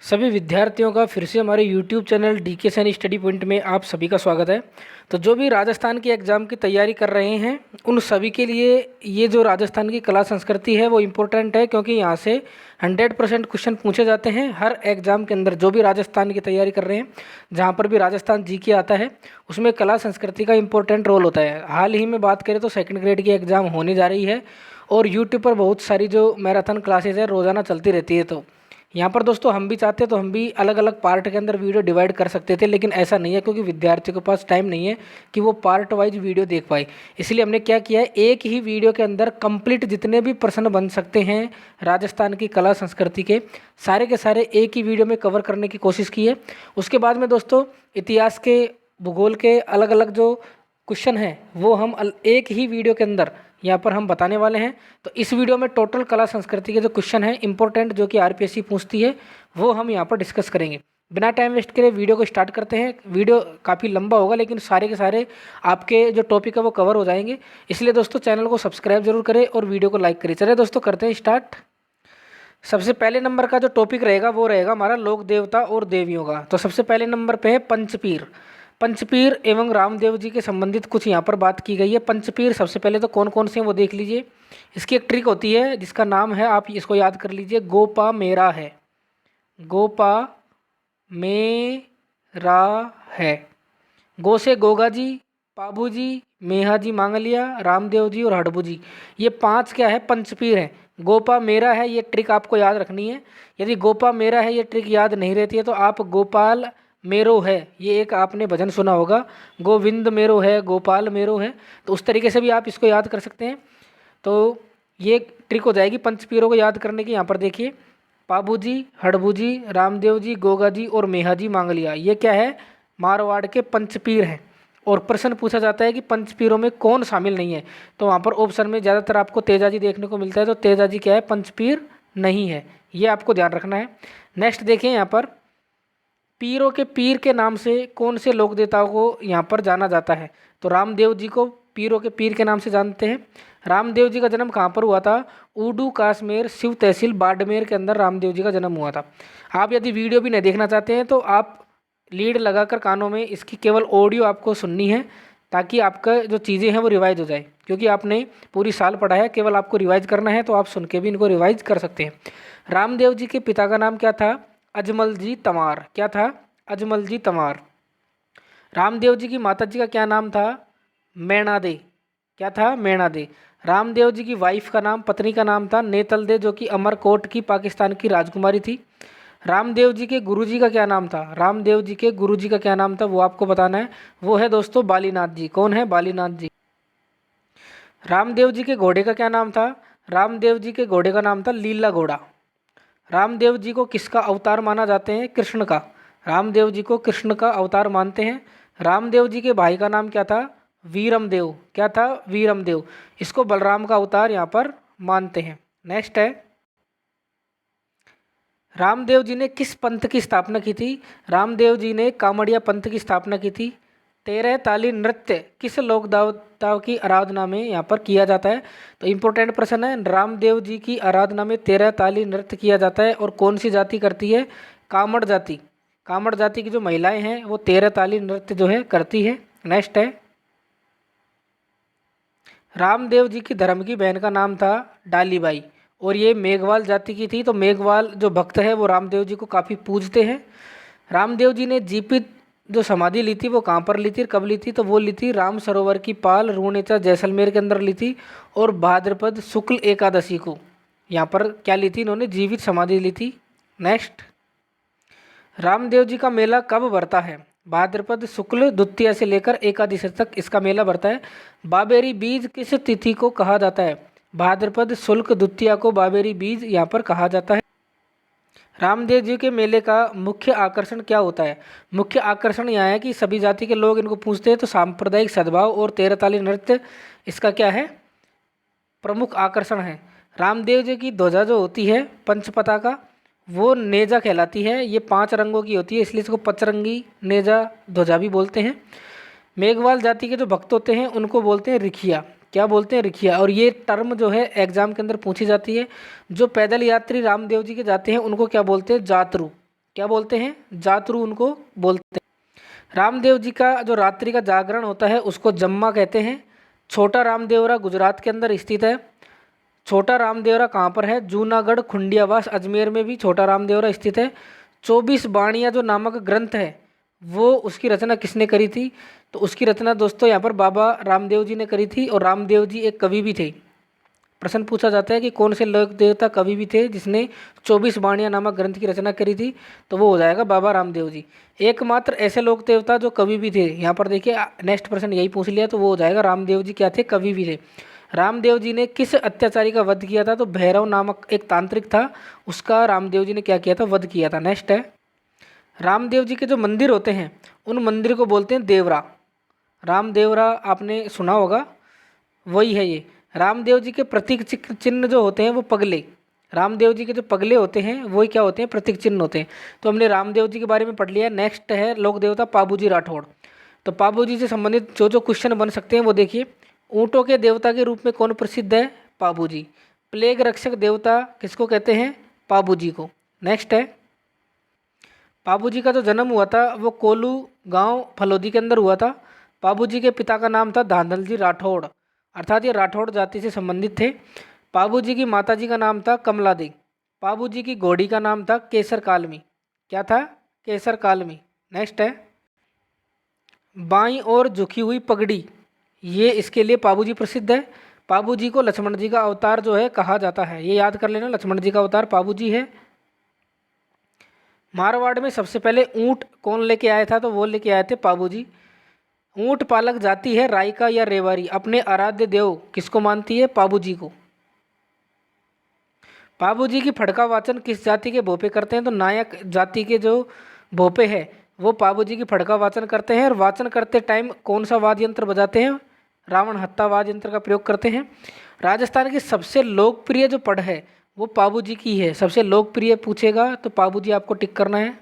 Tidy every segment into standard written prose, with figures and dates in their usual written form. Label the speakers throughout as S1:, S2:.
S1: सभी विद्यार्थियों का फिर से हमारे YouTube channel DK Saini study point में आप सभी का स्वागत है। तो जो भी राजस्थान की एग्ज़ाम की तैयारी कर रहे हैं उन सभी के लिए ये जो राजस्थान की कला संस्कृति है वो इम्पोर्टेंट है, क्योंकि यहाँ से 100% क्वेश्चन पूछे जाते हैं हर एग्ज़ाम के अंदर। जो भी राजस्थान की तैयारी कर रहे हैं, जहाँ पर भी राजस्थान जी के आता है उसमें कला संस्कृति का इम्पोर्टेंट रोल होता है। हाल ही में बात करें तो सेकेंड ग्रेड की एग्ज़ाम होने जा रही है और यूट्यूब पर बहुत सारी जो मैराथन क्लासेज है रोज़ाना चलती रहती है। तो यहाँ पर दोस्तों हम भी चाहते तो हम भी अलग अलग पार्ट के अंदर वीडियो डिवाइड कर सकते थे, लेकिन ऐसा नहीं है क्योंकि विद्यार्थियों के पास टाइम नहीं है कि वो पार्ट वाइज वीडियो देख पाए। इसलिए हमने क्या किया है, एक ही वीडियो के अंदर कंप्लीट जितने भी प्रश्न बन सकते हैं राजस्थान की कला संस्कृति के सारे एक ही वीडियो में कवर करने की कोशिश की है। उसके बाद में दोस्तों इतिहास के, भूगोल के अलग अलग जो क्वेश्चन हैं वो हम एक ही वीडियो के अंदर यहाँ पर हम बताने वाले हैं। तो इस वीडियो में टोटल कला संस्कृति के जो क्वेश्चन हैं इंपॉर्टेंट, जो कि आरपीएससी पूछती है, वो हम यहाँ पर डिस्कस करेंगे। बिना टाइम वेस्ट करे वीडियो को स्टार्ट करते हैं। वीडियो काफ़ी लंबा होगा लेकिन सारे के सारे आपके जो टॉपिक है वो कवर हो जाएंगे। इसलिए दोस्तों चैनल को सब्सक्राइब जरूर करें और वीडियो को लाइक करें। चलिए दोस्तों करते हैं स्टार्ट। सबसे पहले नंबर का जो टॉपिक रहेगा वो रहेगा हमारा लोक देवता और देवियों का। तो सबसे पहले नंबर पे है पंचपीर। पंचपीर एवं रामदेव जी के संबंधित कुछ यहाँ पर बात की गई है। पंचपीर सबसे पहले तो कौन कौन से हैं वो देख लीजिए। इसकी एक ट्रिक होती है जिसका नाम है, आप इसको याद कर लीजिए, गोपा मेरा है। गोपा मेरा है। गो से गोगा जी, पाबू जी, मेहा जी मांगलिया, रामदेव जी और हडबू जी, ये 5 क्या है, पंचपीर हैं। गोपा मेरा है, ये ट्रिक आपको याद रखनी है। यदि गोपा मेरा है ये ट्रिक याद नहीं रहती है तो आप गोपाल मेरो है, ये एक आपने भजन सुना होगा, गोविंद मेरो है, गोपाल मेरो है, तो उस तरीके से भी आप इसको याद कर सकते हैं। तो ये ट्रिक हो जाएगी पंचपीरों को याद करने की। यहाँ पर देखिए, पाबू जी, हडबू जी, रामदेव जी, गोगा जी और मेहा जी मांगलिया, ये क्या है, मारवाड़ के पंचपीर हैं। और प्रश्न पूछा जाता है कि पंचपीरों में कौन शामिल नहीं है, तो वहाँ पर ऑप्शन में ज़्यादातर आपको तेजाजी देखने को मिलता है। तो तेजाजी क्या है, पंचपीर नहीं है, ये आपको ध्यान रखना है। नेक्स्ट देखिए, यहाँ पर पीरों के पीर के नाम से कौन से लोक देवताओं को यहाँ पर जाना जाता है। तो रामदेव जी को पीरों के पीर के नाम से जानते हैं। रामदेव जी का जन्म कहाँ पर हुआ था, ऊडू काश्मीर शिव तहसील बाड़मेर के अंदर रामदेव जी का जन्म हुआ था। आप यदि वीडियो भी नहीं देखना चाहते हैं तो आप लीड लगाकर कानों में इसकी केवल ऑडियो आपको सुननी है, ताकि आपका जो चीज़ें हैं वो रिवाइज हो जाए, क्योंकि आपने पूरी साल पढ़ा है, केवल आपको रिवाइज करना है, तो आप सुन के भी इनको रिवाइज कर सकते हैं। रामदेव जी के पिता का नाम क्या था, अजमल जी तंवार। क्या था, अजमल जी तंवार। रामदेव जी की माता जी का क्या नाम था, मैणा दे। क्या था, मैणा दे। रामदेव जी की वाइफ का नाम, पत्नी का नाम था नेतल दे, जो कि अमरकोट की पाकिस्तान की राजकुमारी थी। रामदेव जी के गुरुजी का क्या नाम था, रामदेव जी के गुरुजी का क्या नाम था वो आपको बताना है। वो है दोस्तों बालीनाथ जी। कौन है, बालीनाथ जी। रामदेव जी के घोड़े का क्या नाम था, रामदेव जी के घोड़े का नाम था लीला घोड़ा। रामदेव जी को किसका अवतार माना जाते हैं, कृष्ण का। रामदेव जी को कृष्ण का अवतार मानते हैं। रामदेव जी के भाई का नाम क्या था, वीरमदेव। क्या था, वीरमदेव। इसको बलराम का अवतार यहाँ पर मानते हैं। नेक्स्ट है, रामदेव जी ने किस पंथ की स्थापना की थी। रामदेव जी ने कामड़िया पंथ की स्थापना की थी। 13 ताली नृत्य किस लोक देवता की आराधना में यहाँ पर किया जाता है। तो इम्पोर्टेंट प्रश्न है, रामदेव जी की आराधना में 13 ताली नृत्य किया जाता है और कौन सी जाति करती है, कामड़ जाति। कामड़ जाति की जो महिलाएं हैं वो 13 ताली नृत्य जो है करती है। नेक्स्ट है, रामदेव जी की धर्म की बहन का नाम था डालीबाई और ये मेघवाल जाति की थी। तो मेघवाल जो भक्त है वो रामदेव जी को काफ़ी पूजते हैं। रामदेव जी ने जीवित जो समाधि ली थी वो कहाँ पर ली थी, कब ली थी, तो वो ली थी राम सरोवर की पाल रूणेचा जैसलमेर के अंदर ली थी और भाद्रपद शुक्ल एकादशी को यहाँ पर क्या ली थी, इन्होंने जीवित समाधि ली थी। नेक्स्ट, रामदेव जी का मेला कब भरता है, भाद्रपद शुक्ल द्वितीया से लेकर एकादशी तक इसका मेला भरता है। बाबेरी बीज किस तिथि को कहा जाता है, भाद्रपद शुक्ल द्वितीया को बाबेरी बीज यहाँ पर कहा जाता है। रामदेव जी के मेले का मुख्य आकर्षण क्या होता है, मुख्य आकर्षण यहाँ है कि सभी जाति के लोग इनको पूछते हैं, तो सांप्रदायिक सद्भाव और 13 ताली नृत्य इसका क्या है, प्रमुख आकर्षण है। रामदेव जी की ध्वजा जो होती है पंच पताका, वो नेजा कहलाती है। ये 5 रंगों की होती है, इसलिए इसको पचरंगी नेजा ध्वजा भी बोलते हैं। मेघवाल जाति के जो भक्त होते हैं उनको बोलते हैं रिखिया। क्या बोलते हैं, रिखिया। और ये टर्म जो है एग्जाम के अंदर पूछी जाती है। जो पैदल यात्री रामदेव जी के जाते हैं उनको क्या बोलते हैं, जातरू। क्या बोलते हैं, जातरू उनको बोलते हैं। रामदेव जी का जो रात्रि का जागरण होता है उसको जम्मा कहते हैं। छोटा रामदेवरा गुजरात के अंदर स्थित है। छोटा रामदेवरा कहाँ पर है, जूनागढ़ खुंडियावास अजमेर में भी छोटा रामदेवरा स्थित है। 24 बाणियाँ जो नामक ग्रंथ है वो उसकी रचना किसने करी थी, तो उसकी रचना दोस्तों यहाँ पर बाबा रामदेव जी ने करी थी। और रामदेव जी एक कवि भी थे। प्रश्न पूछा जाता है कि कौन से लोक देवता कवि भी थे जिसने 24 बाणियाँ नामक ग्रंथ की रचना करी थी, तो वो हो जाएगा बाबा रामदेव जी। एकमात्र ऐसे लोक देवता जो कवि भी थे, यहाँ पर देखिए नेक्स्ट प्रश्न यही पूछ लिया, तो वो हो जाएगा रामदेव जी क्या थे, कवि भी थे। रामदेव जी ने किस अत्याचारी का वध किया था, तो भैरव नामक एक तांत्रिक था, उसका रामदेव जी ने क्या किया था, वध किया था। नेक्स्ट है, रामदेव जी के जो मंदिर होते हैं उन मंदिर को बोलते हैं देवरा। रामदेवरा आपने सुना होगा, वही है ये। रामदेव जी के प्रतीक चिन्ह जो होते हैं वो पगले, रामदेव जी के जो पगले होते हैं वही क्या होते हैं, प्रतीक चिन्ह होते हैं। तो हमने रामदेव जी के बारे में पढ़ लिया। नेक्स्ट है लोक देवता पाबूजी राठौड़। तो पाबूजी से संबंधित जो जो क्वेश्चन बन सकते हैं वो देखिए। ऊँटों के देवता के रूप में कौन प्रसिद्ध है, पाबूजी। प्लेग रक्षक देवता किसको कहते हैं, पाबूजी को। नेक्स्ट है, पाबूजी का जो जन्म हुआ था वो कोलू गांव फलोदी के अंदर हुआ था। पाबूजी के पिता का नाम था धांधल जी राठौड़, अर्थात ये राठौड़ जाति से संबंधित थे। पाबूजी की माताजी का नाम था कमला दी। पाबूजी की घोड़ी का नाम था केसर कालमी। क्या था, केसर कालमी। नेक्स्ट है, बाईं ओर झुकी हुई पगड़ी, ये इसके लिए पाबूजी प्रसिद्ध है। पाबूजी को लक्ष्मण जी का अवतार जो है कहा जाता है, ये याद कर लेना, लक्ष्मण जी का अवतार पाबूजी है। मारवाड़ में सबसे पहले ऊंट कौन लेके आया था, तो वो लेके आए थे पाबूजी। ऊंट पालक जाति है रायका या रेवारी, अपने आराध्य देव किसको मानती है, पाबूजी को। पाबूजी की फड़का वाचन किस जाति के भोपे करते हैं, तो नायक जाति के जो भोपे हैं वो पाबूजी की फड़का वाचन करते हैं। और वाचन करते टाइम कौन सा वाद्य यंत्र बजाते हैं, रावण हत्ता वाद्य यंत्र का प्रयोग करते हैं। राजस्थान की सबसे लोकप्रिय जो पढ़ है वो पाबूजी की है। सबसे लोकप्रिय पूछेगा तो पाबूजी आपको टिक करना है।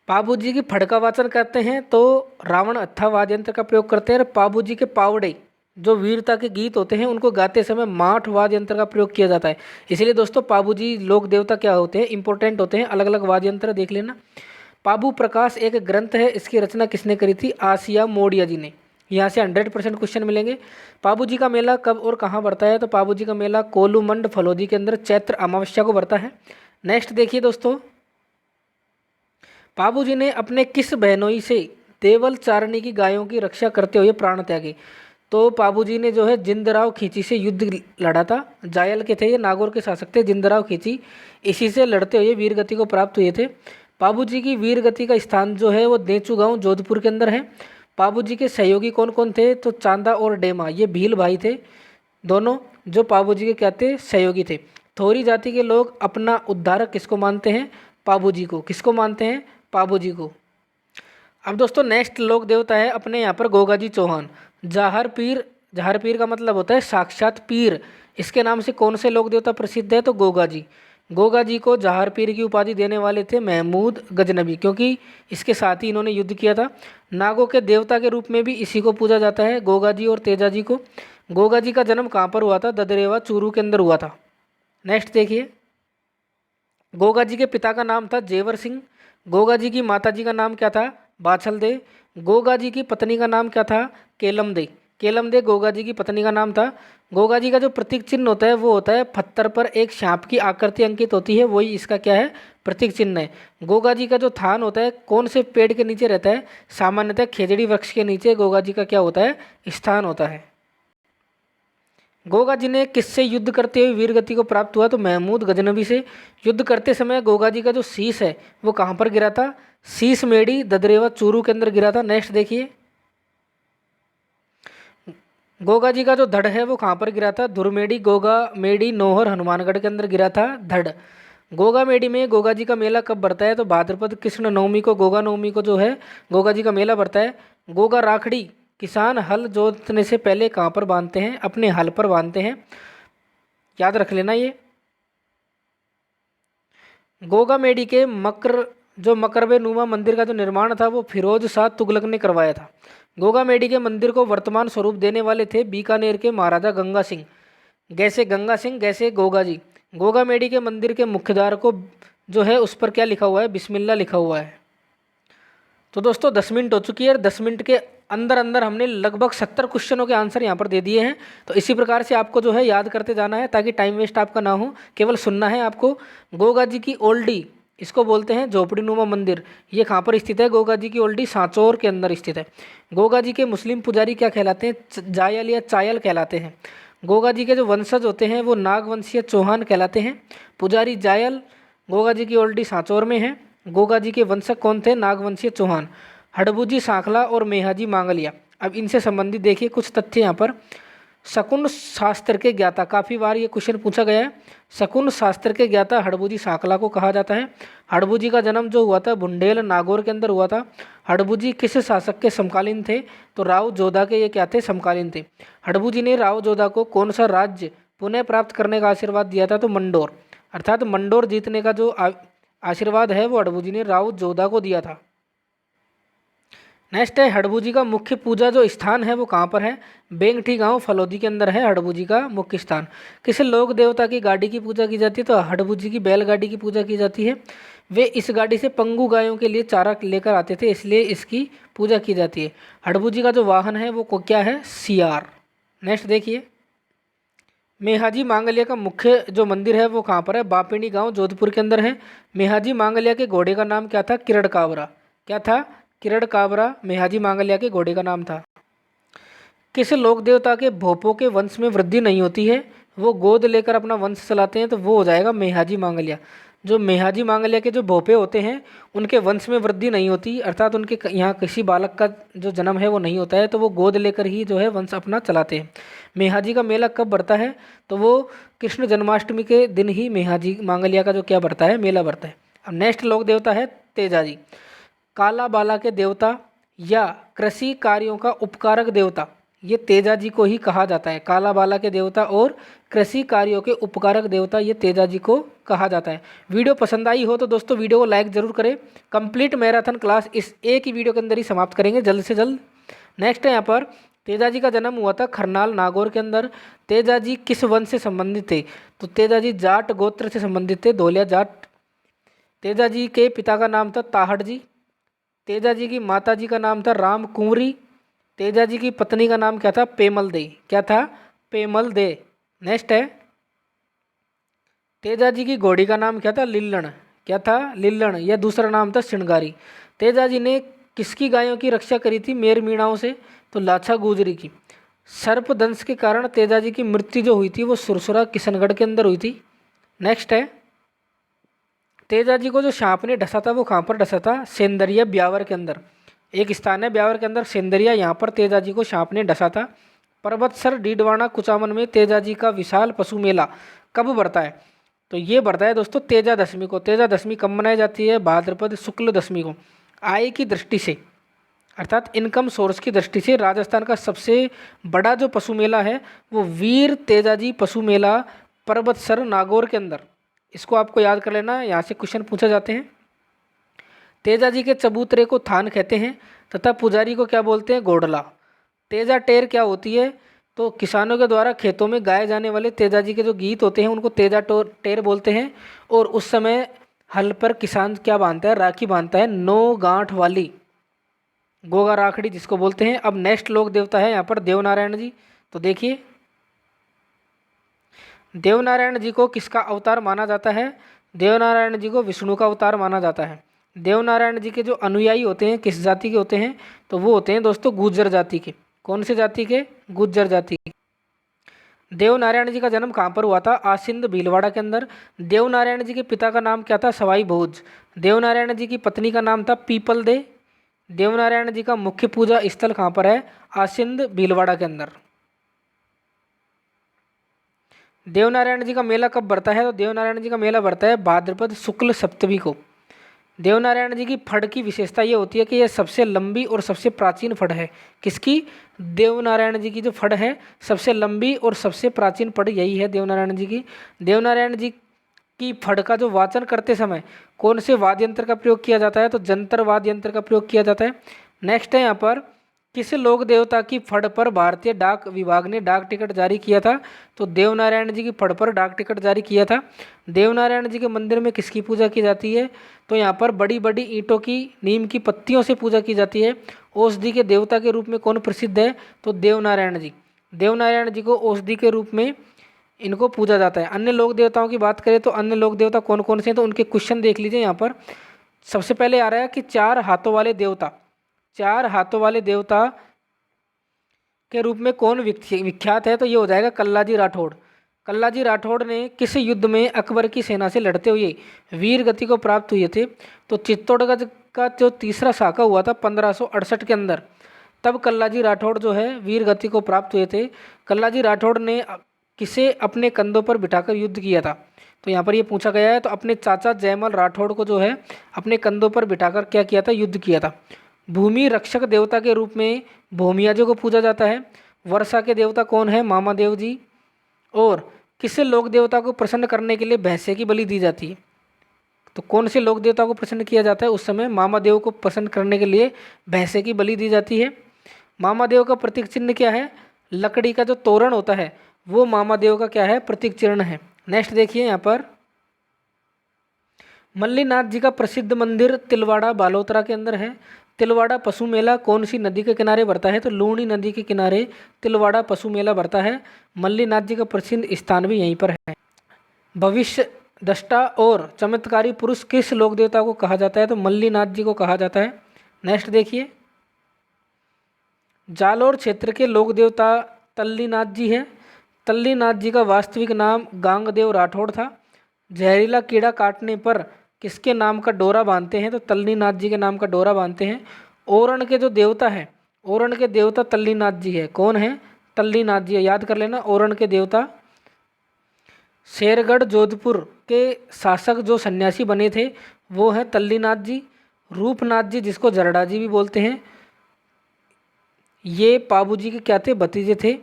S1: पाबूजी की फड़का वाचन करते हैं तो रावण हत्था वाद्य यंत्र का प्रयोग करते हैं। पाबूजी के पावड़े जो वीरता के गीत होते हैं उनको गाते समय माठ वाद्य यंत्र का प्रयोग किया जाता है। इसलिए दोस्तों पाबूजी लोक देवता क्या होते हैं, इंपॉर्टेंट होते हैं। अलग अलग वाद्य यंत्र देख लेना। पाबू प्रकाश एक ग्रंथ है, इसकी रचना किसने करी थी, आसिया मोडिया जी ने। यहाँ से 100% क्वेश्चन मिलेंगे। पाबूजी का मेला कब और कहाँ बढ़ता है, तो पाबूजी का मेला कोलूमंड फलोदी के अंदर चैत्र अमावस्या को बढ़ता है। नेक्स्ट देखिए दोस्तों, पाबूजी ने अपने किस बहनोई से देवल चारणी की गायों की रक्षा करते हुए प्राण त्यागे, तो पाबूजी ने जो है जिंदराव खींची से युद्ध लड़ा था। जायल के थे ये, नागौर के शासक थे जिंदराव खींची, इसी से लड़ते हुए वीरगति को प्राप्त हुए थे। पाबूजी की वीरगति का स्थान जो है वो देचू गांव जोधपुर के अंदर है। पाबूजी के सहयोगी कौन कौन थे, तो चांदा और डेमा, ये भील भाई थे दोनों, जो पाबूजी के क्या थे, सहयोगी थे। थोरी जाति के लोग अपना उद्धारक किसको मानते हैं, पाबूजी को। किसको मानते हैं, पाबूजी को। अब दोस्तों नेक्स्ट लोक देवता है अपने यहाँ पर गोगाजी चौहान। जाहर पीर, जाहर पीर का मतलब होता है साक्षात पीर। इसके नाम से कौन से लोक देवता प्रसिद्ध है, तो गोगा जी। गोगा जी को जाहर पीर की उपाधि देने वाले थे महमूद गजनबी, क्योंकि इसके साथ ही इन्होंने युद्ध किया था। नागों के देवता के रूप में भी इसी को पूजा जाता है, गोगा जी और तेजा जी को। गोगा जी का जन्म कहाँ पर हुआ था, ददरेवा चूरू के अंदर हुआ था। नेक्स्ट देखिए, गोगा जी के पिता का नाम था जेवर सिंह। गोगा जी की माता जी का नाम क्या था, बाछल दे। गोगा जी की पत्नी का नाम क्या था, केलम दे। केलम दे गोगा जी की पत्नी का नाम था। गोगा जी का जो प्रतीक चिन्ह होता है वो होता है पत्थर पर एक सांप की आकृति अंकित होती है, वही इसका क्या है, प्रतीक चिन्ह है। गोगा जी का जो थान होता है कौन से पेड़ के नीचे रहता है, सामान्यतः खेजड़ी वृक्ष के नीचे गोगा जी का क्या होता है, स्थान होता है। गोगा जी ने किससे युद्ध करते हुए वीरगति को प्राप्त हुआ, तो महमूद गजनबी से। युद्ध करते समय गोगा जी का जो शीश है वो कहाँ पर गिरा था, शीश मेड़ी ददरेवा चूरू के अंदर गिरा था। नेक्स्ट देखिए, गोगा जी का जो धड़ है वो कहाँ पर गिरा था, धुरमेड़ी गोगा मेड़ी नौहर हनुमानगढ़ के अंदर गिरा था धड़। गोगा मेड़ी में गोगा जी का मेला कब बढ़ता है, तो भाद्रपद कृष्ण नवमी को, गोगा नवमी को जो है गोगा जी का मेला बढ़ता है। गोगा राखड़ी किसान हल जोतने से पहले कहाँ पर बांधते हैं, अपने हल पर बांधते हैं, याद रख लेना ये। गोगा मेडी के मकरबे नुमा मंदिर का जो निर्माण था वो फिरोज शाह तुगलक ने करवाया था। गोगा मेडी के मंदिर को वर्तमान स्वरूप देने वाले थे बीकानेर के महाराजा गंगा सिंह। गैसे गंगा सिंह, गैसे गोगा जी। गोगा मेडी के मंदिर के मुख्य द्वार को जो है उस पर क्या लिखा हुआ है, बिस्मिल्लाह लिखा हुआ है। तो दोस्तों 10 मिनट हो चुकी है और 10 मिनट के अंदर अंदर हमने लगभग 70 क्वेश्चनों के आंसर यहाँ पर दे दिए हैं। तो इसी प्रकार से आपको जो है याद करते जाना है ताकि टाइम वेस्ट आपका ना हो, केवल सुनना है आपको। गोगा जी की ओल्डी, इसको बोलते हैं झोपड़ी नुमा मंदिर। ये कहाँ पर स्थित है? गोगा जी की ओल्डी सांचौर के अंदर स्थित है। गोगा जी के मुस्लिम पुजारी क्या कहलाते हैं? जायल या चायल कहलाते हैं। गोगा जी के जो वंशज होते हैं वो नागवंशीय चौहान कहलाते हैं। पुजारी जायल, गोगा जी की ओल्डी सांचौर में है। गोगा जी के वंशक कौन थे? नागवंशीय चौहान। हड़बूजी सांखला और मेहाजी मांगलिया, अब इनसे संबंधित देखिए कुछ तथ्य यहाँ पर। शकुन शास्त्र के ज्ञाता, काफ़ी बार ये क्वेश्चन पूछा गया है। शकुन शास्त्र के ज्ञाता हड़बूजी सांखला को कहा जाता है। हड़बूजी का जन्म जो हुआ था बुंडेल नागौर के अंदर हुआ था। हड़बूजी किस शासक के समकालीन थे? तो राव जोधा के ये क्या थे? समकालीन थे। हड़बूजी ने राव जोधा को कौन सा राज्य पुनः प्राप्त करने का आशीर्वाद दिया था? तो मंडोर, अर्थात मंडोर जीतने का जो आशीर्वाद है वो हड़बूजी ने राव जोधा को दिया था। नेक्स्ट है हड़बूजी का मुख्य पूजा जो स्थान है वो कहाँ पर है? बेंगठी गांव फलोदी के अंदर है हड़बूजी का मुख्य स्थान। किस लोक देवता की गाड़ी की पूजा की जाती है? तो हड़बूजी की बैलगाड़ी की पूजा की जाती है। वे इस गाड़ी से पंगु गायों के लिए चारा लेकर आते थे, इसलिए इसकी पूजा की जाती है। हड़बूजी का जो वाहन है वो क्या है? सियार। नेक्स्ट देखिए, मेहाजी मांगलिया का मुख्य जो मंदिर है वो कहाँ पर है? बापिणी गांव जोधपुर के अंदर है। मेहाजी मांगलिया के घोड़े का नाम क्या था? किरण काबरा। क्या था? किरण काबरा मेहाजी मांगलिया के घोड़े का नाम था। किस लोक देवता के भोपों के वंश में वृद्धि नहीं होती है? वो गोद लेकर अपना वंश चलाते हैं, तो वो हो जाएगा मेहाजी मांगलिया। जो मेहाजी मांगलिया के जो भोपे होते हैं उनके वंश में वृद्धि नहीं होती, अर्थात उनके यहाँ किसी बालक का जो जन्म है वो नहीं होता है, तो वो गोद लेकर ही जो है वंश अपना चलाते हैं। मेहाजी का मेला कब बढ़ता है? तो वो कृष्ण जन्माष्टमी के दिन ही मेहाजी मांगलिया का जो क्या बढ़ता है? मेला बढ़ता है। अब नेक्स्ट लोक देवता है तेजाजी। काला बाला के देवता या कृषि कार्यों का उपकारक देवता, ये तेजाजी को ही कहा जाता है। काला बाला के देवता और कृषि कार्यों के उपकारक देवता, ये तेजाजी को कहा जाता है। वीडियो पसंद आई हो तो दोस्तों वीडियो को लाइक जरूर करें। कंप्लीट मैराथन क्लास इस एक ही वीडियो के अंदर ही समाप्त करेंगे जल्द से जल्द। नेक्स्ट है यहाँ पर, तेजाजी का जन्म हुआ था खरनाल नागौर के अंदर। तेजाजी किस वंश से संबंधित थे? तो तेजाजी जाट गोत्र से संबंधित थे, धोलिया जाट। तेजाजी के पिता का नाम था ताहड़ जी। तेजाजी की माता जी का नाम था राम कुंवरी। तेजाजी की पत्नी का नाम क्या था? पेमल दे। क्या था? पेमल दे। नेक्स्ट है, तेजाजी की घोड़ी का नाम क्या था? लिल्लण। क्या था? लिल्लण। या दूसरा नाम था श्रृंगारी। तेजाजी ने किसकी गायों की रक्षा करी थी मेर मीणाओं से? तो लाछा गुजरी की। सर्पदंश के कारण तेजाजी की मृत्यु जो हुई थी वो सुरसुरा किशनगढ़ के अंदर हुई थी। नेक्स्ट है, तेजाजी को जो सांप ने डसा था वो कहाँ पर डसा था? सेंदरिया ब्यावर के अंदर। एक स्थान है ब्यावर के अंदर सेंदरिया, यहाँ पर तेजाजी को सांप ने डसा था। पर्वतसर डीडवाना कुचामन में तेजाजी का विशाल पशु मेला कब बढ़ता है? तो ये बढ़ता है दोस्तों तेजा दशमी को। तेजा दशमी कब मनाई जाती है? भाद्रपद शुक्ल दशमी को। आय की दृष्टि से, अर्थात इनकम सोर्स की दृष्टि से राजस्थान का सबसे बड़ा जो पशु मेला है वो वीर तेजाजी पशु मेला पर्वतसर नागौर के अंदर। इसको आपको याद कर लेना, यहाँ से क्वेश्चन पूछे जाते हैं। तेजाजी के चबूतरे को थान कहते हैं तथा पुजारी को क्या बोलते हैं? घोड़ला। तेजा टेर क्या होती है? तो किसानों के द्वारा खेतों में गाए जाने वाले तेजाजी के जो गीत होते हैं उनको तेजा टेर बोलते हैं। और उस समय हल पर किसान क्या बांधता है? राखी बांधता है 9 गांठ वाली, गोगा राखड़ी जिसको बोलते हैं। अब नेक्स्ट लोक देवता है यहाँ पर देवनारायण जी। तो देखिए, देवनारायण जी को किसका अवतार माना जाता है? देवनारायण जी को विष्णु का अवतार माना जाता है। देवनारायण जी के जो अनुयायी होते हैं किस जाति के होते हैं? तो वो होते हैं दोस्तों गुर्जर जाति के। कौन से जाति के? गुर्जर जाति के। देवनारायण जी का जन्म कहाँ पर हुआ था? आसिंद भीलवाड़ा के अंदर। देवनारायण जी के पिता का नाम क्या था? सवाई भोज। देवनारायण जी की पत्नी का नाम था पीपल दे। देवनारायण जी का मुख्य पूजा स्थल कहाँ पर है? आसिंद भीलवाड़ा के अंदर। देवनारायण जी का मेला कब बढ़ता है? तो देवनारायण जी का मेला बढ़ता है भाद्रपद शुक्ल सप्तमी को। देवनारायण जी की फड़ की विशेषता ये होती है कि यह सबसे लंबी और सबसे प्राचीन फड़ है। किसकी? देवनारायण जी की जो फड़ है सबसे लंबी और सबसे प्राचीन फड़ यही है देवनारायण जी की। देवनारायण जी की फड़ का जो वाचन करते समय कौन से वाद्य यंत्र का प्रयोग किया जाता है? तो जंतर वाद्य यंत्र का प्रयोग किया जाता है। नेक्स्ट है यहाँ पर, किस लोक देवता की फड़ पर भारतीय डाक विभाग ने डाक टिकट जारी किया था? तो देवनारायण जी की फड़ पर डाक टिकट जारी किया था। देवनारायण जी के मंदिर में किसकी पूजा की जाती है? तो यहाँ पर बड़ी बड़ी ईंटों की, नीम की पत्तियों से पूजा की जाती है। औषधि के देवता के रूप में कौन प्रसिद्ध है? तो देवनारायण जी। देवनारायण जी को औषधि के रूप में इनको पूजा जाता है। अन्य लोक देवताओं की बात करें तो अन्य लोक देवता कौन कौन से हैं? तो उनके क्वेश्चन देख लीजिए यहाँ पर। सबसे पहले आ रहा है कि चार हाथों वाले देवता, चार हाथों वाले देवता के रूप में कौन विख्यात है? तो ये हो जाएगा कल्लाजी राठौड़। कल्लाजी राठौड़ ने किस युद्ध में अकबर की सेना से लड़ते हुए वीर गति को प्राप्त हुए थे? तो चित्तौड़गढ़ का जो तीसरा साका हुआ था 1568 के अंदर, तब कल्लाजी राठौड़ जो है वीर गति को प्राप्त हुए थे। कल्लाजी राठौड़ ने किसे अपने कंधों पर बिठाकर युद्ध किया था? तो यहाँ पर ये पूछा गया है। तो अपने चाचा जयमल राठौड़ को जो है अपने कंधों पर बिठाकर क्या किया था? युद्ध किया था। भूमि रक्षक देवता के रूप में भूमिया जी को पूजा जाता है। वर्षा के देवता कौन है? मामा देव जी। और किस लोक देवता को प्रसन्न करने के लिए भैंसे की बलि दी जाती है? तो कौन से लोक देवता को प्रसन्न किया जाता है? उस समय मामा देव को प्रसन्न करने के लिए भैंसे की बलि दी जाती है। मामा देव का प्रतीक चिन्ह क्या है? लकड़ी का जो तोरण होता है वो मामा देव का क्या है? प्रतीक चिन्ह है। नेक्स्ट देखिए यहाँ पर, मल्लीनाथ जी का प्रसिद्ध मंदिर तिलवाड़ा बालोतरा के अंदर है। तिलवाड़ा पशु मेला कौन सी नदी के किनारे भरता है? तो लूणी नदी के किनारे तिलवाड़ा पशु मेला भरता है। मल्लीनाथ जी का प्रसिद्ध स्थान भी यहीं पर है। भविष्य दृष्टा और चमत्कारी पुरुष किस लोक देवता को कहा जाता है? तो मल्लीनाथ जी को कहा जाता है। नेक्स्ट देखिए, जालोर क्षेत्र के लोक देवता तल्लीनाथ जी है। तल्लीनाथ जी का वास्तविक नाम गांगदेव राठौड़ था। जहरीला कीड़ा काटने पर किसके नाम का डोरा बांधते हैं? तो तल्लीनाथ जी के नाम का डोरा बांधते हैं। ओरण के जो देवता है, ओरण के देवता तल्लीनाथ जी है। कौन है? तल्लीनाथ जी है, याद कर लेना ओरण के देवता। शेरगढ़ जोधपुर के शासक जो सन्यासी बने थे वो हैं तल्लीनाथ जी। रूपनाथ जी जिसको जरडा जी भी बोलते हैं, ये पाबू जी के क्या थे? भतीजे थे।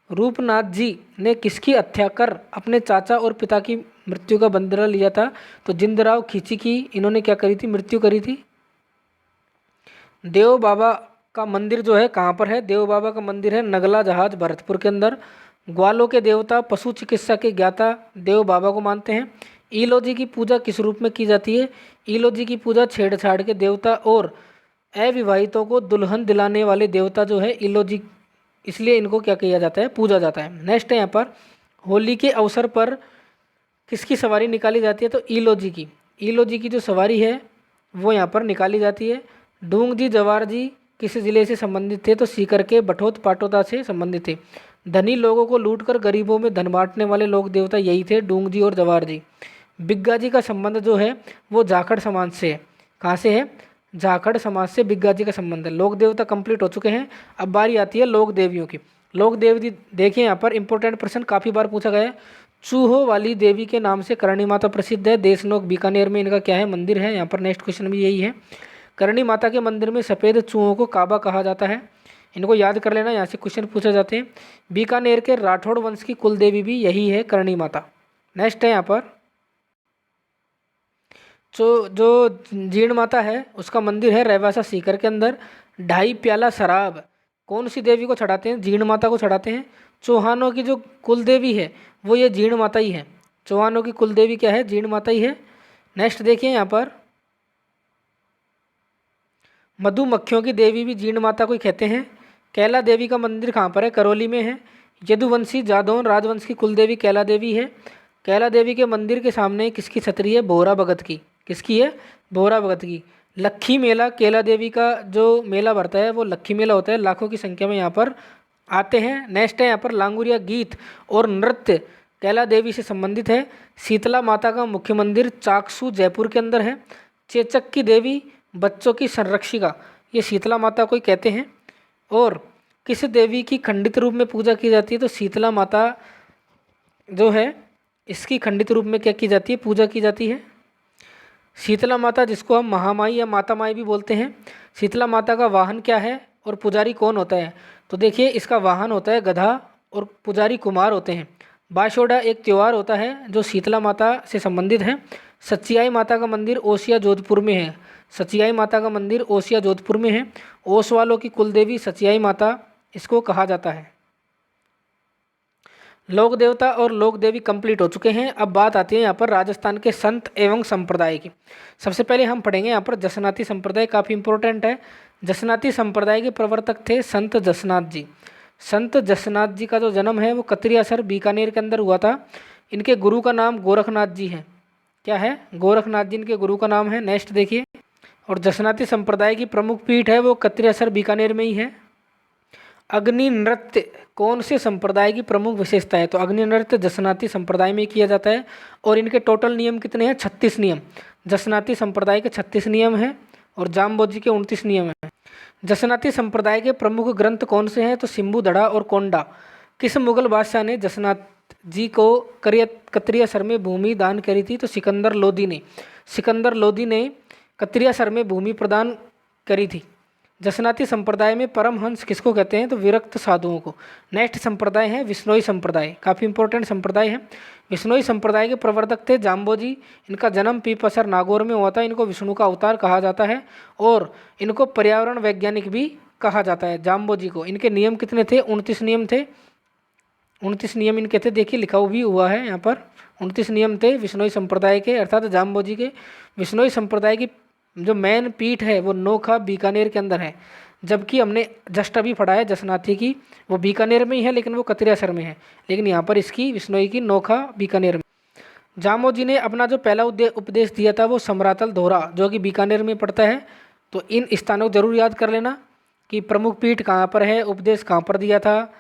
S1: रूपनाथ जी ने किसकी हत्या कर अपने चाचा और पिता की मृत्यु का बदला लिया था? तो जिंदराव खींची की इन्होंने क्या करी थी? मृत्यु करी थी। देव बाबा का मंदिर जो है कहाँ पर है? देव बाबा का मंदिर है नगला जहाज भरतपुर के अंदर। ग्वालों के देवता पशु चिकित्सा के ज्ञाता देव बाबा को मानते हैं। ईलोजी की पूजा किस रूप में की जाती है? ईलोजी की पूजा छेड़छाड़ के देवता और अविवाहितों को दुल्हन दिलाने वाले देवता जो है ईलोजी, इसलिए इनको क्या किया जाता है? पूजा जाता है। नेक्स्ट है यहाँ पर, होली के अवसर पर किसकी सवारी निकाली जाती है? तो ईलोजी की। ईलोजी की जो सवारी है वो यहाँ पर निकाली जाती है। डूंग जी जवार जी किस जिले से संबंधित थे? तो सीकर के बठोत पाटोदा से संबंधित थे। धनी लोगों को लूटकर गरीबों में धन बांटने वाले लोक देवता यही थे, डूंग जी और जवार जी। बिग्गा जी का संबंध जो है वो जाखड़ समाज से है। कहाँ से है? जाखड़ समाज से बिग्गा जी का संबंध है। लोक देवता कंप्लीट हो चुके हैं। अब बारी आती है लोक देवियों की। लोक देवी देखिए यहाँ पर इंपॉर्टेंट प्रश्न काफ़ी बार पूछा गया है। चूहो वाली देवी के नाम से करणी माता प्रसिद्ध है। देशनोक बीकानेर में इनका क्या है? मंदिर है। यहाँ पर नेक्स्ट क्वेश्चन भी यही है। करणी माता के मंदिर में सफ़ेद चूहों को काबा कहा जाता है। इनको याद कर लेना, यहाँ से क्वेश्चन पूछे जाते हैं। बीकानेर के राठौड़ वंश की कुल देवी भी यही है, करणी माता। नेक्स्ट है यहाँ पर, जो जीर्ण माता है उसका मंदिर है रैवासा सीकर के अंदर। 2.5 प्याला शराब कौन सी देवी को चढ़ाते हैं? जीर्ण माता को चढ़ाते हैं। चौहानों की जो कुल देवी है वो ये जीर्ण माता ही है। चौहानों की कुल देवी क्या है? जीर्ण माता ही है। नेक्स्ट देखिए यहाँ पर, मधुमक्खियों की देवी भी जीर्ण माता को ही कहते हैं। कैला देवी का मंदिर कहाँ पर है? करौली में है। यदुवंशी जादौन राजवंश की कुल देवी कैला देवी है। कैला देवी के मंदिर के सामने किसकी छतरी है? बोहरा भगत की। किसकी है? बोहरा भगत की। लक्खी मेला कैला देवी का जो मेला भरता है वो लक्खी मेला होता है। लाखों की संख्या में यहाँ पर आते हैं। नेक्स्ट है यहाँ पर, लांगुरिया गीत और नृत्य कैला देवी से संबंधित है। शीतला माता का मुख्य मंदिर चाकसू जयपुर के अंदर है। चेचक की देवी बच्चों की संरक्षिका, ये शीतला माता को ही कहते हैं। और किस देवी की खंडित रूप में पूजा की जाती है? तो शीतला माता जो है इसकी खंडित रूप में क्या की जाती है? पूजा की जाती है। शीतला माता जिसको हम महामाई या माता माई भी बोलते हैं। शीतला माता का वाहन क्या है और पुजारी कौन होता है? तो देखिए इसका वाहन होता है गधा और पुजारी कुमार होते हैं। बाशोडा एक त्यौहार होता है जो शीतला माता से संबंधित है। सचियाई माता का मंदिर ओसिया जोधपुर में है। सचियाई माता का मंदिर ओसिया जोधपुर में है। ओस वालों की कुलदेवी सचियाई माता इसको कहा जाता है। लोक देवता और लोक देवी कंप्लीट हो चुके हैं। अब बात आती है यहाँ पर राजस्थान के संत एवं संप्रदाय की। सबसे पहले हम पढ़ेंगे यहाँ पर जसनाती संप्रदाय, काफ़ी इंपॉर्टेंट है। जसनाती संप्रदाय के प्रवर्तक थे संत जसनाथ जी। संत जसनाथ जी का जो जन्म है वो कतरियासर बीकानेर के अंदर हुआ था। इनके गुरु का नाम गोरखनाथ जी है। क्या है? गोरखनाथ जी इनके गुरु का नाम है। नेक्स्ट देखिए, और जसनाती संप्रदाय की प्रमुख पीठ है वो कतरियासर बीकानेर में ही है। अग्नि नृत्य कौन से संप्रदाय की प्रमुख विशेषता है? तो अग्नि नृत्य जसनाती संप्रदाय में किया जाता है। और इनके टोटल नियम कितने हैं? 36 नियम। जसनाती संप्रदाय के 36 नियम हैं और जाम्बोजी के 29 नियम हैं। जसनाती संप्रदाय के प्रमुख ग्रंथ कौन से हैं? तो सिम्बुदड़ा और कोंडा। किस मुगल बादशाह ने जसनाथ जी को कतरियासर में भूमि दान करी थी? तो सिकंदर लोदी ने। सिकंदर लोदी ने कतरियासर में भूमि प्रदान करी थी। जसनाती संप्रदाय में परमहंस किसको कहते हैं? तो विरक्त साधुओं को। नेक्स्ट संप्रदाय है विश्नोई संप्रदाय, काफ़ी इंपॉर्टेंट संप्रदाय है। विश्नोई संप्रदाय के प्रवर्तक थे जाम्बोजी। इनका जन्म पीपसर नागौर में हुआ था। इनको विष्णु का अवतार कहा जाता है और इनको पर्यावरण वैज्ञानिक भी कहा जाता है जाम्बोजी को। इनके नियम कितने थे? 29 नियम थे। 29 नियम इनके थे, देखिए लिखा भी हुआ है यहाँ पर। 29 नियम थे विश्नोई संप्रदाय के, अर्थात जाम्बोजी के। विश्नोई संप्रदाय की जो मेन पीठ है वो नोखा बीकानेर के अंदर है, जबकि हमने जस्ट अभी पढ़ा है जसनाती की, वो बीकानेर में ही है लेकिन वो कतरियासर में है। लेकिन यहाँ पर इसकी विश्नोई की नोखा बीकानेर में। जाम्बोजी ने अपना जो पहला उपदेश दिया था वो समरातल धोरा, जो कि बीकानेर में पड़ता है। तो इन स्थानों को जरूर याद कर लेना कि प्रमुख पीठ कहाँ पर है, उपदेश कहाँ पर दिया था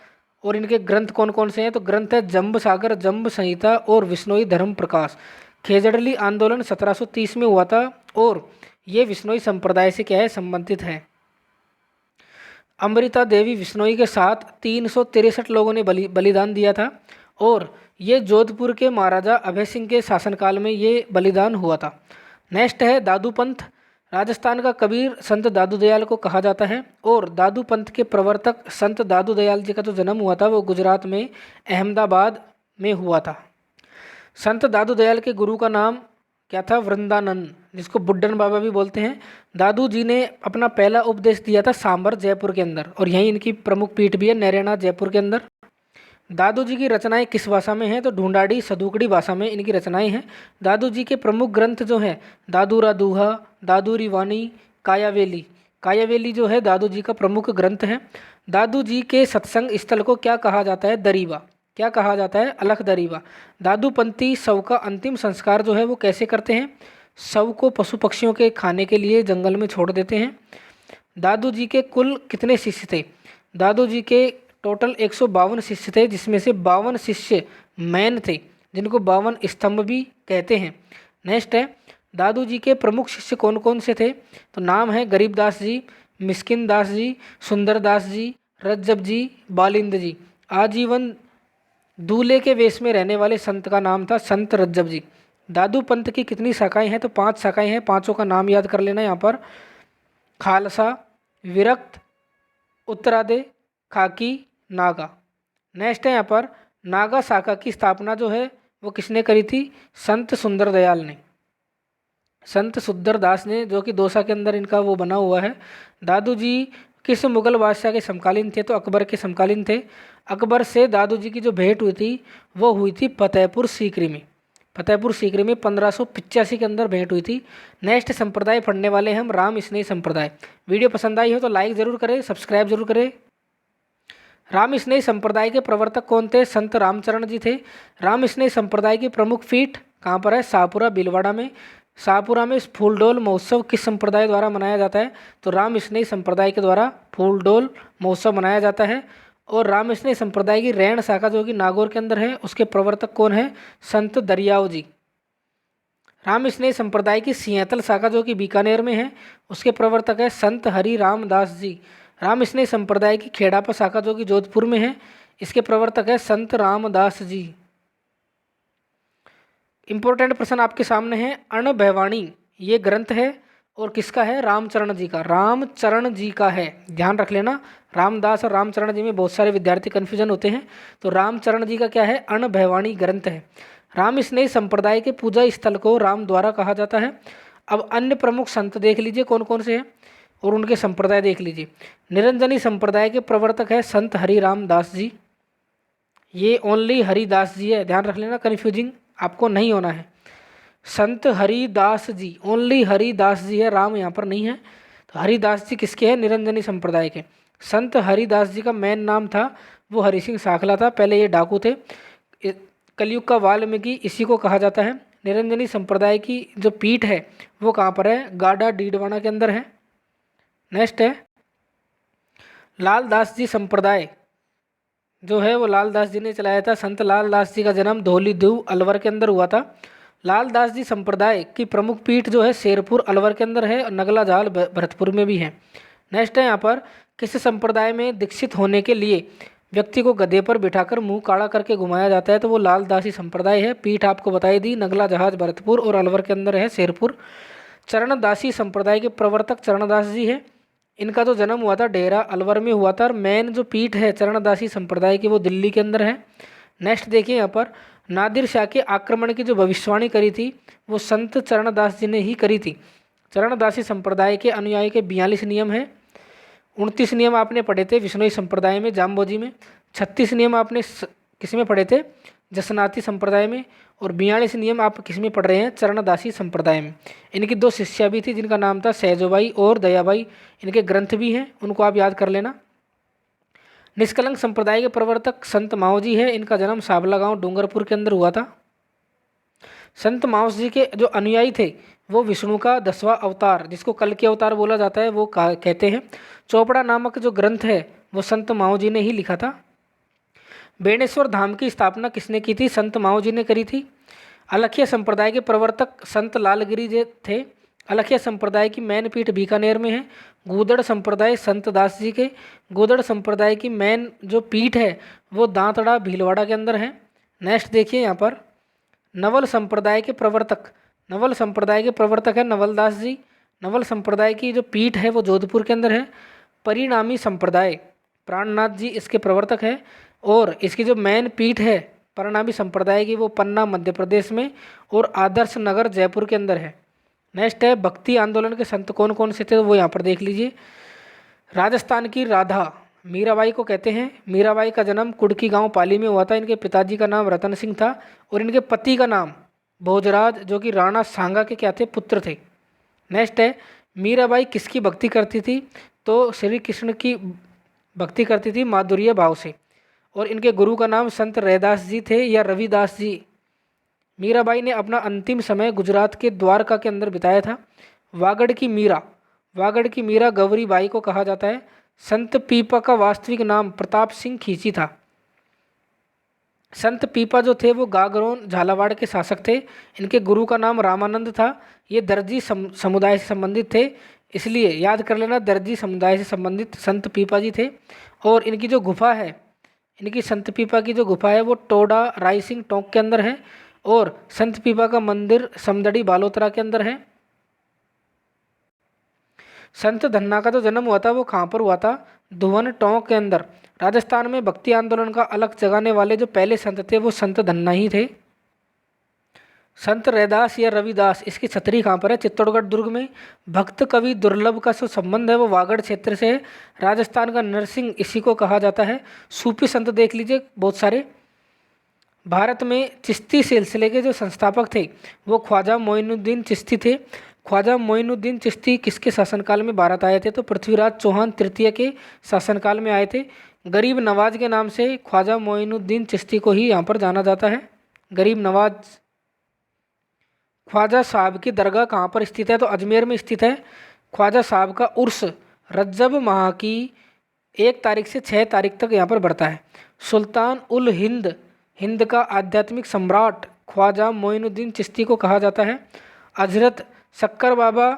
S1: और इनके ग्रंथ कौन कौन से हैं। तो ग्रंथ है जम्ब सागर, जम्ब संहिता और विश्नोई धर्म प्रकाश। खेजड़ली आंदोलन 1730 में हुआ था और ये विश्नोई संप्रदाय से क्या है? संबंधित है। अमृता देवी विश्नोई के साथ 363 लोगों ने बलिदान दिया था और ये जोधपुर के महाराजा अभय सिंह के शासनकाल में ये बलिदान हुआ था। नेक्स्ट है दादू पंथ। राजस्थान का कबीर संत दादू दयाल को कहा जाता है और दादू पंथ के प्रवर्तक संत दादू दयाल जी का जो जन्म हुआ था वो गुजरात में अहमदाबाद में हुआ था। संत दादू दयाल के गुरु का नाम क्या था? वृंदानंद, जिसको बुड्ढन बाबा भी बोलते हैं। दादू जी ने अपना पहला उपदेश दिया था सांबर जयपुर के अंदर और यहीं इनकी प्रमुख पीठ भी है नैरेना जयपुर के अंदर। दादू जी की रचनाएं किस भाषा में हैं? तो ढूंढाड़ी सदुकड़ी भाषा में इनकी रचनाएं हैं। दादू जी के प्रमुख ग्रंथ जो हैं दादूरा दूहा, दादूरी वाणी, कायावेली। कायावेली जो है दादू जी का प्रमुख ग्रंथ है। दादू जी के सत्संग स्थल को क्या कहा जाता है? दरीबा। क्या कहा जाता है? अलख दरीबा। दादूपंथी शव का अंतिम संस्कार जो है वो कैसे करते हैं? शव को पशु पक्षियों के खाने के लिए जंगल में छोड़ देते हैं। दादू जी के कुल कितने शिष्य थे? दादू जी के टोटल 152 शिष्य थे, जिसमें से 52 शिष्य मैन थे, जिनको 52 स्तंभ भी कहते हैं। नेक्स्ट है दादू जी के प्रमुख शिष्य कौन कौन से थे? तो नाम है गरीबदास जी, मिस्किन दास जी, सुंदरदास जी, रज्जब जी, बालिंद जी। आजीवन दूल्हे के वेश में रहने वाले संत का नाम था संत रज्जब जी। दादू पंथ की कितनी शाखाएं हैं? तो 5 शाखाएं हैं। पांचों का नाम याद कर लेना यहाँ पर। खालसा, विरक्त, उत्तरादे, खाकी, नागा। नेक्स्ट है यहाँ पर नागा शाखा की स्थापना जो है वो किसने करी थी? संत सुंदर दयाल ने, संत सुंदर दास ने, जो कि दौसा के अंदर इनका वो बना हुआ है। दादू जी किस मुगल बादशाह के समकालीन थे? तो अकबर के समकालीन थे। अकबर से दादू जी की जो भेंट हुई थी वो हुई थी फतेहपुर सीकरी में। फतेहपुर सीकरी में 1585 के अंदर भेंट हुई थी। नेक्स्ट संप्रदाय पढ़ने वाले हम राम स्नेही संप्रदाय। वीडियो पसंद आई हो तो लाइक ज़रूर करें, सब्सक्राइब जरूर करें। राम स्नेही संप्रदाय के प्रवर्तक कौन थे? संत रामचरण जी थे। राम स्नेही संप्रदाय की प्रमुख पीठ कहाँ पर है? शाहपुरा भीलवाड़ा में। शाहपुरा में फूलडोल महोत्सव किस संप्रदाय द्वारा मनाया जाता है? तो राम स्नेही संप्रदाय के द्वारा फूलडोल महोत्सव मनाया जाता है। और राम स्नेही संप्रदाय की रैण शाखा जो कि नागौर के अंदर है, उसके प्रवर्तक कौन है? संत दरियाव जी। राम स्नेही संप्रदाय की सिंहतल शाखा जो कि बीकानेर में है, उसके प्रवर्तक है संत हरि रामदास जी। राम स्नेही संप्रदाय की खेड़ापा शाखा जो कि जोधपुर में है, इसके प्रवर्तक है संत रामदास जी। इंपॉर्टेंट प्रश्न आपके सामने है। अणभैवाणी ये ग्रंथ है और किसका है? रामचरण जी का। रामचरण जी का है, ध्यान रख लेना। रामदास और रामचरण जी में बहुत सारे विद्यार्थी कन्फ्यूजन होते हैं। तो रामचरण जी का क्या है? अणभैवाणी ग्रंथ है। राम स्नेही संप्रदाय के पूजा स्थल को राम द्वारा कहा जाता है। अब अन्य प्रमुख संत देख लीजिए कौन कौन से हैं और उनके संप्रदाय देख लीजिए। निरंजनी संप्रदाय के प्रवर्तक है संत हरिराम दास जी। ये ओनली हरिदास जी है, ध्यान रख लेना, कन्फ्यूजिंग आपको नहीं होना है। संत हरिदास जी, ओनली हरिदास जी है, राम यहाँ पर नहीं है। तो हरिदास जी किसके हैं? निरंजनी संप्रदाय के। संत हरिदास जी का मेन नाम था वो हरि सिंह साखला था, पहले ये डाकू थे। कलयुग का वाल्मीकि इसी को कहा जाता है। निरंजनी संप्रदाय की जो पीठ है वो कहाँ पर है? गाडा डीडवाना के अंदर है। नेक्स्ट है लाल दास जी संप्रदाय, जो है वो लाल दास जी ने चलाया था। संत लाल दास जी का जन्म धौली दीव अलवर के अंदर हुआ था। लाल दास जी संप्रदाय की प्रमुख पीठ जो है शेरपुर अलवर के अंदर है और नगला जाल भरतपुर में भी है। नेक्स्ट है यहाँ पर किस संप्रदाय में दीक्षित होने के लिए व्यक्ति को गधे पर बिठाकर मुंह काला करके घुमाया जाता है? तो वो लाल दासी संप्रदाय है। पीठ आपको बताई दी, नगला जहाज भरतपुर और अलवर के अंदर है शेरपुर। चरणदासी संप्रदाय के प्रवर्तक चरणदास जी है। इनका जो जन्म हुआ था डेरा अलवर में हुआ था और मेन जो पीठ है चरणदासी संप्रदाय की वो दिल्ली के अंदर है। नेक्स्ट देखिए यहाँ पर नादिर शाह के आक्रमण की जो भविष्यवाणी करी थी वो संत चरणदास जी ने ही करी थी। चरणदासी संप्रदाय के अनुयायी के 42 नियम हैं। 29 नियम आपने पढ़े थे विष्णुई संप्रदाय में जाम्बोजी में। 36 नियम आपने किस में पढ़े थे? जसनाती संप्रदाय में। और 42 नियम आप किस में पढ़ रहे हैं? चरणदासी संप्रदाय में। इनकी 2 शिष्या भी थी जिनका नाम था सहजोबाई और दयाबाई। इनके ग्रंथ भी हैं, उनको आप याद कर लेना। निष्कलंक संप्रदाय के प्रवर्तक संत माओ जी है। इनका जन्म साबला गांव डूंगरपुर के अंदर हुआ था। संत माओस जी के जो अनुयायी थे वो विष्णु का 10वां अवतार, जिसको कल के अवतार बोला जाता है, वो कहते हैं। चोपड़ा नामक जो ग्रंथ है वो संत माओ जी ने ही लिखा था। बेणेश्वर धाम की स्थापना किसने की थी? संत माओ जी ने करी थी। अलखिया संप्रदाय के प्रवर्तक संत लालगिरी जी थे। अलखिया संप्रदाय की मैन पीठ बीकानेर में है। गूदड़ संप्रदाय संत दास जी के। गूदड़ संप्रदाय की मैन जो पीठ है वो दांतड़ा भीलवाड़ा के अंदर है। नेक्स्ट देखिए यहाँ पर नवल संप्रदाय के प्रवर्तक, नवल संप्रदाय के प्रवर्तक है नवलदास जी। नवल संप्रदाय की जो पीठ है वो जोधपुर के अंदर है। परिणामी संप्रदाय प्राणनाथ जी इसके प्रवर्तक है और इसकी जो मेन पीठ है परिणामी संप्रदाय की वो पन्ना मध्य प्रदेश में और आदर्श नगर जयपुर के अंदर है। नेक्स्ट है भक्ति आंदोलन के संत कौन कौन से थे वो यहाँ पर देख लीजिए। राजस्थान की राधा मीराबाई को कहते हैं। मीराबाई का जन्म कुड़की गांव पाली में हुआ था। इनके पिताजी का नाम रतन सिंह था और इनके पति का नाम भोजराज, जो कि राणा सांगा के क्या थे? पुत्र थे। नेक्स्ट है मीराबाई किसकी भक्ति करती थी? तो श्री कृष्ण की भक्ति करती थी माधुर्य भाव से। और इनके गुरु का नाम संत रैदास जी थे या रविदास जी। मीराबाई ने अपना अंतिम समय गुजरात के द्वारका के अंदर बिताया था। वागड़ की मीरा, वागड़ की मीरा गौरी बाई को कहा जाता है। संत पीपा का वास्तविक नाम प्रताप सिंह खींची था। संत पीपा जो थे वो गागरोन झालावाड़ के शासक थे। इनके गुरु का नाम रामानंद था। ये दर्जी समुदाय से संबंधित थे, इसलिए याद कर लेना दर्जी समुदाय से संबंधित संत पीपा जी थे। और इनकी जो गुफा है, इनकी संत पीपा की जो गुफा है वो टोडा रायसिंह टोंक के अंदर है और संत पीपा का मंदिर समदड़ी बालोतरा के अंदर है। संत धन्ना का जो जन्म हुआ था वो कहाँ पर हुआ था? धुवन टोंक के अंदर। राजस्थान में भक्ति आंदोलन का अलग जगाने वाले जो पहले संत थे वो संत धन्ना ही थे। संत रैदास या रविदास इसकी छतरी कहाँ पर है? चित्तौड़गढ़ दुर्ग में। भक्त कवि दुर्लभ का जो संबंध है वो वागड़ क्षेत्र से है। राजस्थान का नरसिंह इसी को कहा जाता है। सूफी संत देख लीजिए बहुत सारे। भारत में चिश्ती सिलसिले के जो संस्थापक थे वो ख्वाजा मोइनुद्दीन चिश्ती थे। ख्वाजा मोइनुद्दीन चिश्ती किसके शासनकाल में भारत आए थे? तो पृथ्वीराज चौहान तृतीय के शासनकाल में आए थे। गरीब नवाज के नाम से ख्वाजा मोइनुद्दीन चिश्ती को ही यहाँ पर जाना जाता है, गरीब नवाज। ख्वाजा साहब की दरगाह कहाँ पर स्थित है? तो अजमेर में स्थित है। ख्वाजा साहब का उर्स रज्जब माह की 1 तारीख से 6 तारीख तक यहाँ पर बढ़ता है। सुल्तान उल हिंद, हिंद का आध्यात्मिक सम्राट ख्वाजा मोइनुद्दीन चिश्ती को कहा जाता है। हजरत शक्कर बाबा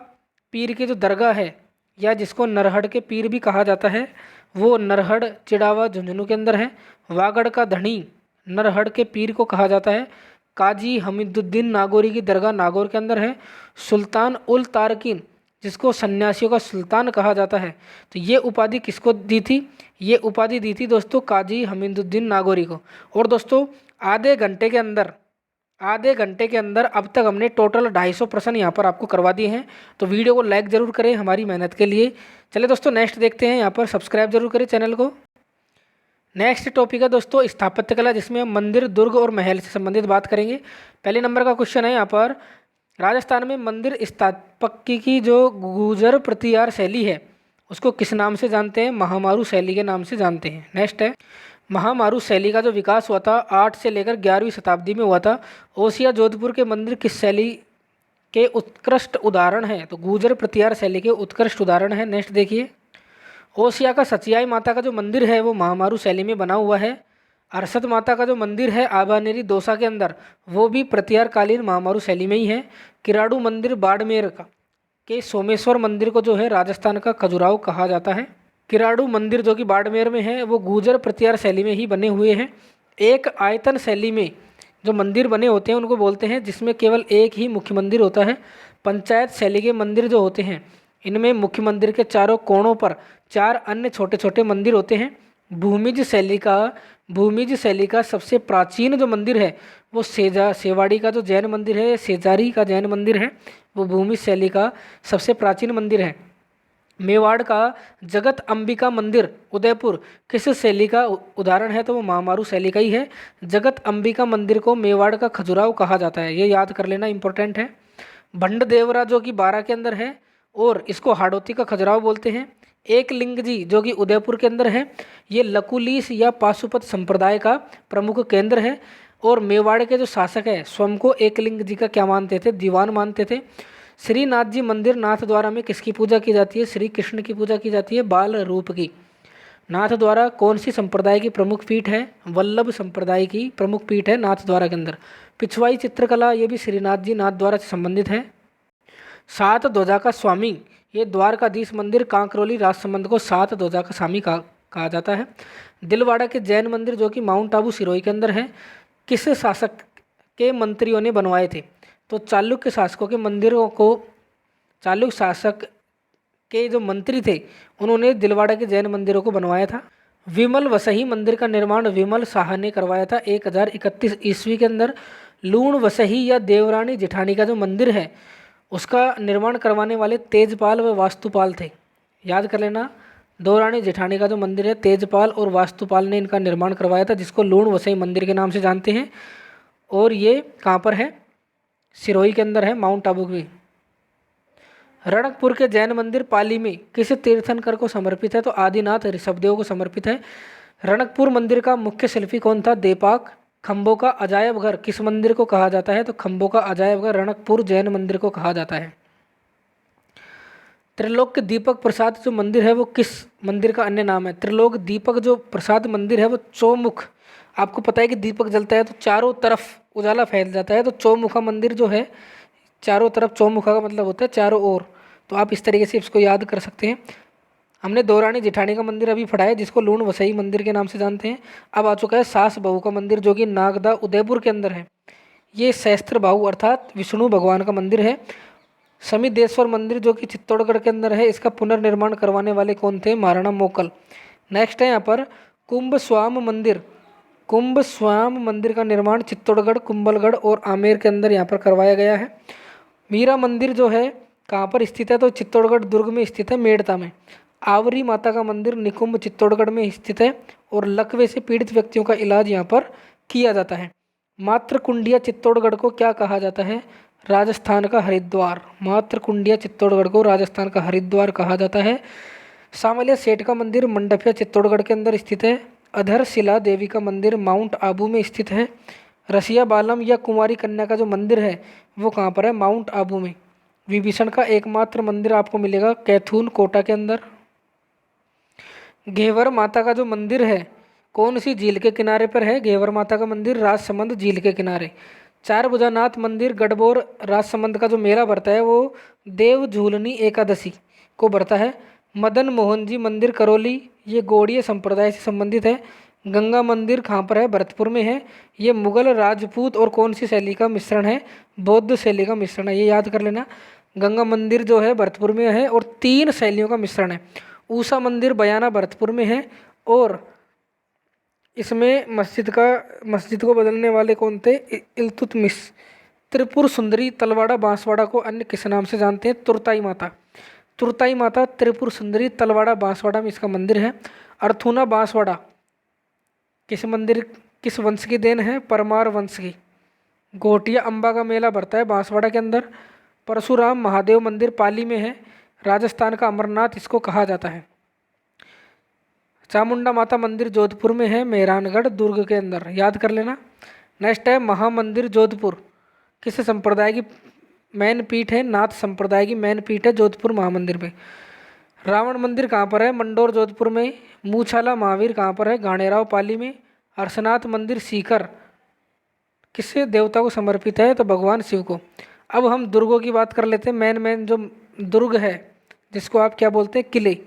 S1: पीर की जो दरगाह है या जिसको नरहड़ के पीर भी कहा जाता है वो नरहड़ चिड़ावा झुंझुनू के अंदर है। वागड़ का धनी नरहड़ के पीर को कहा जाता है। काजी हमीदुद्दीन नागौरी की दरगाह नागौर के अंदर है। सुल्तान उल तारकीन जिसको सन्यासियों का सुल्तान कहा जाता है, तो ये उपाधि किसको दी थी? ये उपाधि दी थी दोस्तों काजी हमीदुद्दीन नागौरी को। और दोस्तों आधे घंटे के अंदर आधे घंटे के अंदर अब तक हमने टोटल 250 प्रश्न यहाँ पर आपको करवा दिए हैं। तो वीडियो को लाइक ज़रूर करें हमारी मेहनत के लिए। चलिए दोस्तों नेक्स्ट देखते हैं, यहाँ पर सब्सक्राइब जरूर करें चैनल को। नेक्स्ट टॉपिक है दोस्तों स्थापत्य कला, जिसमें हम मंदिर, दुर्ग और महल से संबंधित बात करेंगे। पहले नंबर का क्वेश्चन है यहाँ पर, राजस्थान में मंदिर स्थापत्य की जो गुर्जर प्रतिहार शैली है उसको किस नाम से जानते हैं? महामारू शैली के नाम से जानते हैं। नेक्स्ट है, महामारू शैली का जो विकास हुआ था 8 से लेकर 11वीं शताब्दी में हुआ था। ओसिया जोधपुर के मंदिर किस शैली के उत्कृष्ट उदाहरण हैं? तो गुर्जर प्रतिहार शैली के उत्कृष्ट उदाहरण है। नेक्स्ट देखिए, ओसिया का सचियाई माता का जो मंदिर है वो महामारू शैली में बना हुआ है। अरसद माता का जो मंदिर है आबानेरी दौसा के अंदर, वो भी प्रतिहार कालीन महामारू शैली में ही है। किराड़ू मंदिर बाड़मेर का के सोमेश्वर मंदिर को जो है राजस्थान का खजुराहो कहा जाता है। किराड़ू मंदिर जो कि बाड़मेर में है वो गुर्जर प्रतिहार शैली में ही बने हुए हैं। एक आयतन शैली में जो मंदिर बने होते हैं उनको बोलते हैं जिसमें केवल एक ही मुख्य मंदिर होता है। पंचायत शैली के मंदिर जो होते हैं इनमें मुख्य मंदिर के चारों कोणों पर 4 अन्य छोटे छोटे मंदिर होते हैं। भूमिज शैली का सबसे प्राचीन जो मंदिर है वो सेवाड़ी का जो जैन मंदिर है, सेजारी का जैन मंदिर है, वो भूमिज शैली का सबसे प्राचीन मंदिर है। मेवाड़ का जगत अंबिका मंदिर उदयपुर किस शैली का उदाहरण है? तो वो महामारू शैली का ही है। जगत अंबिका मंदिर को मेवाड़ का खजुराहो कहा जाता है, ये याद कर लेना, इंपॉर्टेंट है। भंड देवरा जो कि 12 के अंदर है और इसको हाड़ौती का खजुराहो बोलते हैं। एक लिंग जी जो कि उदयपुर के अंदर है, ये लकुलीस या पाशुपत संप्रदाय का प्रमुख केंद्र है। और मेवाड़ के जो शासक है स्वयं को एक लिंग जी का क्या मानते थे? दीवान मानते थे। श्रीनाथ जी मंदिर नाथद्वारा में किसकी पूजा की जाती है? श्री कृष्ण की पूजा की जाती है, बाल रूप की। नाथद्वारा कौन सी संप्रदाय की प्रमुख पीठ है? वल्लभ संप्रदाय की प्रमुख पीठ है नाथद्वारा के अंदर। पिछवाई चित्रकला ये भी श्रीनाथ जी नाथद्वारा से संबंधित है। सात ध्वजा का स्वामी ये द्वारकाधीश मंदिर कांकरोली राजसमंद को सात ध्वजा का स्वामी कहा जाता है। दिलवाड़ा के जैन मंदिर जो कि माउंट आबू सिरोही के अंदर है, किस शासक के मंत्रियों ने बनवाए थे? तो चालुक्य शासकों के मंदिरों को, चालुक्य शासक के जो मंत्री थे उन्होंने दिलवाड़ा के जैन मंदिरों को बनवाया था। विमल वसही मंदिर का निर्माण विमल शाह ने करवाया था 1031 ईस्वी के अंदर। लूण वसही या देवरानी जेठानी का जो मंदिर है उसका निर्माण करवाने वाले तेजपाल व वास्तुपाल थे, याद कर लेना। देवरानी जेठानी का जो मंदिर है तेजपाल और वास्तुपाल ने इनका निर्माण करवाया था, जिसको लूण वसई मंदिर के नाम से जानते हैं। और ये कहाँ पर है? सिरोही के अंदर है, माउंट आबू में। रणकपुर के जैन मंदिर पाली में किस तीर्थंकर को समर्पित है? तो आदिनाथ ऋषभदेव को समर्पित है। रणकपुर मंदिर का मुख्य शिल्पी कौन था? देपाक। खम्बों का अजायब घर किस मंदिर को कहा जाता है? तो खम्बों का अजायब घर रणकपुर जैन मंदिर को कहा जाता है। त्रिलोक दीपक प्रसाद जो मंदिर है वो किस मंदिर का अन्य नाम है? त्रिलोक दीपक जो प्रसाद मंदिर है वो चौमुख, आपको पता है कि दीपक जलता है तो चारों तरफ उजाला फैल जाता है, तो चौमुखा मंदिर जो है चारों तरफ, चौमुखा का मतलब होता है चारों ओर, तो आप इस तरीके से इसको याद कर सकते हैं। हमने देवरानी जेठानी का मंदिर अभी पढ़ा है जिसको लूण वसई मंदिर के नाम से जानते हैं। अब आ चुका है सास बहू का मंदिर जो कि नागदा उदयपुर के अंदर है। ये सहस्त्र बाहु अर्थात विष्णु भगवान का मंदिर है। समीदेश्वर मंदिर जो कि चित्तौड़गढ़ के अंदर है, इसका पुनर्निर्माण करवाने वाले कौन थे? महाराणा मोकल। नेक्स्ट है यहाँ पर कुंभ स्वाम मंदिर। कुंभ स्वाम मंदिर का निर्माण चित्तौड़गढ़, कुंभलगढ़ और आमेर के अंदर यहाँ पर करवाया गया है। मीरा मंदिर जो है कहाँ पर स्थित है? तो चित्तौड़गढ़ दुर्ग में स्थित है, मेड़ता में। आवरी माता का मंदिर निकुंभ चित्तौड़गढ़ में स्थित है और लकवे से पीड़ित व्यक्तियों का इलाज यहाँ पर किया जाता है। मातृकुंडिया चित्तौड़गढ़ को क्या कहा जाता है? राजस्थान का हरिद्वार। मातृकुंडिया चित्तौड़गढ़ को राजस्थान का हरिद्वार कहा जाता है। सामलिया सेठ का मंदिर मंडपिया चित्तौड़गढ़ के अंदर स्थित है। अधर शिला देवी का मंदिर माउंट आबू में स्थित है। रसिया बालम या कुमारी कन्या का जो मंदिर है वो कहाँ पर है? माउंट आबू में। विभीषण का एकमात्र मंदिर आपको मिलेगा कैथून कोटा के अंदर। घेवर माता का जो मंदिर है कौन सी झील के किनारे पर है? घेवर माता का मंदिर राजसमंद झील के किनारे। चार भुजानाथ मंदिर गढ़बोर राजसमंद का जो मेला भरता है वो देव झूलनी एकादशी को भरता है। मदन मोहन जी मंदिर करौली, ये गौड़ीय संप्रदाय से संबंधित है। गंगा मंदिर कहाँ पर है? भरतपुर में है। ये मुगल राजपूत और कौन सी शैली का मिश्रण है? बौद्ध शैली का मिश्रण है, ये याद कर लेना। गंगा मंदिर जो है भरतपुर में है और 3 शैलियों का मिश्रण है। ऊषा मंदिर बयाना भरतपुर में है और इसमें मस्जिद को बदलने वाले कौन थे? इल्तुतमिश। त्रिपुर सुंदरी तलवाड़ा बांसवाड़ा को अन्य किस नाम से जानते हैं? तुरताई माता। तुरताई माता, त्रिपुर सुंदरी, तलवाड़ा बांसवाड़ा में इसका मंदिर है। अर्थूना बांसवाड़ा किस वंश की देन है? परमार वंश की। घोटिया अम्बा का मेला भरता है बांसवाड़ा के अंदर। परशुराम महादेव मंदिर पाली में है। राजस्थान का अमरनाथ इसको कहा जाता है। चामुंडा माता मंदिर जोधपुर में है, मेहरानगढ़ दुर्ग के अंदर, याद कर लेना। नेक्स्ट है महामंदिर जोधपुर, किस संप्रदाय की मैन पीठ है? नाथ संप्रदाय की मैन पीठ है जोधपुर महामंदिर में। रावण मंदिर कहाँ पर है? मंडोर जोधपुर में। मूछाला महावीर कहाँ पर है? गाणेराव पाली में। हर्षनाथ मंदिर सीकर किससे देवता को समर्पित है? तो भगवान शिव को। अब हम दुर्गों की बात कर लेते हैं। मेन जो दुर्ग है जिसको आप क्या बोलते हैं? किले।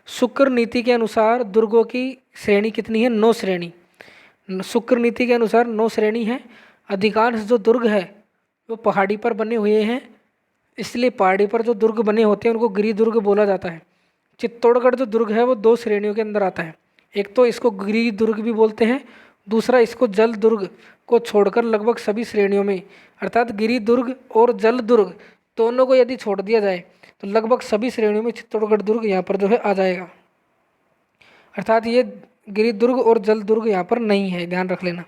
S1: शुक्र नीति के अनुसार दुर्गों की श्रेणी कितनी है? 9 श्रेणी। शुक्र नीति के अनुसार 9 श्रेणी है। अधिकांश जो दुर्ग है वो पहाड़ी पर बने हुए हैं, इसलिए पहाड़ी पर जो दुर्ग बने होते हैं उनको गिरी दुर्ग बोला जाता है। चित्तौड़गढ़ जो दुर्ग है वो 2 श्रेणियों के अंदर आता है। एक तो इसको गिरी दुर्ग भी बोलते हैं, दूसरा इसको जल दुर्ग को छोड़कर लगभग सभी श्रेणियों में, अर्थात गिरी दुर्ग और जल दुर्ग दोनों को यदि छोड़ दिया जाए तो लगभग सभी श्रेणियों में चित्तौड़गढ़ दुर्ग यहाँ पर जो है आ जाएगा। अर्थात ये गिरी दुर्ग और जल दुर्ग यहाँ पर नहीं है, ध्यान रख लेना।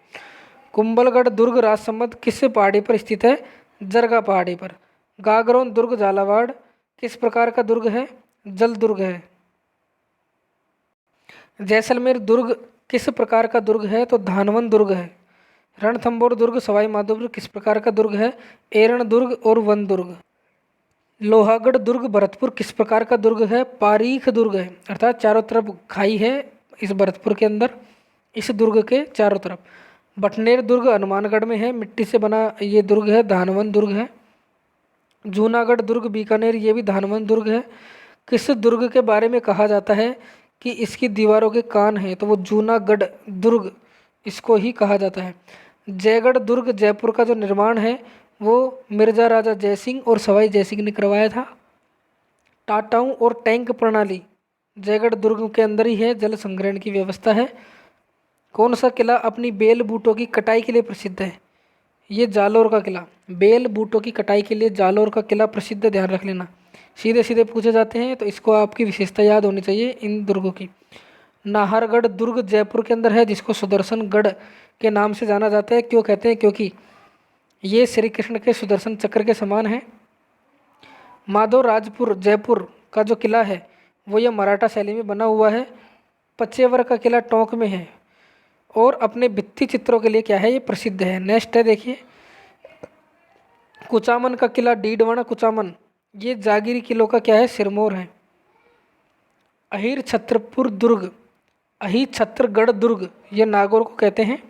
S1: कुंभलगढ़ दुर्ग राजसमंद किस पहाड़ी पर स्थित है? जरगा पहाड़ी पर। गागरोन दुर्ग झालावाड़ किस प्रकार का दुर्ग है? जल दुर्ग है। जैसलमेर दुर्ग किस प्रकार का दुर्ग है? तो धानवन दुर्ग है। रणथंभौर दुर्ग सवाई माधोपुर किस प्रकार का दुर्ग है? एरण दुर्ग और वन दुर्ग। लोहागढ़ दुर्ग भरतपुर किस प्रकार का दुर्ग है? पारीख दुर्ग है, अर्थात चारों तरफ खाई है इस भरतपुर के अंदर, इस दुर्ग के चारों तरफ। बटनेर दुर्ग हनुमानगढ़ में है, मिट्टी से बना ये दुर्ग है, धानवन दुर्ग है। जूनागढ़ दुर्ग बीकानेर, ये भी धानवन दुर्ग है। किस दुर्ग के बारे में कहा जाता है कि इसकी दीवारों के कान हैं? तो वो जूनागढ़ दुर्ग इसको ही कहा जाता है। जयगढ़ दुर्ग जयपुर का जो निर्माण है वो मिर्जा राजा जयसिंह और सवाई जयसिंह ने करवाया था। टाटाऊ और टैंक प्रणाली जयगढ़ दुर्ग के अंदर ही है, जल संग्रहण की व्यवस्था है। कौन सा किला अपनी बेल बूटों की कटाई के लिए प्रसिद्ध है? ये जालोर का किला। बेल बूटों की कटाई के लिए जालोर का किला प्रसिद्ध, ध्यान रख लेना। सीधे सीधे पूछे जाते हैं तो इसको आपकी विशेषता याद होनी चाहिए इन दुर्गों की। नाहरगढ़ दुर्ग जयपुर के अंदर है, जिसको सुदर्शनगढ़ के नाम से जाना जाता है। क्यों कहते हैं? क्योंकि ये श्री कृष्ण के सुदर्शन चक्र के समान है। माधवराजपुर जयपुर का जो किला है वो यह मराठा शैली में बना हुआ है। पचेवर का किला टोंक में है और अपने भित्ति चित्रों के लिए क्या है? ये प्रसिद्ध है। नेक्स्ट है देखिए, कुचामन का किला डीडवाना कुचामन, ये जागीरी किलों का क्या है? सिरमौर है। अहिर छत्रपुर दुर्ग, अहिर छत्रगढ़ दुर्ग, ये नागौर को कहते हैं।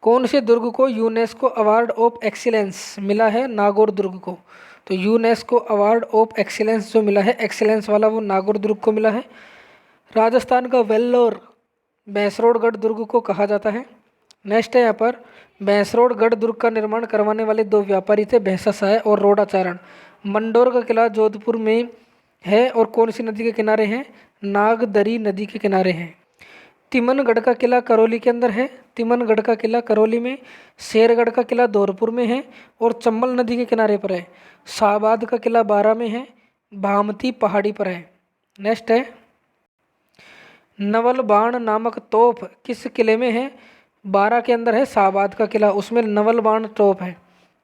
S1: कौन से दुर्ग को यूनेस्को अवार्ड ऑफ एक्सीलेंस मिला है? नागौर दुर्ग को। तो यूनेस्को अवार्ड ऑफ एक्सीलेंस जो मिला है, एक्सीलेंस वाला, वो नागौर दुर्ग को मिला है। राजस्थान का वेल्लोर भैंसरोडगढ़ दुर्ग को कहा जाता है। नेक्स्ट है यहाँ पर, भैंसरोडगढ़ दुर्ग का निर्माण करवाने वाले 2 व्यापारी थे, भैंसा साय और रोडाचारण। मंडोर का किला जोधपुर में है और कौन सी नदी के किनारे हैं? नागदरी नदी के किनारे हैं। तिमनगढ़ का किला करौली के अंदर है, तिमनगढ़ का किला करौली में। शेरगढ़ का किला धौलपुर में है और चंबल नदी के किनारे पर है। शाहबाद का किला बारा में है, भामती पहाड़ी पर है। नेक्स्ट है, नवल बाण नामक तोप किस किले में है? बारा के अंदर है शाहबाद का किला, उसमें नवल बाण तोप है।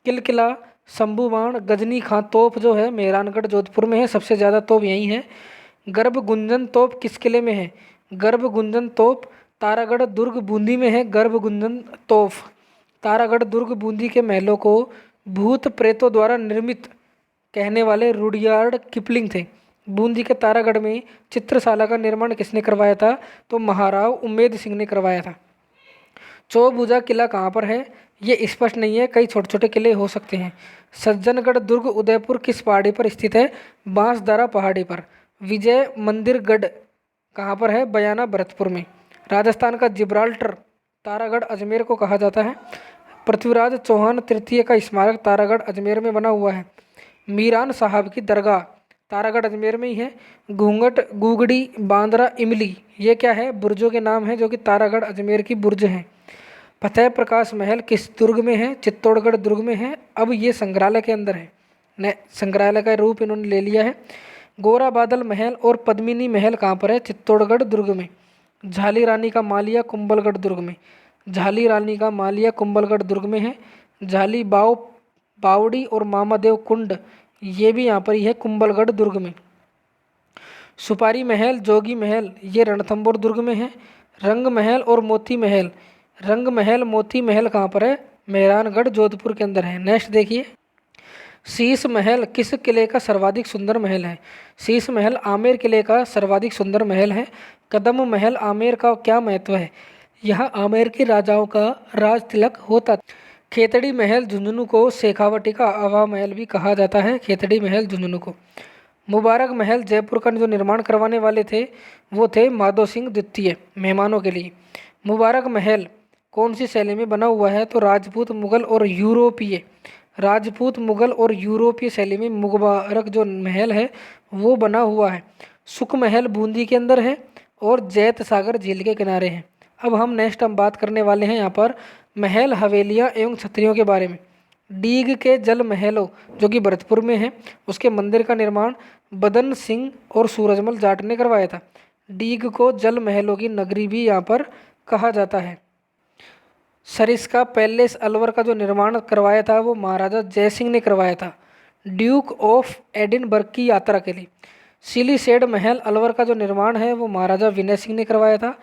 S1: किल किला, शंभू बाण, गजनी खां तोप जो है मेहरानगढ़ जोधपुर में है, सबसे ज़्यादा तोप यहीं है। गर्भ गुंजन तोप किस किले में है? गर्भ गुंजन तोप तारागढ़ दुर्ग बूंदी में है। गर्भ गुंजन तोप तारागढ़ दुर्ग बूंदी के महलों को भूत प्रेतों द्वारा निर्मित कहने वाले रुडयार्ड किपलिंग थे। बूंदी के तारागढ़ में चित्रशाला का निर्माण किसने करवाया था? तो महाराव उम्मेद सिंह ने करवाया था। चौभुजा किला कहाँ पर है? ये स्पष्ट नहीं है, कई छोटे छोटे किले हो सकते हैं। सज्जनगढ़ दुर्ग उदयपुर किस पहाड़ी पर स्थित है? बांसदारा पहाड़ी पर। विजय मंदिरगढ़ कहाँ पर है? बयाना भरतपुर में। राजस्थान का जिब्राल्टर तारागढ़ अजमेर को कहा जाता है। पृथ्वीराज चौहान तृतीय का स्मारक तारागढ़ अजमेर में बना हुआ है। मीरान साहब की दरगाह तारागढ़ अजमेर में ही है। घूंघट, गुगड़ी, बांद्रा, इमली, ये क्या है, बुर्जों के नाम हैं जो कि तारागढ़ अजमेर की बुर्ज हैं। फतेह प्रकाश महल किस दुर्ग में है, चित्तौड़गढ़ दुर्ग में है। अब ये संग्रहालय के अंदर है, न संग्रहालय का रूप इन्होंने ले लिया है। गोरा बादल महल और पद्मिनी महल कहाँ पर है, चित्तौड़गढ़ दुर्ग में। झाली रानी का मालिया कुंभलगढ़ दुर्ग में, झाली रानी का मालिया कुंभलगढ़ दुर्ग में है। झाली बाव बावड़ी और मामादेव कुंड, ये भी यहाँ पर ही है कुंभलगढ़ दुर्ग में। सुपारी महल, जोगी महल, ये रणथंभौर दुर्ग में है। रंग महल और मोती महल, रंग महल, मोती महल कहाँ पर है, मेहरानगढ़ जोधपुर के अंदर है। नेक्स्ट देखिए, शीश महल किस किले का सर्वाधिक सुंदर महल है। शीश महल आमेर किले का सर्वाधिक सुंदर महल है। कदम महल आमेर का क्या महत्व है, यह आमेर के राजाओं का राज तिलक होता। खेतड़ी महल झुंझुनू को शेखावटी का आवा महल भी कहा जाता है, खेतड़ी महल झुंझुनू को। मुबारक महल जयपुर का जो निर्माण करवाने वाले थे वो थे माधो सिंह द्वितीय, मेहमानों के लिए। मुबारक महल कौन सी शैली में बना हुआ है, तो राजपूत, मुगल और यूरोपीय, राजपूत, मुगल और यूरोपीय शैली में मुबारक जो महल है वो बना हुआ है। सुख महल बूंदी के अंदर है और जैत सागर झील के किनारे है। अब हम नेक्स्ट हम बात करने वाले हैं यहाँ पर महल, हवेलियाँ एवं छत्रियों के बारे में। डीग के जल महलों जो कि भरतपुर में है, उसके मंदिर का निर्माण बदन सिंह और सूरजमल जाट ने करवाया था। डीग को जल महलों की नगरी भी यहाँ पर कहा जाता है। सरिस्का पैलेस अलवर का जो निर्माण करवाया था वो महाराजा जयसिंह ने करवाया था, ड्यूक ऑफ एडिनबर्ग की यात्रा के लिए। सिलीसेड महल अलवर का जो निर्माण है वो महाराजा विनय सिंह ने करवाया था।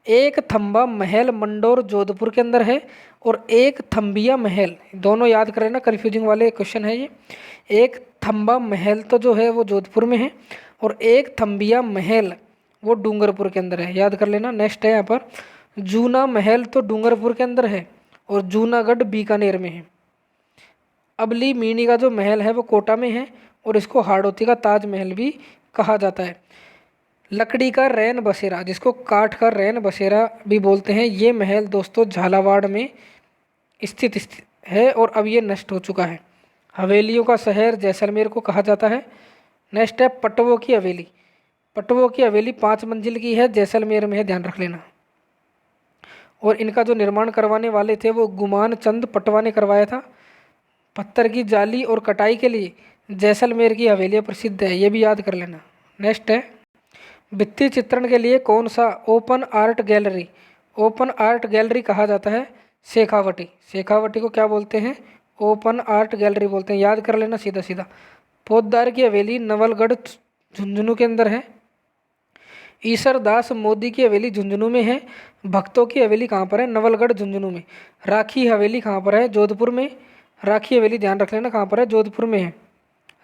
S1: एक थंबा महल मंडोर जोधपुर के अंदर है और एक थंबिया महल, दोनों याद कर लेना, कन्फ्यूजिंग वाले क्वेश्चन है ये। एक थंबा महल तो जो है वो जोधपुर में है और एक थंबिया महल वो डूंगरपुर के अंदर है, याद कर लेना। नेक्स्ट है यहाँ पर जूना महल तो डूंगरपुर के अंदर है और जूनागढ़ बीकानेर में है। अबली मीनी का जो महल है वो कोटा में है और इसको हाड़ौती का ताज महल भी कहा जाता है। लकड़ी का रैन बसेरा, जिसको काठ का रैन बसेरा भी बोलते हैं, ये महल दोस्तों झालावाड़ में स्थित है और अब ये नष्ट हो चुका है। हवेलियों का शहर जैसलमेर को कहा जाता है। नेक्स्ट है पटवों की हवेली। पटवों की हवेली 5 मंजिल की है, जैसलमेर में है, ध्यान रख लेना। और इनका जो निर्माण करवाने वाले थे वो गुमान चंद पटवा ने करवाया था। पत्थर की जाली और कटाई के लिए जैसलमेर की हवेलियाँ प्रसिद्ध है, ये भी याद कर लेना। नेक्स्ट है भित्ति चित्रण के लिए कौन सा open art gallery, open art gallery कहा जाता है, शेखावटी। शेखावटी को क्या बोलते हैं, ओपन आर्ट गैलरी बोलते हैं, याद कर लेना सीधा सीधा। पोद्दार की हवेली नवलगढ़ झुंझुनू के अंदर है। ईसरदास मोदी की हवेली झुंझुनू में है। भक्तों की हवेली कहाँ पर है, नवलगढ़ झुंझुनू में। राखी हवेली कहाँ पर है, जोधपुर में। राखी हवेली ध्यान रख लेना कहाँ पर है, जोधपुर में है।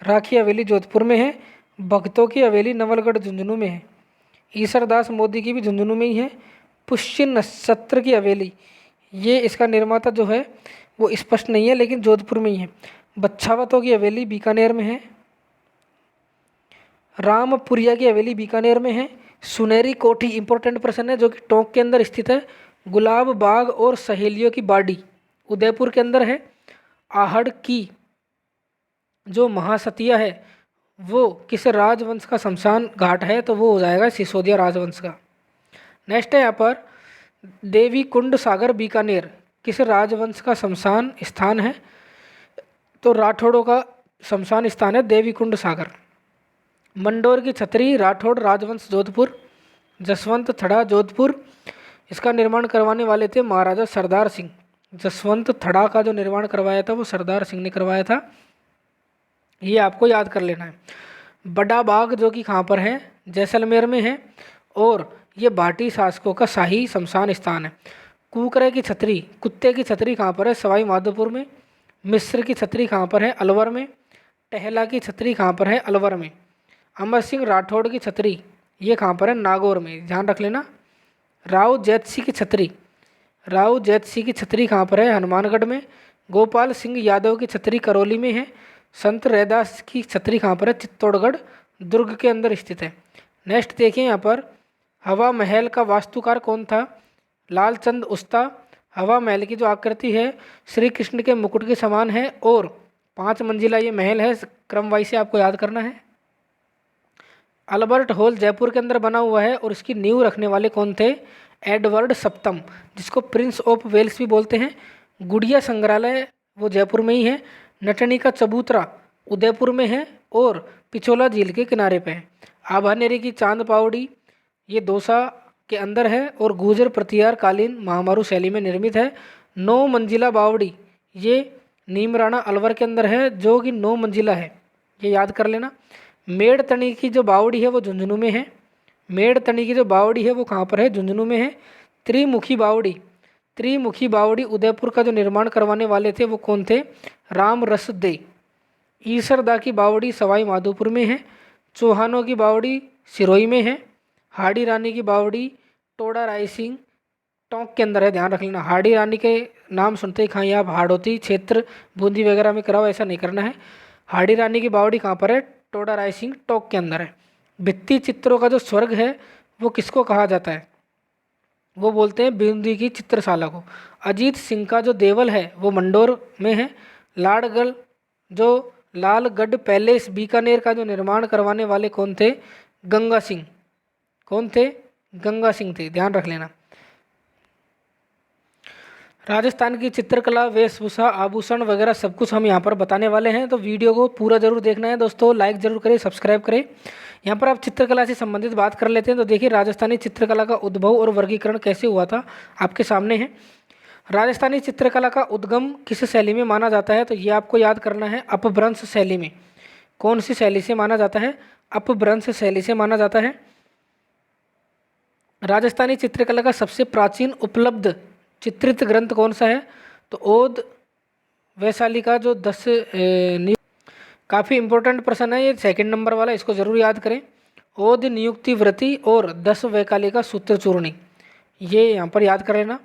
S1: राखी हवेली जोधपुर में है। भक्तों की हवेली नवलगढ़ झुंझुनू में है। ईसरदास मोदी की भी झुंझुनू में ही है। पुष्य नक्षत्र की हवेली, ये इसका निर्माता जो है वो स्पष्ट नहीं है लेकिन जोधपुर में ही है। बच्छावतों की हवेली बीकानेर में है। रामपुरिया की हवेली बीकानेर में है। सुनहरी कोठी इंपॉर्टेंट प्रश्न है जो कि टोंक के अंदर स्थित है। गुलाब बाग और सहेलियों की बाड़ी उदयपुर के अंदर है। आहड़ की जो महासतिया है वो किस राजवंश का शमशान घाट है, तो वो हो जाएगा सिसोदिया राजवंश का। नेक्स्ट है यहाँ पर देवी कुंड सागर बीकानेर किस राजवंश का शमशान स्थान है, तो राठौड़ों का शमशान स्थान है देवी कुंड सागर। मंडोर की छतरी राठौड़ राजवंश जोधपुर। जसवंत थड़ा जोधपुर, इसका निर्माण करवाने वाले थे महाराजा सरदार सिंह। जसवंत थड़ा का जो निर्माण करवाया था वो सरदार सिंह ने करवाया था, ये आपको याद कर लेना है। बड़ा बाग जो कि कहाँ पर है, जैसलमेर में है और ये भाटी शासकों का शाही शमशान स्थान है। कुकरे की छतरी, कुत्ते की छतरी कहाँ पर है, सवाई माधोपुर में। मिस्र की छतरी कहाँ पर है, अलवर में। टहला की छतरी कहाँ पर है, अलवर में। अमर सिंह राठौड़ की छतरी ये कहाँ पर है, नागौर में, ध्यान रख लेना। राव जैतसी की छतरी, राव जैतसी की छतरी कहाँ पर है, हनुमानगढ़ में। गोपाल सिंह यादव की छतरी करौली में है। संत रैदास की छतरी कहाँ पर है, चित्तौड़गढ़ दुर्ग के अंदर स्थित है। नेक्स्ट देखिए यहाँ पर हवा महल का वास्तुकार कौन था, लालचंद उस्ता। हवा महल की जो आकृति है श्री कृष्ण के मुकुट के समान है और 5 मंजिला ये महल है, क्रम वाइज से आपको याद करना है। अल्बर्ट हॉल जयपुर के अंदर बना हुआ है और इसकी नींव रखने वाले कौन थे? एडवर्ड सप्तम, जिसको प्रिंस ऑफ वेल्स भी बोलते हैं। गुड़िया संग्रहालय वो जयपुर में ही है। नटनी का चबूतरा उदयपुर में है और पिछोला झील के किनारे पे है। आभानेरी की चांद पावड़ी ये दौसा के अंदर है और गुर्जर प्रतिहार कालीन महामारू शैली में निर्मित है। 9 मंजिला बावड़ी ये नीमराणा अलवर के अंदर है, जो कि 9 मंजिला है, ये याद कर लेना। मेड़तनी की जो बावड़ी है वो झुंझुनू में है। मेड़तनी की जो बावड़ी है वो कहाँ पर है? झुंझुनू में है। त्रिमुखी बावड़ी उदयपुर का जो निर्माण करवाने वाले थे वो कौन थे? राम रस दे। ईसरदा की बावड़ी सवाई माधोपुर में है। चौहानों की बावड़ी सिरोही में है। हाड़ी रानी की बावड़ी टोडा रायसिंह टोंक के अंदर है, ध्यान रख लेना। हाड़ी रानी के नाम सुनते ही कहाँ आप हाड़ौती क्षेत्र बूंदी वगैरह में कराओ, ऐसा नहीं करना है। हाड़ी रानी की बावड़ी कहाँ पर है? टोडा रायसिंह टोंक के अंदर है। भित्ति चित्रों का जो स्वर्ग है वो किसको कहा जाता है? वो बोलते हैं बूंदी की चित्रशाला को। अजीत सिंह का जो देवल है वो मंडोर में है। लाड़गढ़ जो लालगढ़ पैलेस बीकानेर का जो निर्माण करवाने वाले कौन थे? गंगा सिंह। कौन थे? गंगा सिंह थे, ध्यान रख लेना। राजस्थान की चित्रकला, वेशभूषा, आभूषण वगैरह सब कुछ हम यहाँ पर बताने वाले हैं, तो वीडियो को पूरा जरूर देखना है दोस्तों। लाइक जरूर करें, सब्सक्राइब करें। यहाँ पर आप चित्रकला से संबंधित बात कर लेते हैं। तो देखिए राजस्थानी चित्रकला का उद्भव और वर्गीकरण कैसे हुआ था आपके सामने है। राजस्थानी चित्रकला का उद्गम किस शैली में माना जाता है? तो ये आपको याद करना है, अपभ्रंश शैली में। कौन सी शैली से माना जाता है? अपभ्रंश शैली से माना जाता है। राजस्थानी चित्रकला का सबसे प्राचीन उपलब्ध चित्रित ग्रंथ कौन सा है? तो ओद वैशाली का जो 10 काफ़ी इंपॉर्टेंट प्रश्न है ये, सेकंड नंबर वाला, इसको जरूर याद करें। ओद नियुक्ति व्रति और 10 वैकाली का सूत्र चूर्णी, ये यहाँ पर याद कर लेना।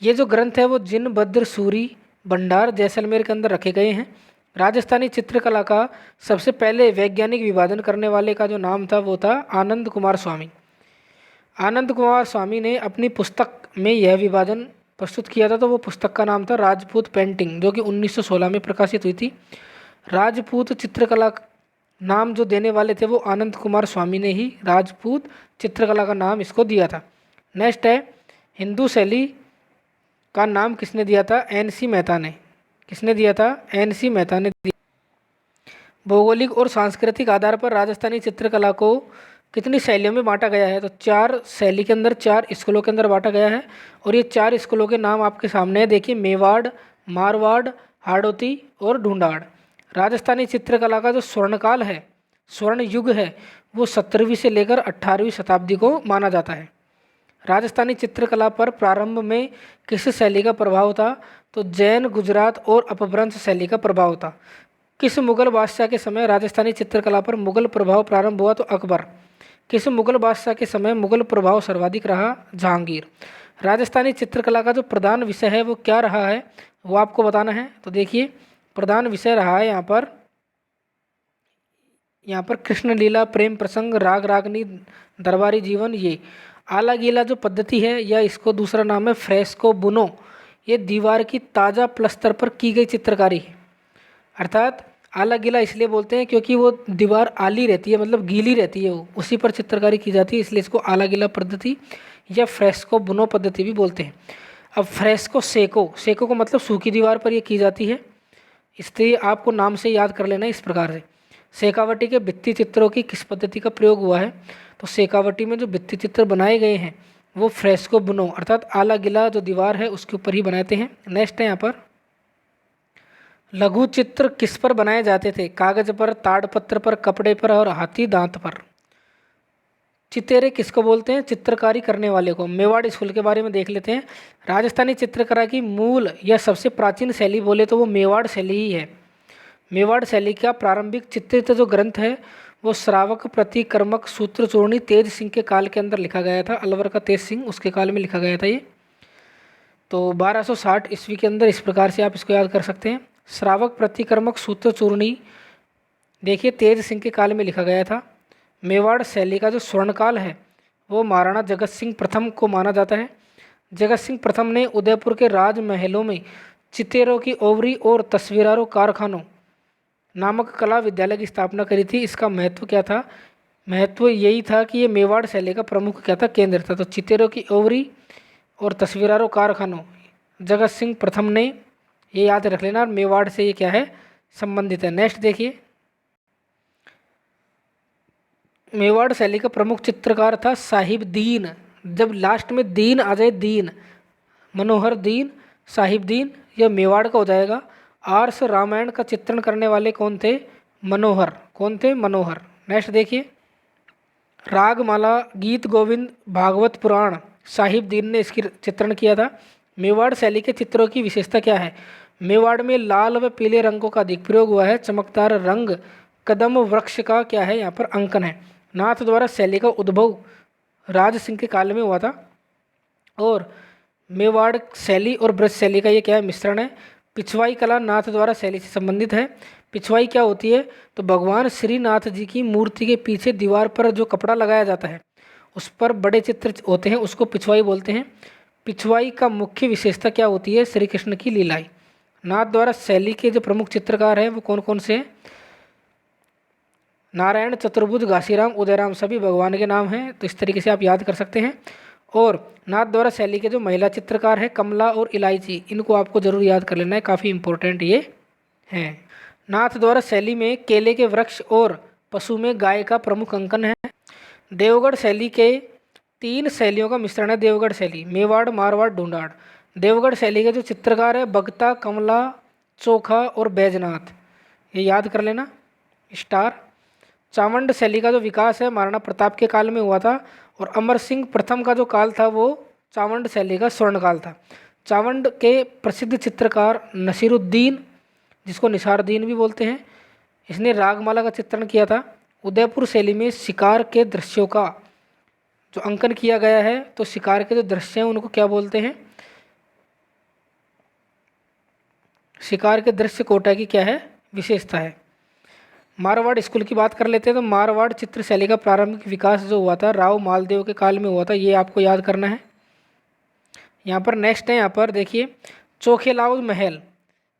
S1: ये जो ग्रंथ है वो जिनभद्र सूरी भंडार जैसलमेर के अंदर रखे गए हैं। राजस्थानी चित्रकला का सबसे पहले वैज्ञानिक विभाजन करने वाले का जो नाम था वो था आनंद कुमार स्वामी। आनंद कुमार स्वामी ने अपनी पुस्तक में यह विभाजन प्रस्तुत किया था, तो वो पुस्तक का नाम था राजपूत पेंटिंग, जो कि 1916 में प्रकाशित हुई थी। राजपूत चित्रकला नाम जो देने वाले थे वो आनंद कुमार स्वामी ने ही राजपूत चित्रकला का नाम इसको दिया था। नेक्स्ट है हिंदू शैली का नाम किसने दिया था? NC मेहता ने। किसने दिया था? NC मेहता ने दिया। भौगोलिक और सांस्कृतिक आधार पर राजस्थानी चित्रकला को कितनी शैलियों में बांटा गया है? तो 4 शैली के अंदर, 4 स्कूलों के अंदर बांटा गया है। और ये 4 स्कूलों के नाम आपके सामने है, देखिए। मेवाड़, मारवाड़, हाड़ौती और ढूंढाड़। राजस्थानी चित्रकला का जो स्वर्णकाल है, स्वर्ण युग है, वो 17वीं से लेकर 18वीं शताब्दी को माना जाता है। राजस्थानी चित्रकला पर प्रारंभ में किस शैली का प्रभाव था? तो जैन, गुजरात और अपभ्रंश शैली का प्रभाव था। किस मुगल बादशाह के समय राजस्थानी चित्रकला पर मुगल प्रभाव प्रारंभ हुआ? तो अकबर। किस मुगल बादशाह के समय मुगल प्रभाव सर्वाधिक रहा? जहांगीर। राजस्थानी चित्रकला का जो प्रधान विषय है वो क्या रहा है, वो आपको बताना है। तो देखिए प्रधान विषय रहा है यहाँ पर कृष्ण लीला, प्रेम प्रसंग, राग रागनी, दरबारी जीवन। ये आला गीला जो पद्धति है, या इसको दूसरा नाम है फ्रेस्को बुनो, ये दीवार की ताज़ा प्लस्तर पर की गई चित्रकारी है। अर्थात आला गीला इसलिए बोलते हैं क्योंकि वो दीवार आली रहती है, मतलब गीली रहती है, वो उसी पर चित्रकारी की जाती है, इसलिए इसको आला गीला पद्धति या फ्रेस्को बुनो पद्धति भी बोलते हैं। अब फ्रेस्को सेको को मतलब सूखी दीवार पर ये की जाती है, इसलिए आपको नाम से याद कर लेना इस प्रकार से। शेखावटी के भित्ति चित्रों की किस पद्धति का प्रयोग हुआ है? तो शेखावटी में जो भित्ति चित्र बनाए गए हैं वो फ्रेस्को बुनो अर्थात आला गीला जो दीवार है उसके ऊपर ही बनाते हैं। नेक्स्ट है यहाँ पर लघु चित्र किस पर बनाए जाते थे? कागज पर, ताड़पत्र पर, कपड़े पर और हाथी दांत पर। चितेरे किसको बोलते हैं? चित्रकारी करने वाले को। मेवाड़ स्कूल के बारे में देख लेते हैं। राजस्थानी चित्रकला की मूल या सबसे प्राचीन शैली बोले तो वो मेवाड़ शैली ही है। मेवाड़ शैली का प्रारंभिक चित्रित जो ग्रंथ है वो श्रावक प्रतिकर्मक सूत्र चूर्णी तेज सिंह के काल के अंदर लिखा गया था। अलवर का तेज सिंह, उसके काल में लिखा गया था ये। तो 1260 ईस्वी के अंदर इस प्रकार से आप इसको याद कर सकते हैं। श्रावक प्रतिकर्मक सूत्र चूर्णी देखिए तेज सिंह के काल में लिखा गया था। मेवाड़ शैली का जो स्वर्णकाल है वो महाराणा जगत सिंह प्रथम को माना जाता है। जगत सिंह प्रथम ने उदयपुर के राजमहलों में चितेरों की ओवरी और तस्वीरारों कारखानों नामक कला विद्यालय की स्थापना करी थी। इसका महत्व क्या था? महत्व यही था कि ये मेवाड़ शैली का प्रमुख क्या था, केंद्र था। तो चितेरों की ओवरी और तस्वीरारों कारखानों, जगत सिंह प्रथम ने, ये याद रख लेना। और मेवाड़ से ये क्या है, संबंधित है। नेक्स्ट देखिए, मेवाड़ शैली का प्रमुख चित्रकार था साहिब दीन। जब लास्ट में दीन आ जाए, दीन, मनोहर दीन, साहिब दीन, यह मेवाड़ का हो जाएगा। आर्ष रामायण का चित्रण करने वाले कौन थे, मनोहर। कौन थे, मनोहर। नेक्स्ट देखिए, रागमाला, गीत गोविंद, भागवत पुराण, साहिब दीन ने इसकी चित्रण किया था। मेवाड़ शैली के चित्रों की विशेषता क्या है, मेवाड़ में लाल व पीले रंगों का अधिक प्रयोग हुआ है। चमकदार रंग कदम वृक्ष का क्या है, यहाँ पर अंकन है। नाथ द्वारा शैली का उद्भव राज सिंह के काल में हुआ था। और मेवाड़ शैली और ब्रज शैली का ये क्या है, मिश्रण है। पिछवाई कला नाथ द्वारा शैली से संबंधित है। पिछवाई क्या होती है, तो भगवान श्रीनाथ जी की मूर्ति के पीछे दीवार पर जो कपड़ा लगाया जाता है, उस पर बड़े चित्र होते हैं, उसको पिछवाई बोलते हैं। पिछवाई का मुख्य विशेषता क्या होती है, श्री कृष्ण की लीलाएं। नाथ द्वारा शैली के जो प्रमुख चित्रकार हैं वो कौन कौन से हैं, नारायण, चतुर्भुज, घासीराम, उदयराम, सभी भगवान के नाम हैं। तो इस तरीके से आप याद कर सकते हैं। और नाथ द्वारा शैली के जो महिला चित्रकार हैं, कमला और इलायची, इनको आपको जरूर याद कर लेना है, काफ़ी इंपॉर्टेंट ये हैं। नाथ द्वारा शैली में केले के वृक्ष और पशु में गाय का प्रमुख अंकन है। देवगढ़ शैली के 3 शैलियों का मिश्रण है। देवगढ़ शैली, मेवाड़, मारवाड़, ढूंढाड़। देवगढ़ शैली के जो चित्रकार है, बगता, कमला, चोखा और बैजनाथ, ये याद कर लेना, स्टार। चावंड शैली का जो विकास है महाराणा प्रताप के काल में हुआ था। और अमर सिंह प्रथम का जो काल था वो चावंड शैली का स्वर्णकाल था। चावंड के प्रसिद्ध चित्रकार नसीरुद्दीन, जिसको निसारुद्दीन भी बोलते हैं, इसने रागमाला का चित्रण किया था। उदयपुर शैली में शिकार के दृश्यों का जो अंकन किया गया है, तो शिकार के जो दृश्य हैं उनको क्या बोलते हैं, शिकार के दृश्य कोटा की क्या है, विशेषता है। मारवाड़ स्कूल की बात कर लेते हैं। तो मारवाड़ चित्र शैली का प्रारंभिक विकास जो हुआ था राव मालदेव के काल में हुआ था, ये आपको याद करना है। यहाँ पर नेक्स्ट है, यहाँ पर देखिए, चोखेलाव महल।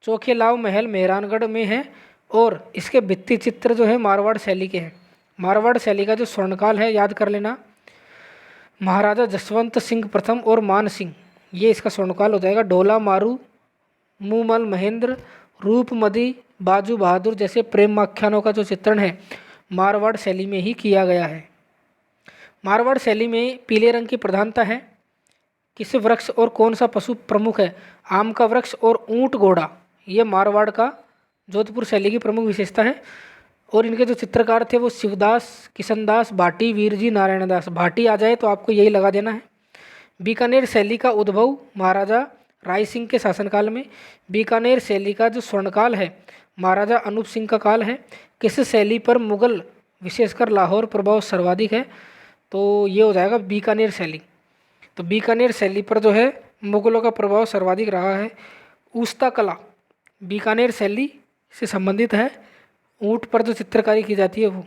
S1: चोखेलाव महल मेहरानगढ़ में है और इसके भित्ति चित्र जो है मारवाड़ शैली के हैं। मारवाड़ शैली का जो स्वर्णकाल है याद कर लेना, महाराजा जसवंत सिंह प्रथम और मान सिंह, ये इसका स्वर्णकाल हो जाएगा। ढोला मारू, मूमल महेंद्र, रूपमदी, बाजू बहादुर जैसे प्रेम आख्यानों का जो चित्रण है मारवाड़ शैली में ही किया गया है। मारवाड़ शैली में पीले रंग की प्रधानता है। किस वृक्ष और कौन सा पशु प्रमुख है, आम का वृक्ष और ऊंट घोड़ा, ये मारवाड़ का जोधपुर शैली की प्रमुख विशेषता है। और इनके जो चित्रकार थे वो शिवदास, किशनदास, भाटी, वीरजी, नारायण दास। भाटी आ जाए तो आपको यही लगा देना है। बीकानेर शैली का उद्भव महाराजा राय सिंह के शासनकाल में। बीकानेर शैली का जो स्वर्णकाल है महाराजा अनूप सिंह का काल है। किस शैली पर मुगल विशेषकर लाहौर प्रभाव सर्वाधिक है, तो ये हो जाएगा बीकानेर शैली। तो बीकानेर शैली पर जो है मुगलों का प्रभाव सर्वाधिक रहा है। उस्ता कला बीकानेर शैली से संबंधित है। ऊंट पर जो चित्रकारी की जाती है वो।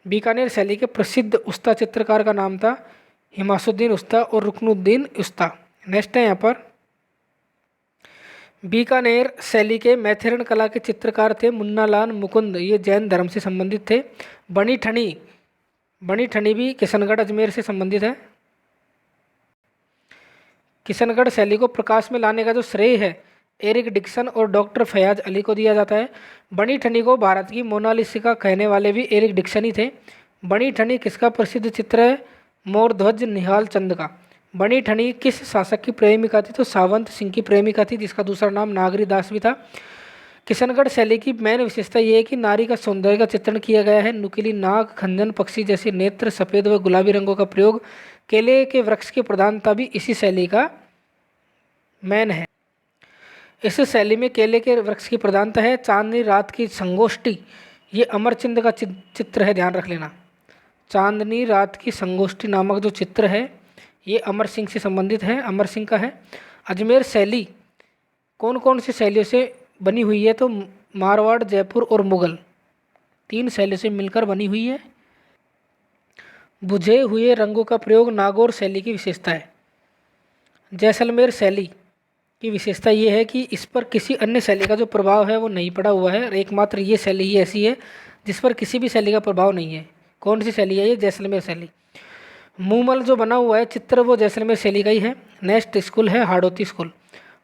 S1: बीकानेर शैली के प्रसिद्ध उस्ता चित्रकार का नाम था हिमासुद्दीन उस्ता और रुकनुद्दीन उस्ता। नेक्स्ट है यहाँ पर, बीकानेर शैली के मैथेरन कला के चित्रकार थे मुन्नालाल मुकुंद, ये जैन धर्म से संबंधित थे। बनी ठनी, बनी ठनी भी किशनगढ़ अजमेर से संबंधित है। किशनगढ़ शैली को प्रकाश में लाने का जो श्रेय है एरिक डिक्सन और डॉक्टर फयाज अली को दिया जाता है। बनी ठनी को भारत की मोनालिसा कहने वाले भी एरिक डिक्सन ही थे। बनी ठनी किसका प्रसिद्ध चित्र है, मोरध्वज निहाल चंद का। बनी ठनी किस शासक की प्रेमिका थी, तो सावंत सिंह की प्रेमिका थी, जिसका दूसरा नाम नागरी दास भी था। किशनगढ़ शैली की मेन विशेषता ये है कि नारी का सौंदर्य का चित्रण किया गया है। नुकीली नाक, खंजन पक्षी जैसे नेत्र, सफ़ेद व गुलाबी रंगों का प्रयोग, केले के वृक्ष की प्रधानता भी इसी शैली का मेन है। इस शैली में केले के वृक्ष की प्रधानता है। चांदनी रात की संगोष्ठी, ये अमरचंद का चित्र है, ध्यान रख लेना। चांदनी रात की संगोष्ठी नामक जो चित्र है ये अमर सिंह से संबंधित है, अमर सिंह का है। अजमेर शैली कौन कौन सी शैलियों से बनी हुई है, तो मारवाड़, जयपुर और मुगल, 3 शैलियों से मिलकर बनी हुई है। बुझे हुए रंगों का प्रयोग नागौर शैली की विशेषता है। जैसलमेर शैली की विशेषता ये है कि इस पर किसी अन्य शैली का जो प्रभाव है वो नहीं पड़ा हुआ है। एकमात्र ये शैली ही ऐसी है जिस पर किसी भी शैली का प्रभाव नहीं है। कौन सी शैली है ये? जैसलमेर शैली। मूमल जो बना हुआ है चित्र वो जैसलमेर शैली का ही है। नेक्स्ट स्कूल है हाड़ौती स्कूल।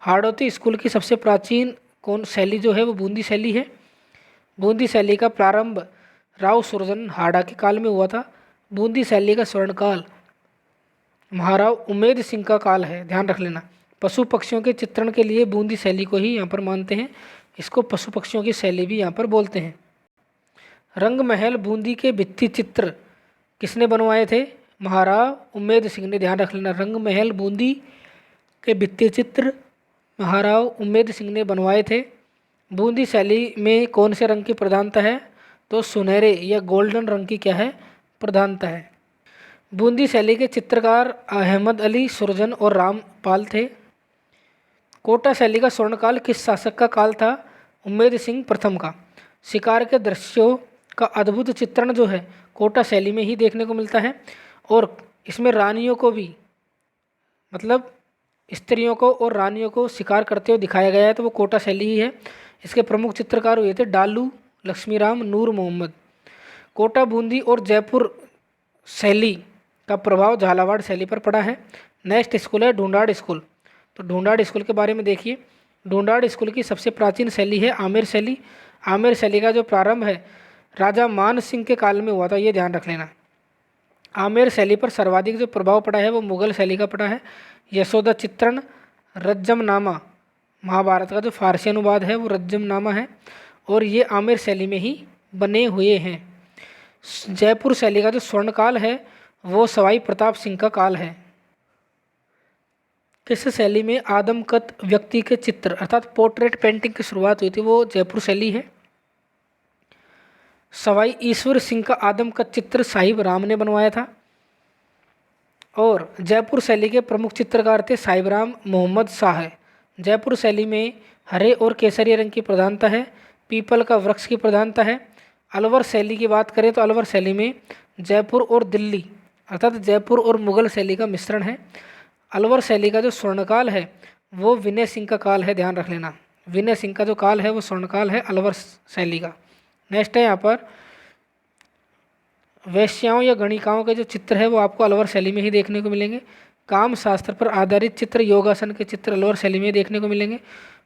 S1: हाड़ौती स्कूल की सबसे प्राचीन कौन शैली जो है वो बूंदी शैली है। बूंदी शैली का प्रारंभ राव सुरजन हाड़ा के काल में हुआ था। बूंदी शैली का स्वर्णकाल महाराव उमेद सिंह का काल है, ध्यान रख लेना। पशु पक्षियों के चित्रण के लिए बूंदी शैली को ही यहाँ पर मानते हैं, इसको पशु पक्षियों की शैली भी यहाँ पर बोलते हैं। रंग महल बूंदी के भित्ति चित्र किसने बनवाए थे? महाराव उमेद सिंह ने, ध्यान रख लेना। रंग महल बूंदी के भित्ति चित्र महाराव उमेद सिंह ने बनवाए थे। बूंदी शैली में कौन से रंग की प्रधानता है? तो सुनहरे या गोल्डन रंग की क्या है? प्रधानता है। बूंदी शैली के चित्रकार अहमद अली सुरजन और रामपाल थे। कोटा शैली का स्वर्णकाल किस शासक का काल था? उमेद सिंह प्रथम का। शिकार के दृश्यों का अद्भुत चित्रण जो है कोटा शैली में ही देखने को मिलता है, और इसमें रानियों को भी, मतलब स्त्रियों को और रानियों को शिकार करते हुए दिखाया गया है, तो वो कोटा शैली ही है। इसके प्रमुख चित्रकार हुए थे डालू, लक्ष्मीराम, नूर मोहम्मद। कोटा, बूंदी और जयपुर शैली का प्रभाव झालावाड़ शैली पर पड़ा है। नेक्स्ट स्कूल है ढूंढाड़ स्कूल। तो ढूंढाड़ स्कूल के बारे में देखिए। ढूंढाड़ स्कूल की सबसे प्राचीन शैली है आमेर शैली। आमेर शैली का जो प्रारंभ है राजा मान सिंह के काल में हुआ था, ये ध्यान रख लेना। आमेर शैली पर सर्वाधिक जो प्रभाव पड़ा है वो मुगल शैली का पड़ा है। यशोदा चित्रण, रज्जमनामा, महाभारत का जो फारसी अनुवाद है वो रज्जमनामा है, और ये आमेर शैली में ही बने हुए हैं। जयपुर शैली का जो स्वर्णकाल है वो सवाई प्रताप सिंह का काल है। किस शैली में आदमकद व्यक्ति के चित्र अर्थात पोर्ट्रेट पेंटिंग की शुरुआत हुई थी? वो जयपुर शैली है। सवाई ईश्वर सिंह का आदमकद चित्र साहिब राम ने बनवाया था। और जयपुर शैली के प्रमुख चित्रकार थे साहिब राम, मोहम्मद शाह है। जयपुर शैली में हरे और केसरी रंग की प्रधानता है। पीपल का वृक्ष की प्रधानता है। अलवर शैली की बात करें तो अलवर शैली में जयपुर और दिल्ली अर्थात जयपुर और मुगल शैली का मिश्रण है। अलवर शैली का जो स्वर्णकाल है वो विनय सिंह का काल है, ध्यान रख लेना। विनय सिंह का जो काल है वो स्वर्णकाल है अलवर शैली का। नेक्स्ट है यहाँ पर वेश्याओं या गणिकाओं के जो चित्र है वो आपको अलवर शैली में ही देखने को मिलेंगे। काम शास्त्र पर आधारित चित्र, योगासन के चित्र अलवर शैली में देखने को मिलेंगे।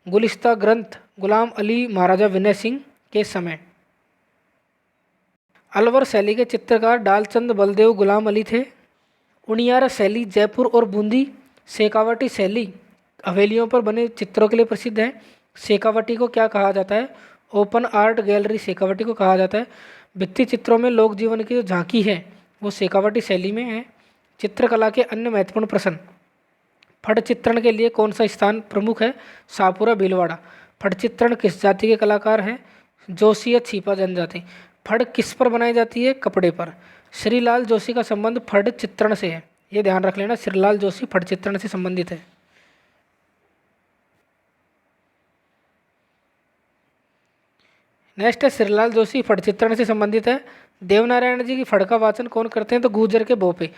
S1: गुलिस्ता ग्रंथ गुलाम अली महाराजा विनय सिंह के समय। अलवर शैली के चित्रकार डालचंद बलदेव गुलाम अली थे। उनियारा शैली जयपुर और बूंदी। शेखावटी शैली हवेलियों पर बने चित्रों के लिए प्रसिद्ध है। शेखावटी को क्या कहा जाता है? ओपन आर्ट गैलरी शेखावटी को कहा जाता है। भित्ति चित्रों में लोक जीवन की जो झांकी है वो शेखावटी शैली में है। चित्रकला के अन्य महत्वपूर्ण प्रश्न। फट चित्रण के लिए कौन सा स्थान प्रमुख है? शाहपुरा भीलवाड़ा। फट चित्रण किस जाति के कलाकार हैं? जोशी या छिपा जनजाति। फट किस पर बनाई जाती है? कपड़े पर। श्रीलाल जोशी का संबंध फट चित्रण से है, ये ध्यान रख लेना। श्रीलाल जोशी फट चित्रण से संबंधित है। नेक्स्ट है श्रीलाल जोशी फट चित्रण से संबंधित है। देवनारायण जी की फट का वाचन कौन करते हैं? तो गुर्जर के भोपे।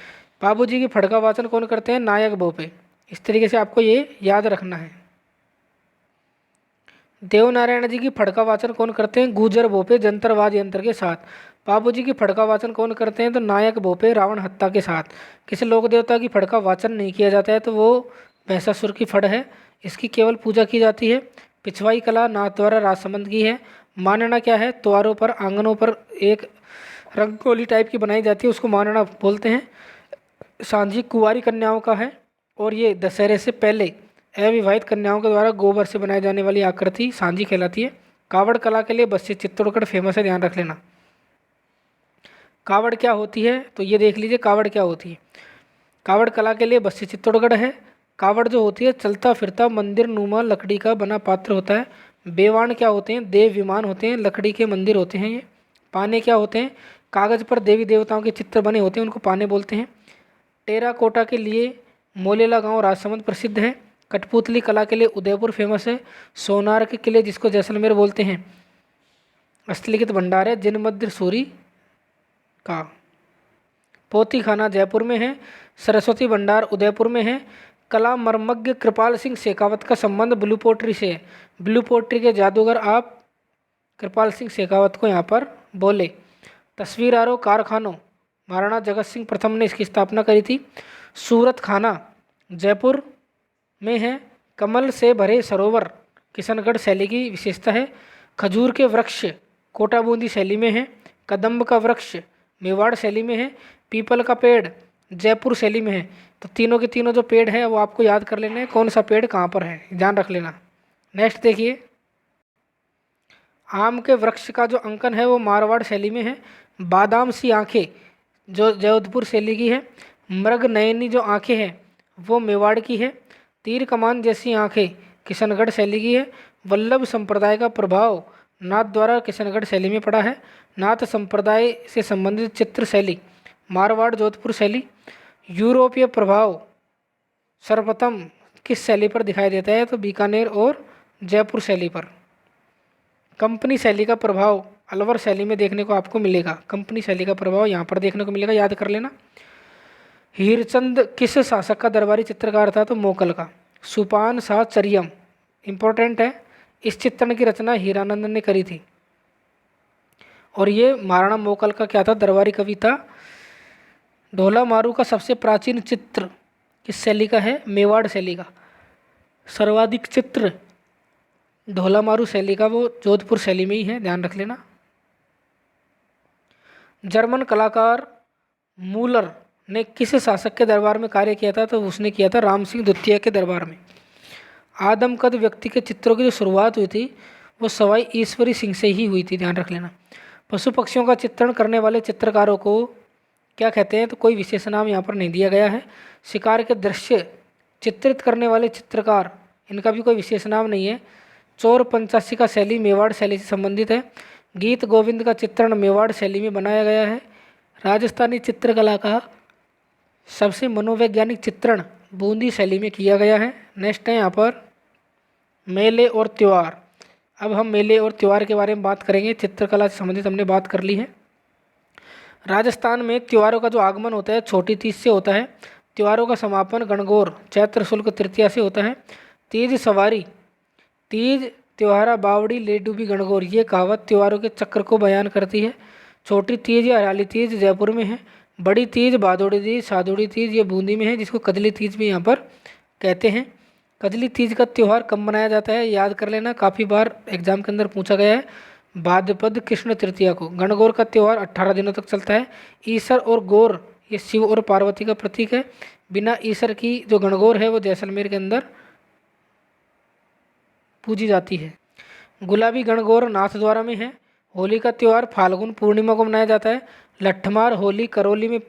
S1: बाबू जी की फट का वाचन कौन करते हैं? नायक भोपे। इस तरीके से आपको ये याद रखना है। देवनारायण जी की फट का वाचन कौन करते हैं? गुर्जर भोपे जंतरवाद यंत्र के साथ। बाबू जी की फट का वाचन कौन करते हैं? तो नायक भोपे रावण हत्या के साथ। किसी लोक देवता की फट का वाचन नहीं किया जाता है तो वो भैंसासुर की फट है, इसकी केवल पूजा की जाती है। पिछवाई कला नाथद्वारा राजसमंद की है। मानना क्या है? द्वारों पर आंगनों पर एक रंगोली टाइप की बनाई जाती है, उसको मानना बोलते हैं। सांझी कुंवारी कन्याओं का है, और ये दशहरे से पहले अविवाहित कन्याओं के द्वारा गोबर से बनाई जाने वाली आकृति सांझी कहलाती है। कावड़ कला के लिए बस्सी चित्तौड़गढ़ फेमस है, ध्यान रख लेना। कावड़ क्या होती है? तो ये देख लीजिए कावड़ क्या होती है। कावड़ कला के लिए बस्सी चित्तौड़गढ़ है। कावड़ जो होती है चलता फिरता मंदिर नुमा लकड़ी का बना पात्र होता है। बेवाण क्या होते हैं? देव विमान होते हैं, लकड़ी के मंदिर होते हैं ये। पाने क्या होते हैं? कागज़ पर देवी देवताओं के चित्र बने होते हैं, उनको पाने बोलते हैं। टेराकोटा के लिए मोलेला गांव राजसमंद प्रसिद्ध है। कठपुतली कला के लिए उदयपुर फेमस है। सोनार के किले जिसको जैसलमेर बोलते हैं हस्तलिखित भंडार है जिनमद्र सूरी का। पोती खाना जयपुर में है। सरस्वती भंडार उदयपुर में है। कला मर्मज्ञ कृपाल सिंह शेखावत का संबंध ब्लू पोट्री से है। ब्लू पोट्री के जादूगर आप कृपाल सिंह शेखावत को यहाँ पर बोले। तस्वीरारों कारखानों, महाराणा जगत सिंह प्रथम ने इसकी स्थापना करी थी। सूरत खाना जयपुर में है। कमल से भरे सरोवर किशनगढ़ शैली की विशेषता है। खजूर के वृक्ष कोटा बूंदी शैली में है। कदम्ब का वृक्ष मेवाड़ शैली में है। पीपल का पेड़ जयपुर शैली में है। तो तीनों के तीनों जो पेड़ है वो आपको याद कर लेने हैं, कौन सा पेड़ कहाँ पर है, ध्यान रख लेना। नेक्स्ट देखिए, आम के वृक्ष का जो अंकन है वो मारवाड़ शैली में है। बादाम सी आंखें जो जोधपुर शैली की है। मृग नयनी जो आंखें हैं वो मेवाड़ की है। तीर कमान जैसी आंखें किशनगढ़ शैली की है। वल्लभ संप्रदाय का प्रभाव नाथ द्वारा किशनगढ़ शैली में पड़ा है। नाथ संप्रदाय से संबंधित चित्र शैली मारवाड़ जोधपुर शैली। यूरोपीय प्रभाव सर्वप्रथम किस शैली पर दिखाई देता है, तो बीकानेर और जयपुर शैली पर। कंपनी शैली का प्रभाव अलवर शैली में देखने को आपको मिलेगा। कंपनी शैली का प्रभाव यहाँ पर देखने को मिलेगा, याद कर लेना। हीरचंद किस शासक का दरबारी चित्रकार था, तो मोकल का। सुपान शाह चरियम इम्पोर्टेंट है, इस चित्रण की रचना हीरानंद ने करी थी और ये महाराणा मोकल का क्या था, दरबारी कवि था। ढोला मारू का सबसे प्राचीन चित्र किस शैली का है, मेवाड़ शैली का। सर्वाधिक चित्र ढोला मारू शैली का वो जोधपुर शैली में ही है, ध्यान रख लेना। जर्मन कलाकार मूलर ने किस शासक के दरबार में कार्य किया था, तो उसने किया था राम सिंह द्वितीय के दरबार में। आदमकद व्यक्ति के चित्रों की जो शुरुआत हुई थी वो सवाई ईश्वरी सिंह से ही हुई थी, ध्यान रख लेना। पशु पक्षियों का चित्रण करने वाले चित्रकारों को क्या कहते हैं, तो कोई विशेष नाम यहाँ पर नहीं दिया गया है। शिकार के दृश्य चित्रित करने वाले चित्रकार, इनका भी कोई विशेष नाम नहीं है। चोर पंचासी का शैली मेवाड़ शैली से संबंधित है। गीत गोविंद का चित्रण मेवाड़ शैली में बनाया गया है। राजस्थानी चित्रकला का सबसे मनोवैज्ञानिक चित्रण बूंदी शैली में किया गया है। नेक्स्ट है यहाँ पर मेले और त्यौहार। अब हम मेले और त्यौहार के बारे में बात करेंगे। चित्रकला से संबंधित हमने बात कर ली है। राजस्थान में त्योहारों का जो आगमन होता है छोटी तीज से होता है। त्योहारों का समापन गणगौर चैत्र शुक्ल तृतीया से होता है। तीज सवारी, तीज त्योहारा बावड़ी ले डूबी गणगौर, ये कहावत त्योहारों के चक्र को बयान करती है। छोटी तीज या हरियाली तीज जयपुर में है। बड़ी तीज भादोड़ी तीज सादुड़ी तीज ये बूंदी में है, जिसको कजली तीज भी यहाँ पर कहते हैं। कजली तीज का त्यौहार कब मनाया जाता है, याद कर लेना, काफ़ी बार एग्जाम के अंदर पूछा गया है। भाद्रपद कृष्ण तृतीया को। गणगौर का त्यौहार 18 दिनों तक चलता है। ईसर और गौर ये शिव और पार्वती का प्रतीक है। बिना ईसर की जो गणगौर है वो जैसलमेर के अंदर पूजी जाती है। गुलाबी गणगौर नाथद्वारा में है। होली का त्यौहार फाल्गुन पूर्णिमा को मनाया जाता है। लट्ठमार होली करौली में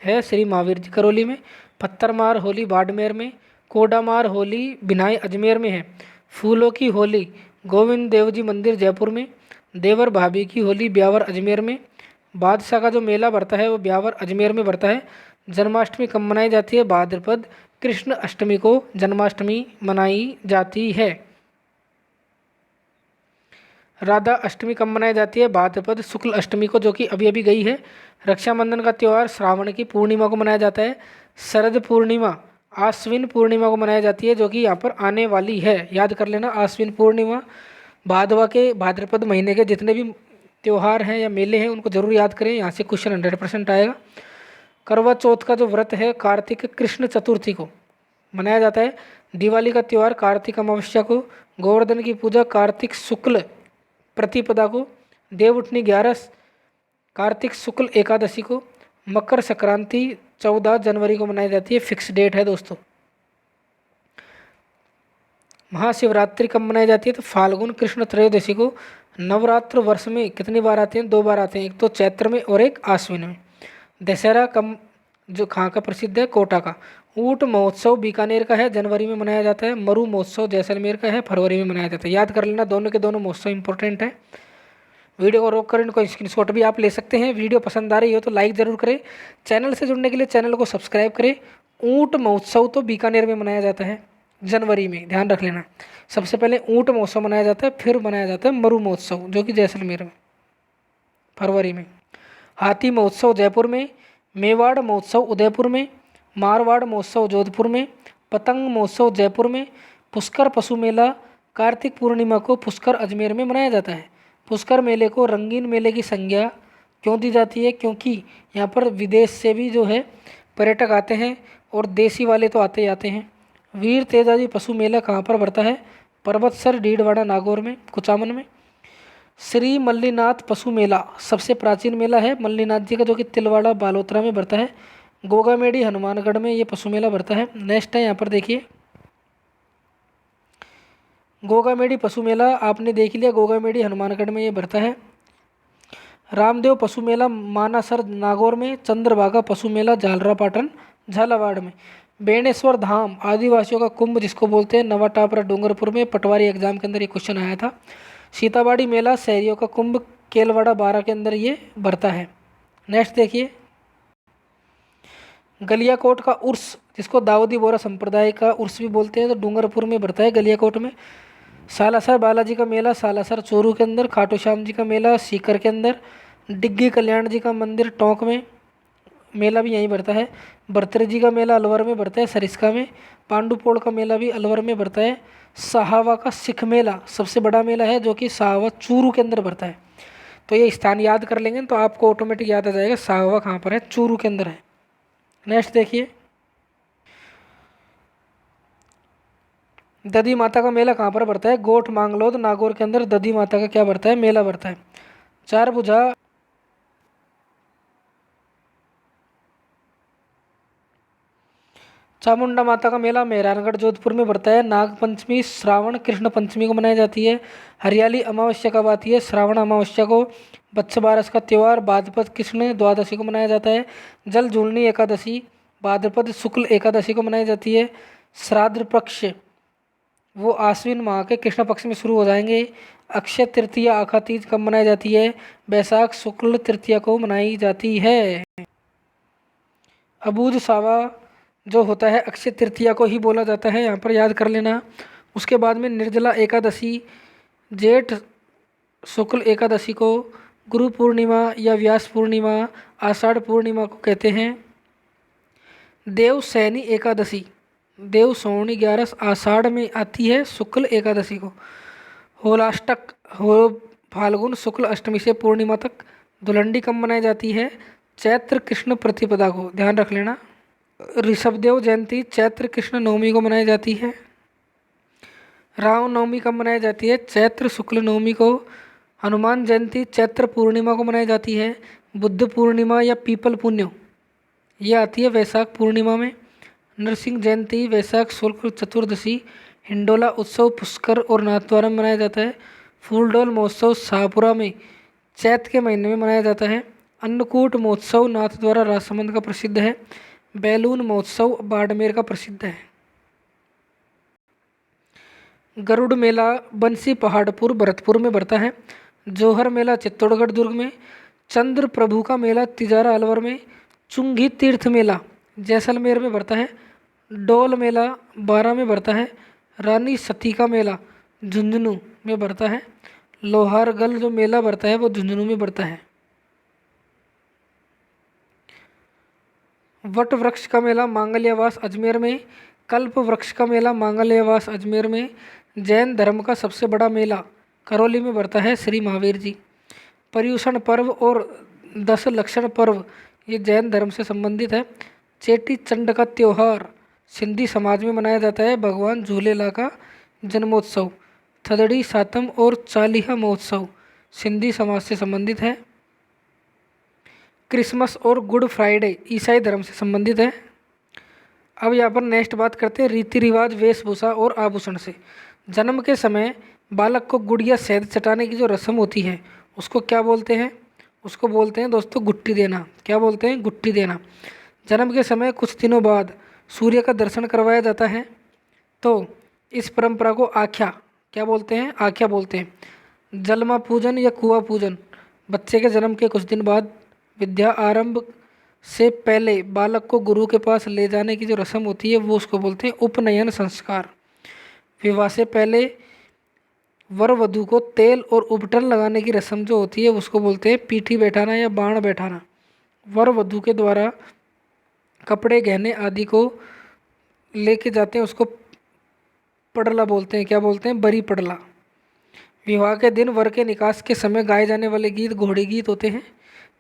S1: है, श्री महावीर जी करौली में। पत्थरमार होली बाड़मेर में। कोडामार होली बिनाई अजमेर में है। फूलों की होली गोविंद देव जी मंदिर जयपुर में। देवर भाभी की होली ब्यावर अजमेर में। बादशाह का जो मेला बढ़ता है वो ब्यावर अजमेर में बढ़ता है। जन्माष्टमी कब मनाई जाती है, भाद्रपद कृष्ण अष्टमी को जन्माष्टमी मनाई जाती है। राधा अष्टमी कब मनाई जाती है, भाद्रपद शुक्ल अष्टमी को, जो कि अभी अभी गई है। रक्षाबंधन का त्यौहार श्रावण की पूर्णिमा को मनाया जाता है। शरद पूर्णिमा आश्विन पूर्णिमा को मनाई जाती है, जो कि यहाँ पर आने वाली है, याद कर लेना। आश्विन पूर्णिमा भादवा के भाद्रपद महीने के जितने भी त्यौहार हैं या मेले हैं उनको जरूर याद करें, यहाँ से क्वेश्चन 100% आएगा। करवा चौथ का जो व्रत है कार्तिक कृष्ण चतुर्थी को मनाया जाता है। दिवाली का त्यौहार कार्तिक अमावस्या को। गोवर्धन की पूजा कार्तिक शुक्ल प्रतिपदा को। देवउठनी 11 कार्तिक शुक्ल एकादशी को। मकर संक्रांति 14 जनवरी को मनाई जाती है, फिक्स डेट है दोस्तों। महाशिवरात्रि कब मनाई जाती है, तो फाल्गुन कृष्ण त्रयोदशी को। नवरात्र वर्ष में कितनी बार आते हैं, 2 बार आते हैं, एक तो चैत्र में और एक आश्विन में। दशहरा कब जो कहाँ का प्रसिद्ध है, कोटा का। ऊंट महोत्सव बीकानेर का है, जनवरी में मनाया जाता है। मरु महोत्सव जैसलमेर का है, फरवरी में मनाया जाता है, याद कर लेना। दोनों के दोनों महोत्सव इंपॉर्टेंट है। वीडियो को रोक कर इनको स्क्रीनशॉट भी आप ले सकते हैं। वीडियो पसंद आ रही हो तो लाइक ज़रूर करें। चैनल से जुड़ने के लिए चैनल को सब्सक्राइब करें। ऊंट महोत्सव तो बीकानेर में मनाया जाता है जनवरी में, ध्यान रख लेना। सबसे पहले ऊंट महोत्सव मनाया जाता है, फिर मनाया जाता है मरु महोत्सव जो कि जैसलमेर में फरवरी में। हाथी महोत्सव जयपुर में। मेवाड़ महोत्सव उदयपुर में। मारवाड़ महोत्सव जोधपुर में। पतंग महोत्सव जयपुर में। पुष्कर पशु मेला कार्तिक पूर्णिमा को पुष्कर अजमेर में मनाया जाता है। पुष्कर मेले को रंगीन मेले की संज्ञा क्यों दी जाती है? क्योंकि यहाँ पर विदेश से भी जो है पर्यटक आते हैं और देसी वाले तो आते ही आते हैं। वीर तेजाजी पशु मेला कहाँ पर बढ़ता है? पर्वतसर, डीडवाड़ा, नागौर में, कुचामन में। श्री मल्लीनाथ पशु मेला सबसे प्राचीन मेला है मल्लीनाथ जी का, जो कि तिलवाड़ा बालोतरा में बढ़ता है। गोगामेडी हनुमानगढ़ में ये पशु मेला बढ़ता है। नेक्स्ट है, यहाँ पर देखिए गोगामेडी पशु मेला आपने देख लिया, गोगामेडी हनुमानगढ़ में ये बढ़ता है। रामदेव पशु मेला मानासर नागौर में। चंद्रभागा पशु मेला झालरापाटन झालावाड़ में। बेणेश्वर धाम आदिवासियों का कुंभ जिसको बोलते हैं नवाटापरा डूंगरपुर में, पटवारी एग्जाम के अंदर ये क्वेश्चन आया था। सीताबाड़ी मेला शहरियों का कुंभ केलवाड़ा 12 के अंदर ये बढ़ता है। नेक्स्ट देखिए गलियाकोट का उर्स जिसको दाऊदी बोरा संप्रदाय का उर्स भी बोलते हैं, तो डूंगरपुर में बढ़ता है गलियाकोट में। सालासर बालाजी का मेला सालासर चोरू के अंदर। खाटू श्याम जी का मेला सीकर के अंदर। डिग्गी कल्याण जी का मंदिर टोंक में, मेला भी यहीं बढ़ता है। बर्तरे जी का मेला अलवर में बढ़ता है सरिस्का में। पांडुपोड़ का मेला भी अलवर में बढ़ता है। सहावा का सिख मेला सबसे बड़ा मेला है जो कि सहावा चूरू के अंदर बढ़ता है। तो ये स्थान याद कर लेंगे तो आपको ऑटोमेटिक याद आ जाएगा सहावा कहाँ पर है, चूरू के अंदर है। नेक्स्ट देखिए दधी माता का मेला कहाँ पर बढ़ता है? गोठ मांगलोद नागौर के अंदर दधी माता का क्या बढ़ता है? मेला बढ़ता है। चार भुजा चामुंडा माता का मेला मेहरानगढ़ जोधपुर में बढ़ता है। नाग पंचमी श्रावण कृष्ण पंचमी को मनाई जाती है। हरियाली अमावस्या कब आती है? श्रावण अमावस्या को। बच्छ बारस का त्यौहार भाद्रपद कृष्ण द्वादशी को मनाया जाता है। जल झूलनी एकादशी भाद्रपद शुक्ल एकादशी को मनाई जाती है। श्राद्ध पक्ष वो आश्विन माह के कृष्ण पक्ष में शुरू हो जाएंगे। अक्षय तृतीया आखा तीज कब मनाई जाती है? बैसाख शुक्ल तृतीया को मनाई जाती है। अबूझ सावा जो होता है अक्षय तृतीया को ही बोला जाता है, यहाँ पर याद कर लेना। उसके बाद में निर्जला एकादशी जेठ शुक्ल एकादशी को, गुरु पूर्णिमा या व्यास पूर्णिमा आषाढ़ पूर्णिमा को कहते हैं। देव सैनी एकादशी देव सौनी 11 आषाढ़ में आती है शुक्ल एकादशी को। होलाष्टक हो फाल्गुन शुक्ल अष्टमी से पूर्णिमा तक। धुलंडी कब मनाई जाती है? चैत्र कृष्ण प्रतिपदा को, ध्यान रख लेना। ऋषभदेव जयंती चैत्र कृष्ण नवमी को मनाई जाती है। राम नवमी कब मनाई जाती है? चैत्र शुक्ल नवमी को। हनुमान जयंती चैत्र पूर्णिमा को मनाई जाती है। बुद्ध पूर्णिमा या पीपल पुण्य ये आती है वैशाख पूर्णिमा में। नरसिंह जयंती वैशाख शुक्ल चतुर्दशी। हिंडोला उत्सव पुष्कर और नाथद्वारा में मनाया जाता है। फूलडोल महोत्सव शाहपुरा में चैत के महीने में मनाया जाता है। अन्नकूट महोत्सव नाथद्वारा राजसमंद का प्रसिद्ध है। बैलून महोत्सव बाड़मेर का प्रसिद्ध है। गरुड़ मेला बंसी पहाड़पुर भरतपुर में बढ़ता है। जौहर मेला चित्तौड़गढ़ दुर्ग में। चंद्र प्रभु का मेला तिजारा अलवर में। चुंगी तीर्थ मेला जैसलमेर में बढ़ता है। डोल मेला बारा में बढ़ता है। रानी सती का मेला झुंझुनू में बढ़ता है। लोहारगल जो मेला बढ़ता है वो झुंझुनू में बढ़ता है। वट वृक्ष का मेला मांगल्यावास अजमेर में। कल्प वृक्ष का मेला मांगल्यावास अजमेर में। जैन धर्म का सबसे बड़ा मेला करौली में बढ़ता है श्री महावीर जी। पर्युषण पर्व और 10 लक्षण पर्व ये जैन धर्म से संबंधित है। चेटी चंड का त्यौहार सिंधी समाज में मनाया जाता है। भगवान झूलेलाल का जन्मोत्सव। थदड़ी सातम और चालीहा महोत्सव सिंधी समाज से संबंधित है। क्रिसमस और गुड फ्राइडे ईसाई धर्म से संबंधित है। अब यहाँ पर नेक्स्ट बात करते हैं रीति रिवाज वेशभूषा और आभूषण से। जन्म के समय बालक को गुड़ या शहद चटाने की जो रस्म होती है उसको क्या बोलते हैं? उसको बोलते हैं दोस्तों गुट्टी देना। क्या बोलते हैं? गुट्टी देना। जन्म के समय कुछ दिनों बाद सूर्य का दर्शन करवाया जाता है तो इस परंपरा को आख्या क्या बोलते हैं? आख्या बोलते हैं। जलमा पूजन या कुआं पूजन बच्चे के जन्म के कुछ दिन बाद विद्या आरंभ से पहले बालक को गुरु के पास ले जाने की जो रस्म होती है वो उसको बोलते हैं उपनयन संस्कार। विवाह से पहले वर वधू को तेल और उपटन लगाने की रस्म जो होती है उसको बोलते हैं पीठी बैठाना या बाण बैठाना। वर वधू के द्वारा कपड़े गहने आदि को लेके जाते हैं उसको पड़ला बोलते हैं। क्या बोलते हैं? बरी पड़ला। विवाह के दिन वर के निकास के समय गाए जाने वाले गीत घोड़े गीत होते हैं।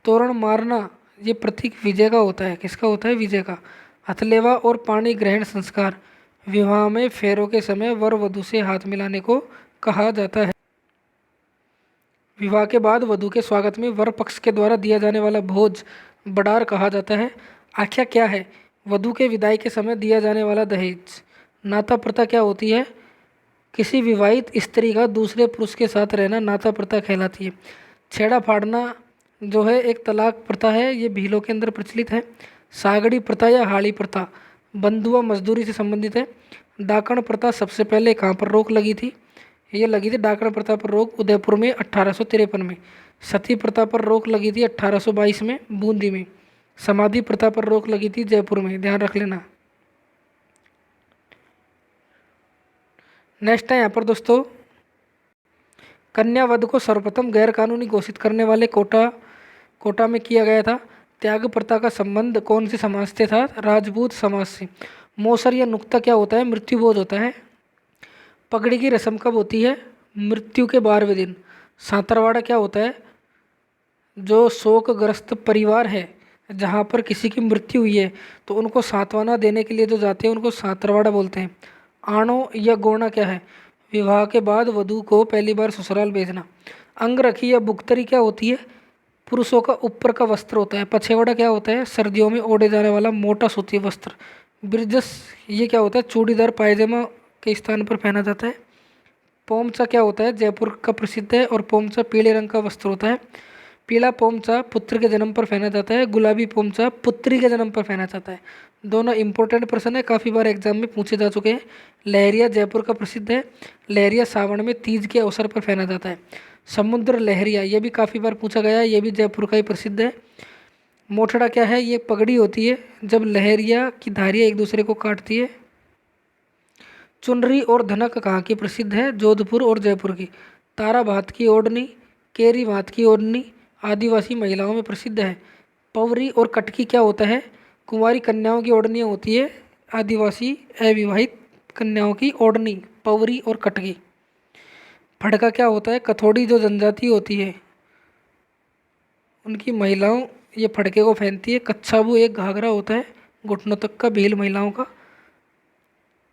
S1: तोरण मारना ये प्रतीक विजय का होता है। किसका होता है? विजय का। हथलेवा और पाणी ग्रहण संस्कार विवाह में फेरों के समय वर वधु से हाथ मिलाने को कहा जाता है। विवाह के बाद वधु के स्वागत में वर पक्ष के द्वारा दिया जाने वाला भोज बड़ार कहा जाता है। आख्या क्या है? वधु के विदाई के समय दिया जाने वाला दहेज। नाता प्रथा क्या होती है? किसी विवाहित स्त्री का दूसरे पुरुष के साथ रहना नाता प्रथा कहलाती है। छेड़ा फाड़ना जो है एक तलाक प्रथा है, ये भीलों के अंदर प्रचलित है। सागड़ी प्रथा या हाड़ी प्रथा बंधुआ मजदूरी से संबंधित है। डाकण प्रथा सबसे पहले कहाँ पर रोक लगी थी? ये लगी थी डाकण प्रथा पर रोक उदयपुर में 1853 में। सती प्रथा पर रोक लगी थी 1822 में बूंदी में। समाधि प्रथा पर रोक लगी थी जयपुर में, ध्यान रख लेना। नेक्स्ट है यहाँ पर दोस्तों, कन्यावध को सर्वप्रथम गैर कानूनी घोषित करने वाले कोटा में किया गया था। त्याग प्रथा का संबंध कौन से समाज से था? राजपूत समाज से। मोसर या नुक्ता क्या होता है? मृत्यु भोज होता है। पगड़ी की रस्म कब होती है? मृत्यु के 12वें दिन। सांतरवाड़ा क्या होता है? जो शोकग्रस्त परिवार है, जहाँ पर किसी की मृत्यु हुई है तो उनको सांत्वना देने के लिए जो जाते हैं उनको सांतरवाड़ा बोलते हैं। आणो या गोना क्या है? विवाह के बाद वधु को पहली बार ससुराल भेजना। अंगरखी या बुगतरी क्या होती है? पुरुषों का ऊपर का वस्त्र होता है। पछेवड़ा क्या होता है? सर्दियों में ओढ़े जाने वाला मोटा सूती वस्त्र। ब्रिजस ये क्या होता है? चूड़ीदार पायजामा के स्थान पर पहना जाता है। पोमचा क्या होता है? जयपुर का प्रसिद्ध है और पोमचा पीले रंग का वस्त्र होता है। पीला पोमचा पुत्र के जन्म पर पहना जाता है, गुलाबी पोमचा पुत्री के जन्म पर पहना जाता है। दोनों इंपॉर्टेंट प्रश्न है, काफ़ी बार एग्जाम में पूछे जा चुके हैं। लहरिया जयपुर का प्रसिद्ध है। लहरिया सावन में तीज के अवसर पर पहना जाता है। समुद्र लहरिया ये भी काफ़ी बार पूछा गया है, ये भी जयपुर का ही प्रसिद्ध है। मोठड़ा क्या है? ये पगड़ी होती है जब लहरिया की धारियाँ एक दूसरे को काटती है। चुनरी और धनक कहाँ की प्रसिद्ध है? जोधपुर और जयपुर की। तारा भात की ओढ़नी, केरी भात की ओढ़नी आदिवासी महिलाओं में प्रसिद्ध है। पवरी और कटकी क्या होता है? कुंवारी कन्याओं की ओढ़नियाँ होती है। आदिवासी अविवाहित कन्याओं की ओढ़नी पवरी और कटकी। फड़का क्या होता है? कथोड़ी जो जनजाति होती है उनकी महिलाओं ये फड़के को पहनती है। कच्छाबू एक घाघरा होता है घुटनों तक का भील महिलाओं का।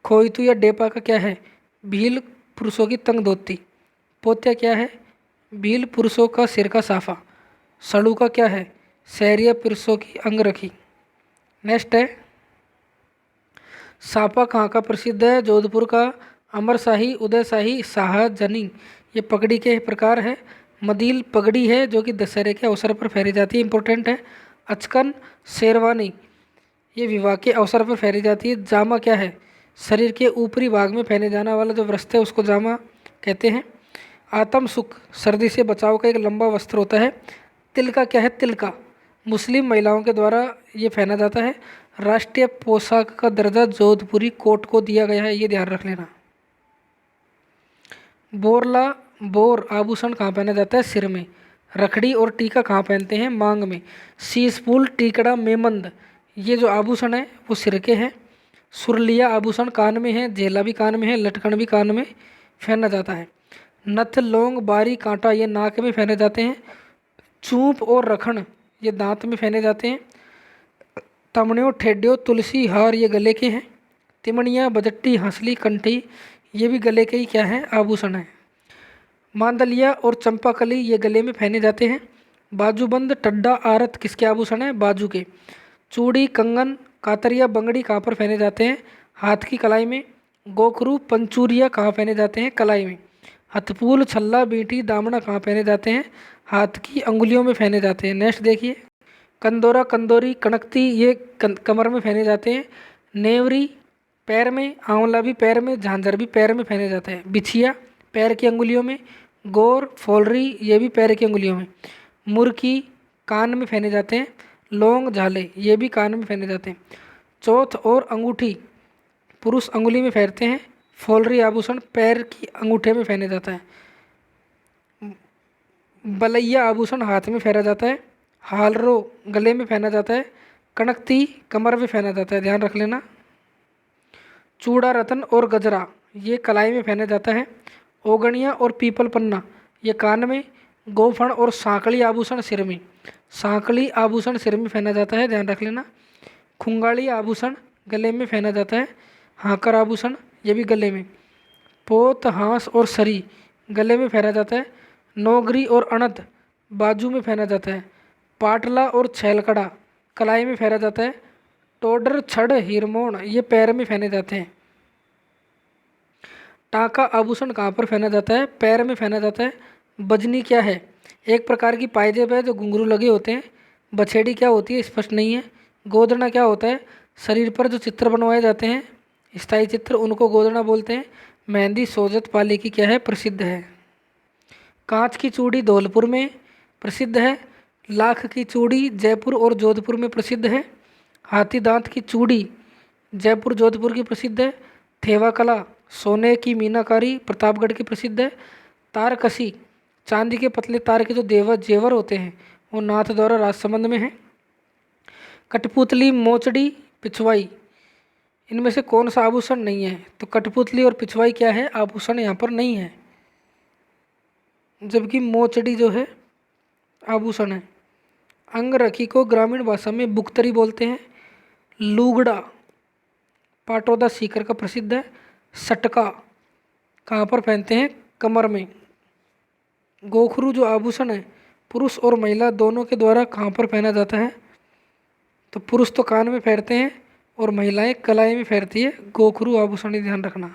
S1: खोईतू या डेपा का क्या है? भील पुरुषों की तंग धोती। पोत्या क्या है? भील पुरुषों का सिर का साफा। सड़ू का क्या है? सहरिया पुरुषों की अंगरखी। नेक्स्ट है, सापा कहाँ का प्रसिद्ध है? जोधपुर का। अमरशाही, उदयशाही, शाहजनी ये पगड़ी के प्रकार है। मदील पगड़ी है जो कि दशहरे के अवसर पर पहनी जाती है, इंपॉर्टेंट है। अचकन, शेरवानी ये विवाह के अवसर पर पहनी जाती है। जामा क्या है? शरीर के ऊपरी भाग में पहने जाने वाला जो वस्त्र है उसको जामा कहते हैं। आत्म सुख सर्दी से बचाव का एक लंबा वस्त्र होता है। तिलका क्या है? तिलका मुस्लिम महिलाओं के द्वारा ये पहना जाता है। राष्ट्रीय पोशाक का दर्जा जोधपुरी कोट को दिया गया है, ये ध्यान रख लेना। बोर आभूषण कहाँ पहना जाता है? सिर में। रखड़ी और टीका कहाँ पहनते हैं? मांग में। शीशफूल, टीकड़ा, मेमंद ये जो आभूषण है वो सिर के हैं। सुरलिया आभूषण कान में है, झेला भी कान में है, लटकन भी कान में पहना जाता है। नथ, लौंग, बारी, कांटा ये नाक में पहने जाते हैं। चूप और रखण ये दांत में पहने जाते हैं। तमणियों, ठेड्यों, तुलसी हार ये गले के हैं। तिमणियाँ, बजट्टी, हंसली, कंठी ये भी गले के ही क्या है? आभूषण है। मांदलिया और चंपाकली ये गले में पहने जाते हैं। बाजूबंद, टड्डा, आरत किसके आभूषण है? बाजू के। चूड़ी, कंगन, कातरिया, बंगड़ी कहाँ पर पहने जाते हैं? हाथ की कलाई में। गोखरू, पंचूरिया कहाँ पहने जाते हैं? कलाई में। हथफूल, छल्ला, बींटी, दामना कहाँ पहने जाते हैं? हाथ की अंगुलियों में पहने जाते हैं। नेक्स्ट देखिए, कंदोरा, कंदोरी, कणकती ये कमर में पहने जाते हैं। नेवरी पैर में, आंवला भी पैर में, झांझर भी पैर में पहने जाते हैं। बिछिया पैर की अंगुलियों में। गोर, फोलरी ये भी पैर की अंगुलियों में। मुर्की कान में पहने जाते हैं। लौंग, झाले ये भी कान में पहने जाते हैं। चौथ और अंगूठी पुरुष अंगुली में पहनते हैं। फोलरी आभूषण पैर की अंगूठे में पहने जाता है। बलैया आभूषण हाथ में पहना जाता है। हालरो गले में पहना जाता है। कणकती कमर में पहना जाता है, ध्यान रख लेना। चूड़ा, रतन और गजरा ये कलाई में पहना जाता है। ओगणिया और पीपल पन्ना ये कान में। गोफण और सांकली आभूषण सिर में, सांकली आभूषण सिर में पहना जाता है, ध्यान रख लेना। खुंगाड़ी आभूषण गले में पहना जाता है। हाकर आभूषण ये भी गले में। पोत, हांस और सरी गले में पहना जाता है। नौगरी और अणद बाजू में पहना जाता है। पाटला और छैलकड़ा कलाई में पहना जाता है। टोडर, छड़, हिरमोन ये पैर में पहने जाते हैं। टाका आभूषण कहाँ पर पहना जाता है? पैर में पहना जाता है। बजनी क्या है? एक प्रकार की पायजेब है जो घुंघरू लगे होते हैं। बछेड़ी क्या होती है? स्पष्ट नहीं है। गोदना क्या होता है? शरीर पर जो चित्र बनवाए जाते हैं स्थायी चित्र, उनको गोदना बोलते हैं। मेहंदी सोजत पाली की क्या है? प्रसिद्ध है। कांच की चूड़ी धौलपुर में प्रसिद्ध है। लाख की चूड़ी जयपुर और जोधपुर में प्रसिद्ध है। हाथी दांत की चूड़ी जयपुर जोधपुर की प्रसिद्ध है। थेवा कला सोने की मीनाकारी प्रतापगढ़ की प्रसिद्ध है। तारकसी चांदी के पतले तार के जो जेवर होते हैं वो नाथद्वारा राजसमंद में है। कठपुतली, मोचड़ी, पिछवाई इनमें से कौन सा आभूषण नहीं है? तो कठपुतली और पिछवाई क्या है? आभूषण यहाँ पर नहीं है, जबकि मोचड़ी जो है आभूषण है। अंगरखी को ग्रामीण भाषा में बुक्तरी बोलते हैं। लूगड़ा पाटौदा सीकर का प्रसिद्ध है। सटका कहाँ पर पहनते हैं? कमर में। गोखरू जो आभूषण है पुरुष और महिला दोनों के द्वारा कहाँ पर पहना जाता है? तो पुरुष तो कान में पहनते हैं और महिलाएं कलाई में पहनती है गोखरू आभूषण, ध्यान रखना।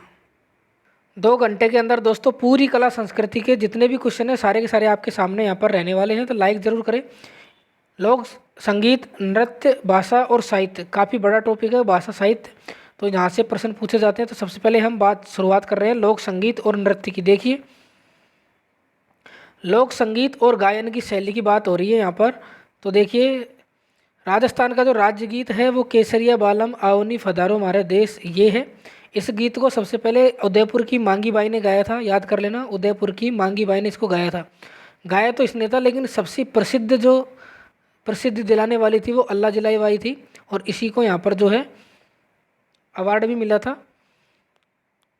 S1: 2 घंटे के अंदर दोस्तों पूरी कला संस्कृति के जितने भी क्वेश्चन हैं सारे के सारे आपके सामने यहाँ पर रहने वाले हैं, तो लाइक ज़रूर करें। लोक संगीत, नृत्य, भाषा और साहित्य काफ़ी बड़ा टॉपिक है, भाषा साहित्य, तो यहाँ से प्रश्न पूछे जाते हैं। तो सबसे पहले हम शुरुआत कर रहे हैं लोक संगीत और नृत्य की। देखिए लोक संगीत और गायन की शैली की बात हो रही है यहाँ पर। तो देखिए राजस्थान का जो राज्य गीत है वो केसरिया बालम आओनी फदारो मारे देश ये है। इस गीत को सबसे पहले उदयपुर की मांगी बाई ने गाया था, याद कर लेना, उदयपुर की मांगी बाई ने इसको गाया था। गाया तो इसने था, लेकिन सबसे प्रसिद्ध जो प्रसिद्धि दिलाने वाली थी वो अल्लाह जलाई बाई थी, और इसी को यहाँ पर जो है अवार्ड भी मिला था।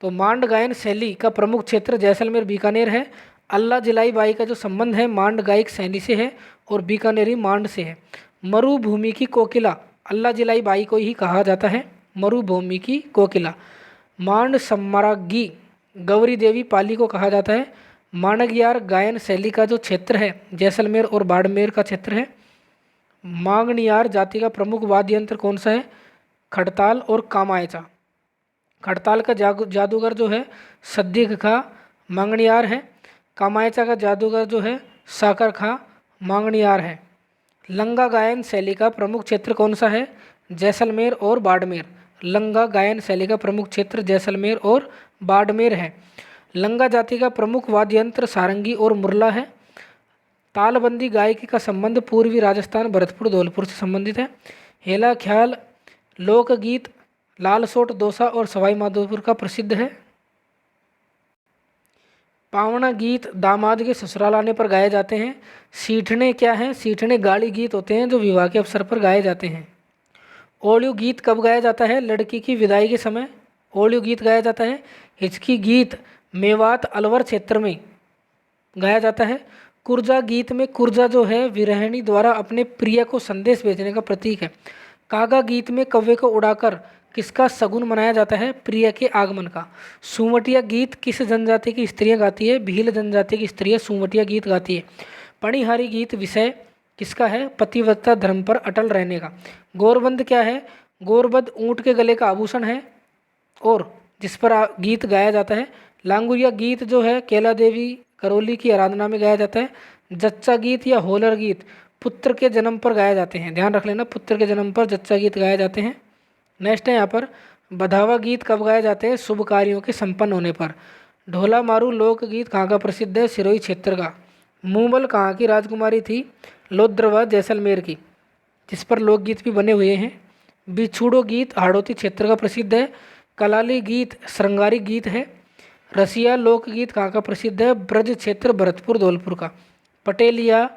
S1: तो मांड गायन शैली का प्रमुख क्षेत्र जैसलमेर बीकानेर है। अल्लाह जलाई बाई का जो संबंध है मांड गायक शैली से है और बीकानेरी मांड से है। मरुभूमि की कोकिला अल्लाह जलाई बाई को ही कहा जाता है, मरुभूमि की कोकिला। मांड सम्राज्ञी गौरी देवी पाली को कहा जाता है। मांडगियार गायन शैली का जो क्षेत्र है जैसलमेर और बाड़मेर का क्षेत्र है। मांगनियार जाति का प्रमुख वाद्य यंत्र कौन सा है? खड़ताल और कामायचा। खड़ताल का जादूगर जो है सद्दिक खा मांगनियार है। कामायचा का जादूगर जो है साकर खा मांगनियार है। लंगा गायन शैली का प्रमुख क्षेत्र कौन सा है? जैसलमेर और बाड़मेर। लंगा गायन शैली का प्रमुख क्षेत्र जैसलमेर और बाड़मेर है। लंगा जाति का प्रमुख वाद्य यंत्र सारंगी और मुरला है। तालबंदी गायकी का संबंध पूर्वी राजस्थान भरतपुर धौलपुर से संबंधित है। हेला ख्याल लोकगीत लालसोट दौसा और सवाई माधोपुर का प्रसिद्ध है। पावना गीत दामाद के ससुराल आने पर गाए जाते हैं। सीठने क्या है? सीठने गाली गीत होते हैं जो विवाह के अवसर पर गाए जाते हैं। ओलियो गीत कब गाया जाता है? लड़की की विदाई के समय ओलियो गीत गाया जाता है। हिचकी गीत मेवात अलवर क्षेत्र में गाया जाता है। कुर्जा गीत में कुर्जा जो है विरहिणी द्वारा अपने प्रिय को संदेश भेजने का प्रतीक है। कागा गीत में कव्वे को उड़ाकर किसका सगुन मनाया जाता है? प्रिय के आगमन का। सुमटिया गीत किस जनजाति की स्त्रियां गाती है? भील जनजाति की स्त्रियां सुमटिया गीत गाती है। पणिहारी गीत विषय किसका है? पतिव्रता धर्म पर अटल रहने का। गौरबंद क्या है? गौरबंद ऊंट के गले का आभूषण है और जिस पर गीत गाया जाता है। लांगुरिया गीत जो है कैला देवी करौली की आराधना में गाया जाता है। जच्चा गीत या होलर गीत पुत्र के जन्म पर गाए जाते हैं, ध्यान रख लेना, पुत्र के जन्म पर जच्चा गीत गाए जाते हैं। नेक्स्ट है यहाँ पर बधावा गीत कब गाए जाते हैं? शुभ कार्यों के संपन्न होने पर। ढोला मारू लोकगीत कहाँ का प्रसिद्ध है? सिरोही क्षेत्र का। मूमल कहाँ की राजकुमारी थी? लोद्रवा जैसलमेर की, जिस पर लोकगीत भी बने हुए हैं। बिछुड़ो गीत हाड़ौती क्षेत्र का प्रसिद्ध है। कलाली गीत श्रृंगारी गीत है। रसिया लोकगीत कहाँ का प्रसिद्ध है? ब्रज क्षेत्र भरतपुर धौलपुर का। पटेलिया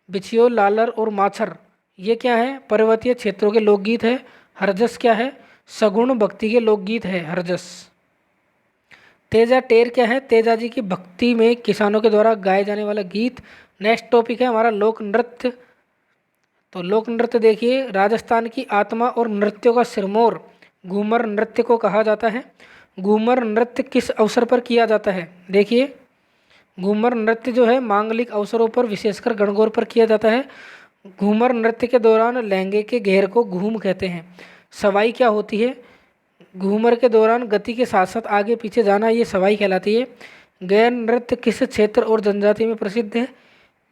S1: बिछियो लालर और माछर ये क्या है? पर्वतीय क्षेत्रों के लोकगीत है। हरजस क्या है? सगुण भक्ति के लोकगीत है हरजस। तेजा टेर क्या है? तेजा जी की भक्ति में किसानों के द्वारा गाए जाने वाला गीत। नेक्स्ट टॉपिक है हमारा लोक नृत्य। तो लोक नृत्य देखिए, राजस्थान की आत्मा और नृत्यों का सिरमौर घूमर नृत्य को कहा जाता है। घूमर नृत्य किस अवसर पर किया जाता है? देखिए, घूमर नृत्य जो है मांगलिक अवसरों पर विशेषकर गणगौर पर किया जाता है। घूमर नृत्य के दौरान लहंगे के घेर को घूम कहते हैं। सवाई क्या होती है? घूमर के दौरान गति के साथ साथ आगे पीछे जाना, ये सवाई कहलाती है। गैर नृत्य किस क्षेत्र और जनजाति में प्रसिद्ध है?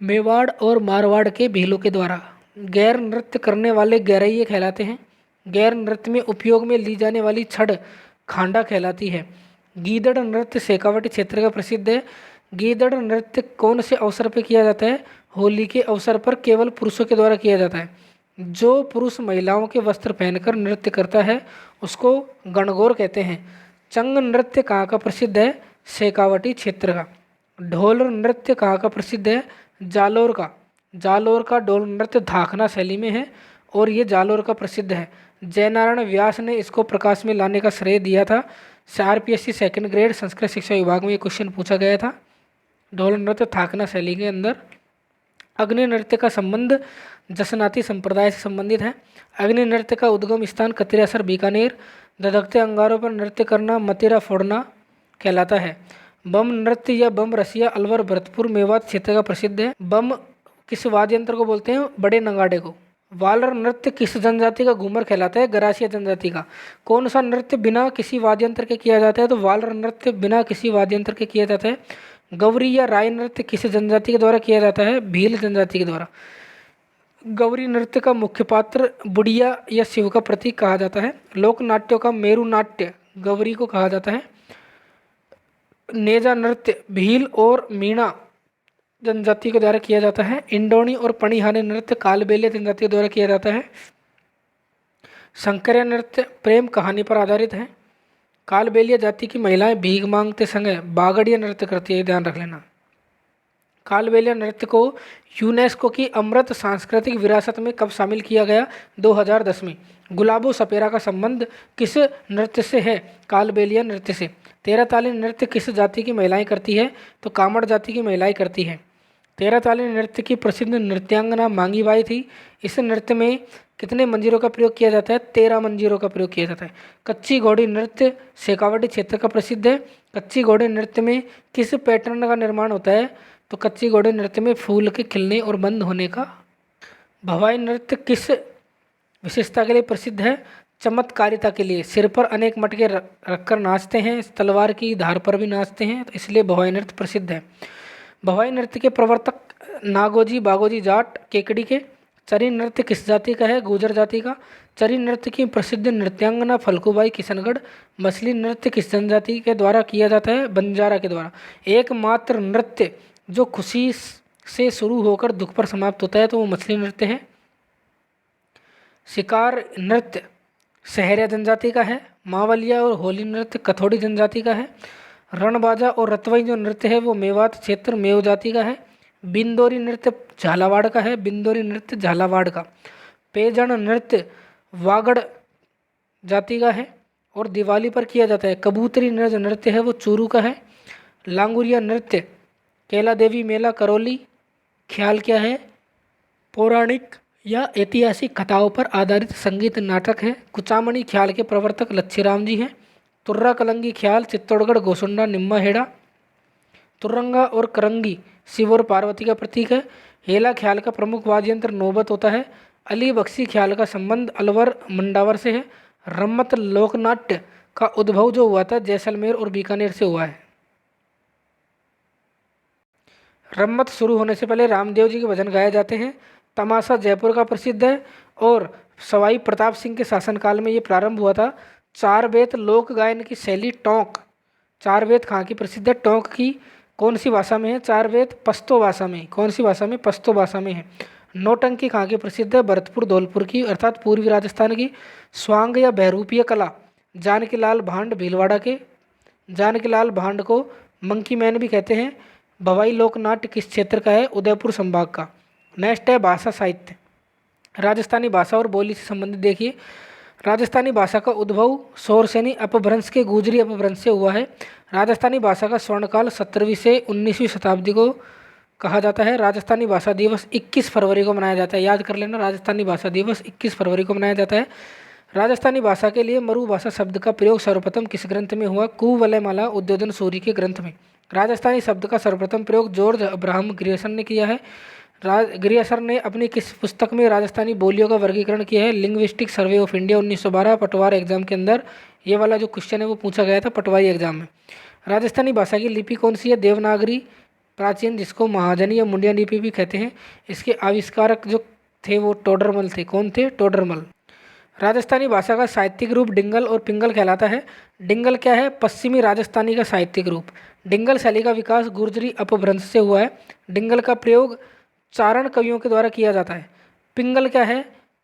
S1: मेवाड़ और मारवाड़ के भीलों के द्वारा। गैर नृत्य करने वाले गैरैये कहलाते हैं। गैर नृत्य में उपयोग में ली जाने वाली छड़ खांडा कहलाती है। गीदड़ नृत्य शेखावटी क्षेत्र का प्रसिद्ध है। गीदड़ नृत्य कौन से अवसर पर किया जाता है? होली के अवसर पर केवल पुरुषों के द्वारा किया जाता है। जो पुरुष महिलाओं के वस्त्र पहनकर नृत्य करता है उसको गणगौर कहते हैं। चंग नृत्य कहाँ का प्रसिद्ध है? शेखावटी क्षेत्र का। ढोल नृत्य कहाँ का प्रसिद्ध है? जालोर का। जालोर का ढोल नृत्य धाखना शैली में है और ये जालोर का प्रसिद्ध है। जयनारायण व्यास ने इसको प्रकाश में लाने का श्रेय दिया था। CRPSC सेकंड ग्रेड संस्कृत शिक्षा विभाग में ये क्वेश्चन पूछा गया था। ढोल नृत्य थाकना शैली के अंदर। अग्नि नृत्य का संबंध जसनाती संप्रदाय से संबंधित है। अग्नि नृत्य का उद्गम स्थान कतिरासर बीकानेर। धधकते अंगारों पर नृत्य करना मतिरा फोड़ना कहलाता है। बम नृत्य या बम रसिया अलवर भरतपुर मेवात क्षेत्र का प्रसिद्ध है। बम किस वाद्य यंत्र को बोलते हैं? बड़े नगाड़े को। वालर नृत्य किस जनजाति का घूमर कहलाता है? गरासिया जनजाति का। कौन सा नृत्य बिना किसी वाद्य यंत्र के किया जाता है? तो वालर नृत्य बिना किसी वाद्य यंत्र के किया जाता है। गौरी या राय नृत्य किस जनजाति के द्वारा किया जाता है? भील जनजाति के द्वारा। गौरी नृत्य का मुख्य पात्र बुढ़िया या शिव का प्रतीक कहा जाता है। लोक नाट्यों का मेरु नाट्य गौरी को कहा जाता है। नेजा नृत्य भील और मीणा जनजाति के द्वारा किया जाता है। इंडोनी और पणिहानी नृत्य कालबेलिया जनजाति के द्वारा किया जाता है। शंकरिया नृत्य प्रेम कहानी पर आधारित है। कालबेलिया जाति की महिलाएं भीख मांगते समय बागड़िया नृत्य करती है, ध्यान रख लेना। कालबेलिया नृत्य को यूनेस्को की अमृत सांस्कृतिक विरासत में कब शामिल किया गया? 2010 में। गुलाबो सपेरा का संबंध किस नृत्य से है? कालबेलिया नृत्य से। तेरह ताली नृत्य किस जाति की महिलाएं करती है? तो कामड़ जाति की महिलाएं करती हैं। तेरह ताली नृत्य की प्रसिद्ध नृत्यांगना मांगी बाई थी। इस नृत्य में कितने मंजीरों का प्रयोग किया जाता है? 13 मंजीरों का प्रयोग किया जाता है। कच्ची घोड़ी नृत्य शेखावटी क्षेत्र का प्रसिद्ध है। कच्ची घोड़ी नृत्य में किस पैटर्न का निर्माण होता है? तो कच्ची घोड़ी नृत्य में फूल के खिलने और बंद होने का। भवाई नृत्य किस विशेषता के लिए प्रसिद्ध है? चमत्कारिता के लिए। सिर पर अनेक मटके रखकर नाचते हैं, तलवार की धार पर भी नाचते हैं, तो इसलिए भवाई नृत्य प्रसिद्ध है। भवाई नृत्य के प्रवर्तक नागोजी बागोजी जाट केकड़ी के। चरी नृत्य किस जाति का है? गुर्जर जाति का। चरी नृत्य की प्रसिद्ध नृत्यांगना फलकूबाई किशनगढ़। मछली नृत्य किस जनजाति के द्वारा किया जाता है? बंजारा के द्वारा। एकमात्र नृत्य जो खुशी से शुरू होकर दुख पर समाप्त होता है तो वो मछली नृत्य है। शिकार नृत्य सहरिया जनजाति का है। मावलिया और होली नृत्य कथोड़ी जनजाति का है। रणबाजा और रतवई जो नृत्य है वो मेवात क्षेत्र मेव जाति का है। बिंदोरी नृत्य झालावाड़ का है। बिंदोरी नृत्य झालावाड़ का। पेजण नृत्य वागड़ जाति का है और दिवाली पर किया जाता है। कबूतरी नृत्य है वो चूरू का है। लांगुरिया नृत्य कैला देवी मेला करौली। ख्याल क्या है? पौराणिक या ऐतिहासिक कथाओं पर आधारित संगीत नाटक है। कुचामणी ख्याल के प्रवर्तक लच्छीराम जी हैं। तुर्रा कलंगी ख्याल चित्तौड़गढ़ गोसुंडा निम्मा हेड़ा। तुरंगा और करंगी शिव और पार्वती का प्रतीक है। हेला ख्याल का प्रमुख वाद्य यंत्र नौबत होता है। अली बख्शी ख्याल का संबंध अलवर मंडावर से है। रम्मत लोकनाट्य का उद्भव जो हुआ था जैसलमेर और बीकानेर से हुआ है। रम्मत शुरू होने से पहले रामदेव जी के भजन गाए जाते हैं। तमाशा जयपुर का प्रसिद्ध है और सवाई प्रताप सिंह के शासनकाल में ये प्रारंभ हुआ था। चार बेत लोक गायन की शैली टोंक। चार बेत कहाँ की प्रसिद्ध है? टोंक की। कौन सी भाषा में है? चार बेत पश्तो भाषा में। कौन सी भाषा में? पश्तो भाषा में है। नौटंकी कहाँ की प्रसिद्ध है? भरतपुर धौलपुर की अर्थात पूर्वी राजस्थान की। स्वांग या बहरूपीय कला जानकी लाल भांड भीलवाड़ा के। जानकी लाल भांड को मंकी मैन भी कहते हैं। भवाई लोकनाट्य किस क्षेत्र का है? उदयपुर संभाग का। नेक्स्ट है भाषा साहित्य। राजस्थानी भाषा और बोली से संबंधित देखिए। राजस्थानी भाषा का उद्भव शौरसेनी अपभ्रंश के गुजरी अपभ्रंश से हुआ है। राजस्थानी भाषा का स्वर्णकाल 17वीं से 19वीं शताब्दी को कहा जाता है? राजस्थानी भाषा दिवस 21 फरवरी को मनाया जाता है। याद कर लेना, राजस्थानी भाषा दिवस 21 फरवरी को मनाया जाता है। राजस्थानी भाषा के लिए मरु भाषा शब्द का प्रयोग सर्वप्रथम किस ग्रंथ में हुआ? कुवलयमाला उद्बोधन सूरी के ग्रंथ में। राजस्थानी शब्द का सर्वप्रथम प्रयोग जॉर्ज अब्राहम ग्रियर्सन ने किया है। ग्रियर्सन ने अपनी किस पुस्तक में राजस्थानी बोलियों का वर्गीकरण किया है? Linguistic survey of India 1912। पटवार एग्जाम के अंदर ये वाला जो क्वेश्चन है वो पूछा गया था पटवारी एग्जाम में। राजस्थानी भाषा की लिपि कौन सी है? देवनागरी प्राचीन, जिसको महाजनी या मुंडिया लिपि भी कहते हैं। इसके आविष्कारक जो थे वो टोडरमल थे। कौन थे? टोडरमल। राजस्थानी भाषा का साहित्यिक रूप डिंगल और पिंगल कहलाता है। डिंगल क्या है? पश्चिमी राजस्थानी का साहित्यिक रूप। डिंगल शैली का विकास गुर्जरी अपभ्रंश से हुआ है। डिंगल का प्रयोग चारण कवियों के द्वारा किया जाता है। पिंगल क्या है?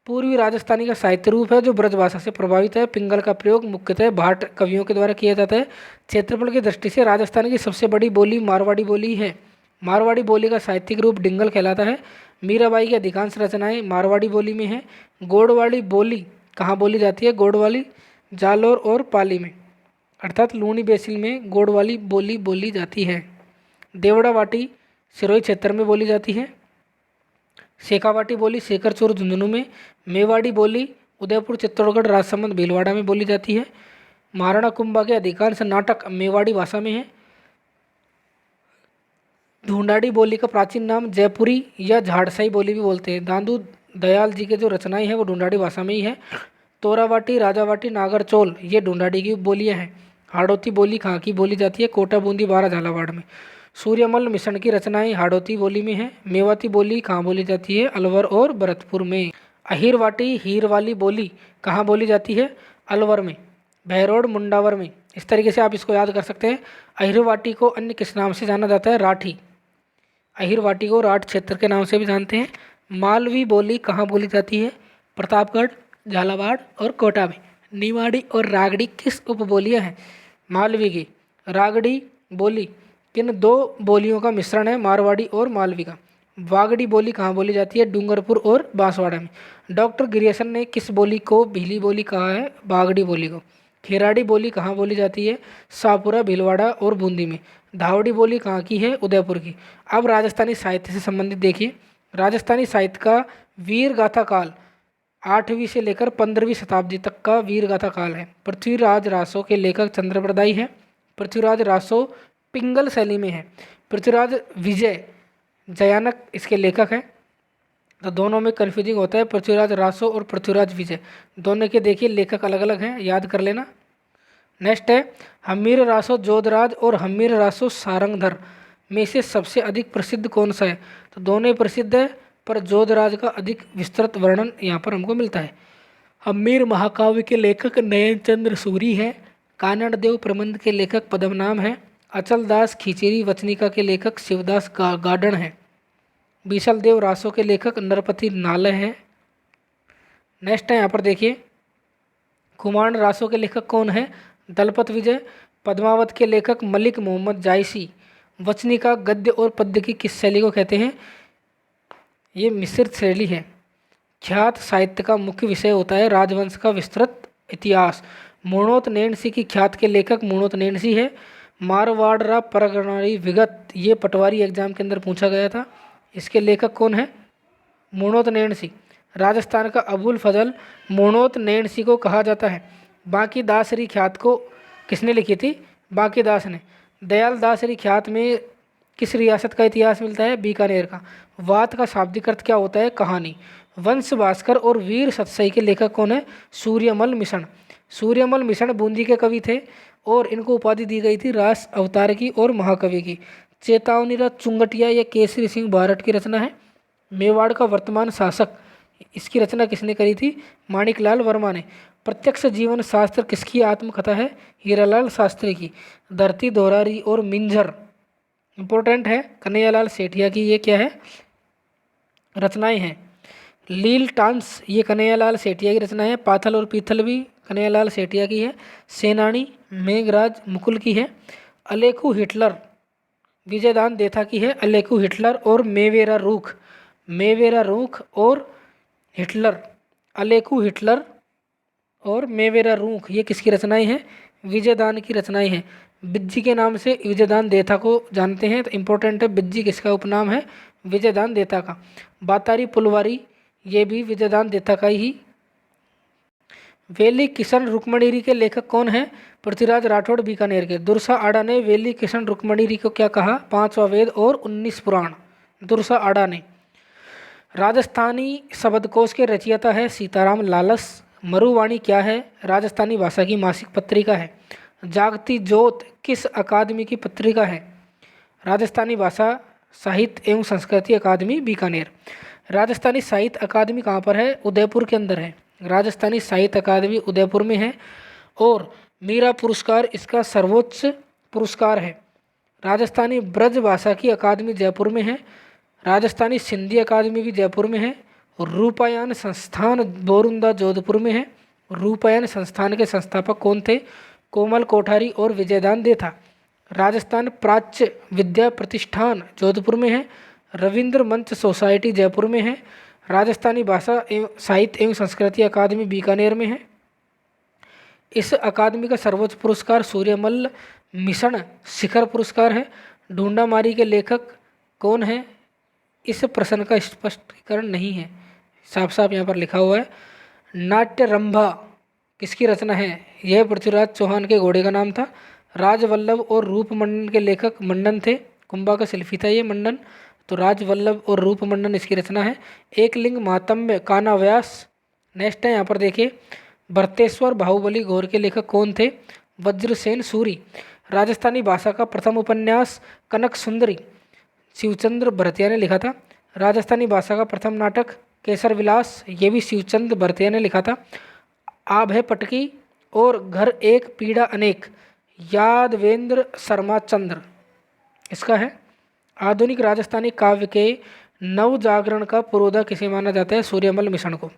S1: पूर्वी राजस्थानी का साहित्य रूप है जो ब्रज भाषा से प्रभावित है। पिंगल का प्रयोग मुख्यतः भाट कवियों के द्वारा किया जाता है। क्षेत्रफल की दृष्टि से राजस्थान की सबसे बड़ी बोली मारवाड़ी बोली है। मारवाड़ी बोली का साहित्यिक रूप डिंगल कहलाता है। मीराबाई की अधिकांश रचनाएं मारवाड़ी बोली में हैं। गोडवाड़ी बोली कहाँ बोली जाती है? गोडवाली जालोर और पाली में, अर्थात लूणी बेसिल में गोडवाली बोली बोली जाती है। देवड़ावाटी सिरोही क्षेत्र में बोली जाती है। शेखावाटी बोली शेखरचूर झुंझुनू में। मेवाड़ी बोली उदयपुर चित्तौड़गढ़ राजसमंद भीलवाड़ा में बोली जाती है। महाराणा कुंभा के अधिकांश नाटक मेवाड़ी भाषा में है। ढूंढाड़ी बोली का प्राचीन नाम जयपुरी या झाड़साई बोली भी बोलते हैं। दादू दयाल जी के जो रचनाएं हैं वो ढूंढाड़ी भाषा में ही है। तोरावाटी, राजावाटी, नागरचोल ये ढूंढाड़ी की बोलियां हैं। हाड़ौती बोली कहाँ की बोली जाती है? कोटा, बूंदी, बारा, झालावाड़ में। सूर्यमल मिश्रण की रचनाएं हाड़ौती बोली में है। मेवाती बोली कहाँ बोली जाती है? अलवर और भरतपुर में। अहिरवाटी हीर वाली बोली कहाँ बोली जाती है? अलवर में। बहरोड मुंडावर में। इस तरीके से आप इसको याद कर सकते हैं। अहिरवाटी को अन्य किस नाम से जाना जाता है? राठी। अहिरवाटी को राठ क्षेत्र के नाम से भी जानते हैं। मालवी बोली कहाँ बोली जाती है? प्रतापगढ़, झालावाड़ और कोटा में। निवाड़ी और रागड़ी किस उपबोलियाँ हैं? मालवी की। रागड़ी बोली किन दो बोलियों का मिश्रण है? मारवाड़ी और मालवी का। वागड़ी बोली कहाँ बोली जाती है? डूंगरपुर और बांसवाड़ा में। डॉक्टर गिरियसन ने किस बोली को भीली बोली कहा है? बागड़ी बोली को। खेराड़ी बोली कहाँ बोली जाती है? शाहपुरा, भीलवाड़ा और बूंदी में। धावड़ी बोली कहाँ की है? उदयपुर की। अब राजस्थानी साहित्य से संबंधित देखिए। राजस्थानी साहित्य का वीर गाथा काल 8वीं से लेकर 15वीं शताब्दी तक का वीर गाथा काल है। पृथ्वीराज रासो के लेखक चंद्रप्रदाई है। पृथ्वीराज रासो पिंगल शैली में है। पृथ्वीराज विजय जयानक इसके लेखक हैं। तो दोनों में कन्फ्यूजिंग होता है, पृथ्वीराज रासो और पृथ्वीराज विजय दोनों के देखिए लेखक अलग अलग हैं, याद कर लेना। नेक्स्ट है हमीर रासो जोधराज और हमीर रासो सारंगधर में से सबसे अधिक प्रसिद्ध कौन सा है? तो दोनों ही प्रसिद्ध है, पर जोधराज का अधिक विस्तृत वर्णन यहाँ पर हमको मिलता है। हमीर महाकाव्य के लेखक नयन चंद्र सूरी है। कानड़ देव प्रबंध के लेखक पद्मनाभ हैं। अचल दास खिचड़ी वचनिका के लेखक शिवदास गार्डन हैं। बीसल देव रासो के लेखक नरपति नालय हैं। नेक्स्ट है यहाँ पर देखिए कुमांड रासो के लेखक कौन है? दलपत विजय। पद्मावत के लेखक मलिक मोहम्मद जायसी। वचनिका गद्य और पद्य की किस शैली को कहते हैं? ये मिश्रित शैली है। ख्यात साहित्य का मुख्य विषय होता है राजवंश का विस्तृत इतिहास। मुणोत नैणसी की ख्यात के लेखक मुणोत नैणसी है। मारवाड़रा परगणारी विगत ये पटवारी एग्जाम के अंदर पूछा गया था। इसके लेखक कौन है? मुणोत नैणसी। राजस्थान का अबुल फजल मुणोत नैणसी को कहा जाता है। बांकी दासरी ख्यात को किसने लिखी थी? बांकी दास ने। दयाल दासरी ख्यात में किस रियासत का इतिहास मिलता है? बीकानेर का। वात का शाब्दिक अर्थ क्या होता है? कहानी। वंश भास्कर और वीर सतसई के लेखक कौन है? सूर्यमल मिश्रण। सूर्यमल मिश्रण बूंदी के कवि थे और इनको उपाधि दी गई थी रास अवतार की और महाकवि की। चेतावनी रथ चुंगटिया यह केसरी सिंह बारठ की रचना है। मेवाड़ का वर्तमान शासक इसकी रचना किसने करी थी? माणिकलाल वर्मा ने। प्रत्यक्ष जीवन शास्त्र किसकी आत्मकथा है? हीरालाल शास्त्री की। धरती दोहरारी और मिंजर इंपॉर्टेंट है, कन्हैयालाल सेठिया की ये क्या है? रचनाएं हैं। लील टांस ये कन्हैयालाल सेठिया की रचना है। पाथल और पीथल भी कन्हैयालाल सेठिया की है। सेनानी मेघराज मुकुल की है। अलेखू हिटलर विजयदान देथा की है। अलेखू हिटलर और मेवेरा रूख और हिटलर, अलेखू हिटलर और मेवेरा रूख ये किसकी रचनाएं हैं? विजयदान की रचनाएं हैं। बिज्जी के नाम से विजयदान देथा को जानते हैं, तो इम्पोर्टेंट है, बिज्जी किसका उपनाम है? विजयदान देथा का। बातारी पुलवारी ये भी विजयदान देथा का ही। वेली किशन रुक्मणीरी के लेखक कौन है? पृथ्वीराज राठौड़ बीकानेर के। दुर्सा आड़ा ने वेली किशन रुक्मणीरी को क्या कहा? 5वां वेद और 19 पुराण। दुर्सा आड़ा ने। राजस्थानी शब्दकोश के रचयिता है सीताराम लालस। मरुवाणी क्या है? राजस्थानी भाषा की मासिक पत्रिका है। जागती ज्योत किस अकादमी की पत्रिका है? राजस्थानी भाषा साहित्य एवं संस्कृति अकादमी बीकानेर। राजस्थानी साहित्य अकादमी कहाँ पर है? उदयपुर के अंदर है। राजस्थानी साहित्य अकादमी उदयपुर में है। और मीरा पुरस्कार इसका सर्वोच्च पुरस्कार है। राजस्थानी ब्रज भाषा की अकादमी जयपुर में है। राजस्थानी सिंधी अकादमी भी जयपुर में है। और रूपायन संस्थान बोरुंदा जोधपुर में है। रूपायन संस्थान के संस्थापक कौन थे? कोमल कोठारी और विजयदान देथा। राजस्थान प्राच्य विद्या प्रतिष्ठान जोधपुर में है। रविंद्र मंच सोसाइटी जयपुर में है। राजस्थानी भाषा एवं साहित्य एवं संस्कृति अकादमी बीकानेर में है। इस अकादमी का सर्वोच्च पुरस्कार सूर्यमल्ल मिशन शिखर पुरस्कार है। ढूंढामारी के लेखक कौन है? इस प्रश्न का स्पष्टीकरण नहीं है, साफ साफ यहाँ पर लिखा हुआ है। नाट्यरंभा किसकी रचना है? यह पृथ्वीराज चौहान के घोड़े का नाम था। राजवल्लभ और रूपमंडन के लेखक मंडन थे। कुंभा का शिल्पी था ये मंडन। तो राजवल्लभ और रूपमंडन इसकी रचना है। एक लिंग महात्म्य कान्हा व्यास। नेक्स्ट है यहाँ पर देखिए, भरतेश्वर बाहुबली घोर के लेखक कौन थे? वज्रसेन सूरी। राजस्थानी भाषा का प्रथम उपन्यास कनक सुंदरी शिवचंद्र भरतिया ने लिखा था। राजस्थानी भाषा का प्रथम नाटक केसर विलास, ये भी शिवचंद्र भरतिया ने लिखा था। आब है पटकी और घर एक पीड़ा अनेक, यादवेंद्र शर्मा चंद्र इसका है। आधुनिक राजस्थानी काव्य के नव जागरण का पुरोधा किसे माना जाता है? सूर्यमल मिशन को।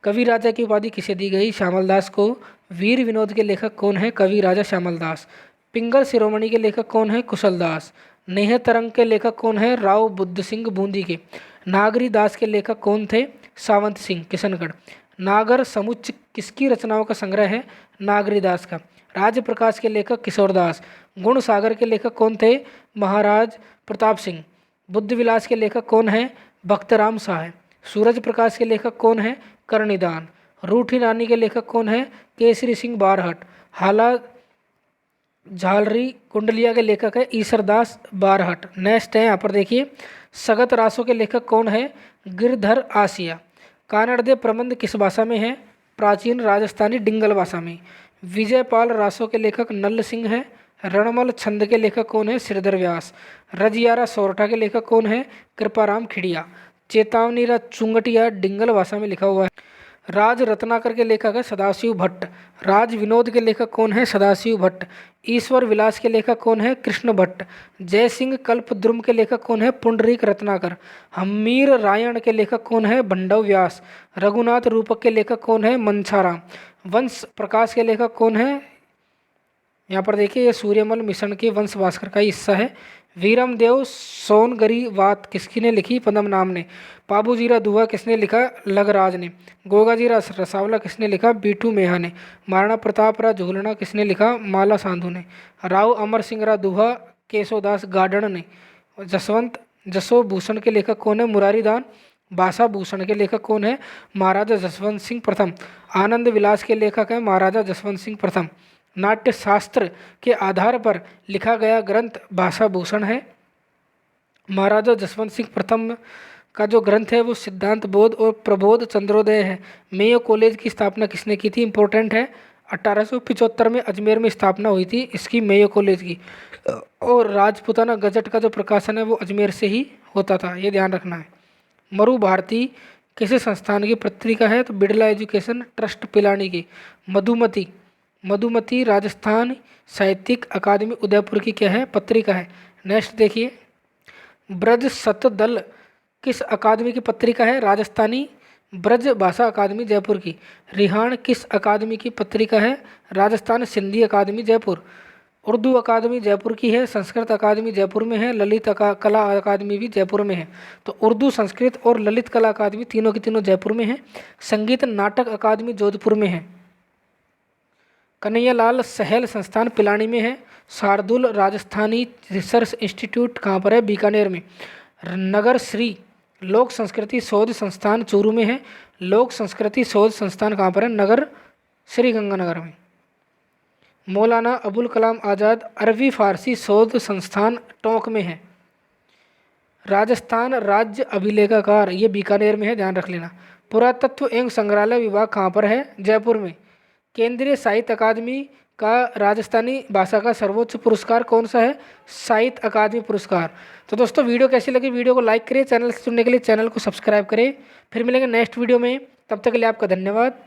S1: कवि राजा की उपाधि किसे दी गई? श्यामल दास को। वीर विनोद के लेखक कौन है? कवि राजा श्यामल दास। पिंगल शिरोमणि के लेखक कौन है? कुशल दास। नेह तरंग के लेखक कौन है? राव बुद्ध सिंह बूंदी के। नागरी दास के लेखक कौन थे? सावंत सिंह किशनगढ़। नागर समुच्च किसकी रचनाओं का संग्रह है? नागरी दास का। राज प्रकाश के लेखक किशोर दास। गुण सागर के लेखक कौन थे? महाराज प्रताप सिंह। बुद्ध विलास के लेखक कौन है? भक्तराम शाह। सूरज प्रकाश के लेखक कौन है? करनिदान। रूठी रानी के लेखक कौन है? केसरी सिंह बारहट। हाला झालरी कुंडलिया के लेखक है ईसरदास बारहट। नेक्स्ट है यहाँ पर देखिए, सगत रासों के लेखक कौन है? गिरधर आसिया। कानड़दे प्रबंध किस भाषा में है? प्राचीन राजस्थानी डिंगल भाषा में। विजयपाल रासों के लेखक नल्ल सिंह है। रणमल छंद के लेखक कौन है? श्रीधर व्यास। रजियारा सोरठा के लेखक कौन है? कृपाराम खिड़िया। चेतावनी रा चुंगटिया डिंगल भाषा में लिखा हुआ है। राज रत्नाकर के लेखक है सदाशिव भट्ट। राज विनोद के लेखक कौन है? सदाशिव भट्ट। ईश्वर विलास के लेखक कौन है? कृष्ण भट्ट। जय सिंह कल्पद्रुम के लेखक कौन है? पुंडरीक रत्नाकर। हमीर रायण के लेखक कौन है? भंडव व्यास। रघुनाथ रूपक के लेखक कौन है? मनछाराम। वंश प्रकाश के लेखक कौन है? यहाँ पर देखिए, ये सूर्यमल मिशन के वंश भास्कर का ही हिस्सा है। वीरम देव सोनगरी वात किसकी ने लिखी? पदम नाम ने। पाबूजीरा दुआ किसने लिखा? लगराज ने। गोगाजीरा रसावला किसने लिखा? बीटू मेहा ने। महाराणा प्रताप रा झूलना किसने लिखा? माला सांधु ने। राव अमर सिंह रा दुहा केशोदास गार्डन ने। जसवंत जसो भूषण के लेखक कौन है? मुरारी दान। भाषा भूषण के लेखक कौन है? महाराजा जसवंत सिंह प्रथम। आनंद विलास के लेखक है महाराजा जसवंत सिंह प्रथम। नाट्य शास्त्र के आधार पर लिखा गया ग्रंथ भाषा भूषण है। महाराजा जसवंत सिंह प्रथम का जो ग्रंथ है वो सिद्धांत बोध और प्रबोध चंद्रोदय है। मेयो कॉलेज की स्थापना किसने की थी? इंपॉर्टेंट है, 1875 में अजमेर में स्थापना हुई थी इसकी, मेयो कॉलेज की। और राजपूताना गजट का जो प्रकाशन है वो अजमेर से ही होता था, ये ध्यान रखना है। मरु भारती किस संस्थान की पत्रिका है? तो बिड़ला एजुकेशन ट्रस्ट पिलानी की। मधुमती मधुमती राजस्थान साहित्यिक अकादमी उदयपुर की क्या है? पत्रिका है। नेक्स्ट देखिए, ब्रज सतदल किस अकादमी की पत्रिका है? राजस्थानी ब्रज भाषा अकादमी जयपुर की। रिहान किस अकादमी की पत्रिका है? राजस्थान सिंधी अकादमी जयपुर। उर्दू अकादमी जयपुर की है। संस्कृत अकादमी जयपुर में है। ललित कला अकादमी भी जयपुर में है। तो उर्दू, संस्कृत और ललित कला अकादमी तीनों की तीनों जयपुर में है। संगीत नाटक अकादमी जोधपुर में है। कन्हैयालाल सहल संस्थान पिलानी में है। शार्दुल राजस्थानी रिसर्च इंस्टीट्यूट कहाँ पर है? बीकानेर में। नगर श्री लोक संस्कृति शोध संस्थान चूरू में है। लोक संस्कृति शोध संस्थान कहाँ पर है? नगर श्री गंगानगर में। मौलाना अबुल कलाम आज़ाद अरबी फारसी शोध संस्थान टोंक में है। राजस्थान राज्य अभिलेखागार ये बीकानेर में है, ध्यान रख लेना। पुरातत्व एवं संग्रहालय विभाग कहाँ पर है? जयपुर में। केंद्रीय साहित्य अकादमी का राजस्थानी भाषा का सर्वोच्च पुरस्कार कौन सा है? साहित्य अकादमी पुरस्कार। तो दोस्तों वीडियो कैसी लगी? वीडियो को लाइक करें, चैनल से जुड़ने के लिए चैनल को सब्सक्राइब करें। फिर मिलेंगे नेक्स्ट वीडियो में, तब तक के लिए आपका धन्यवाद।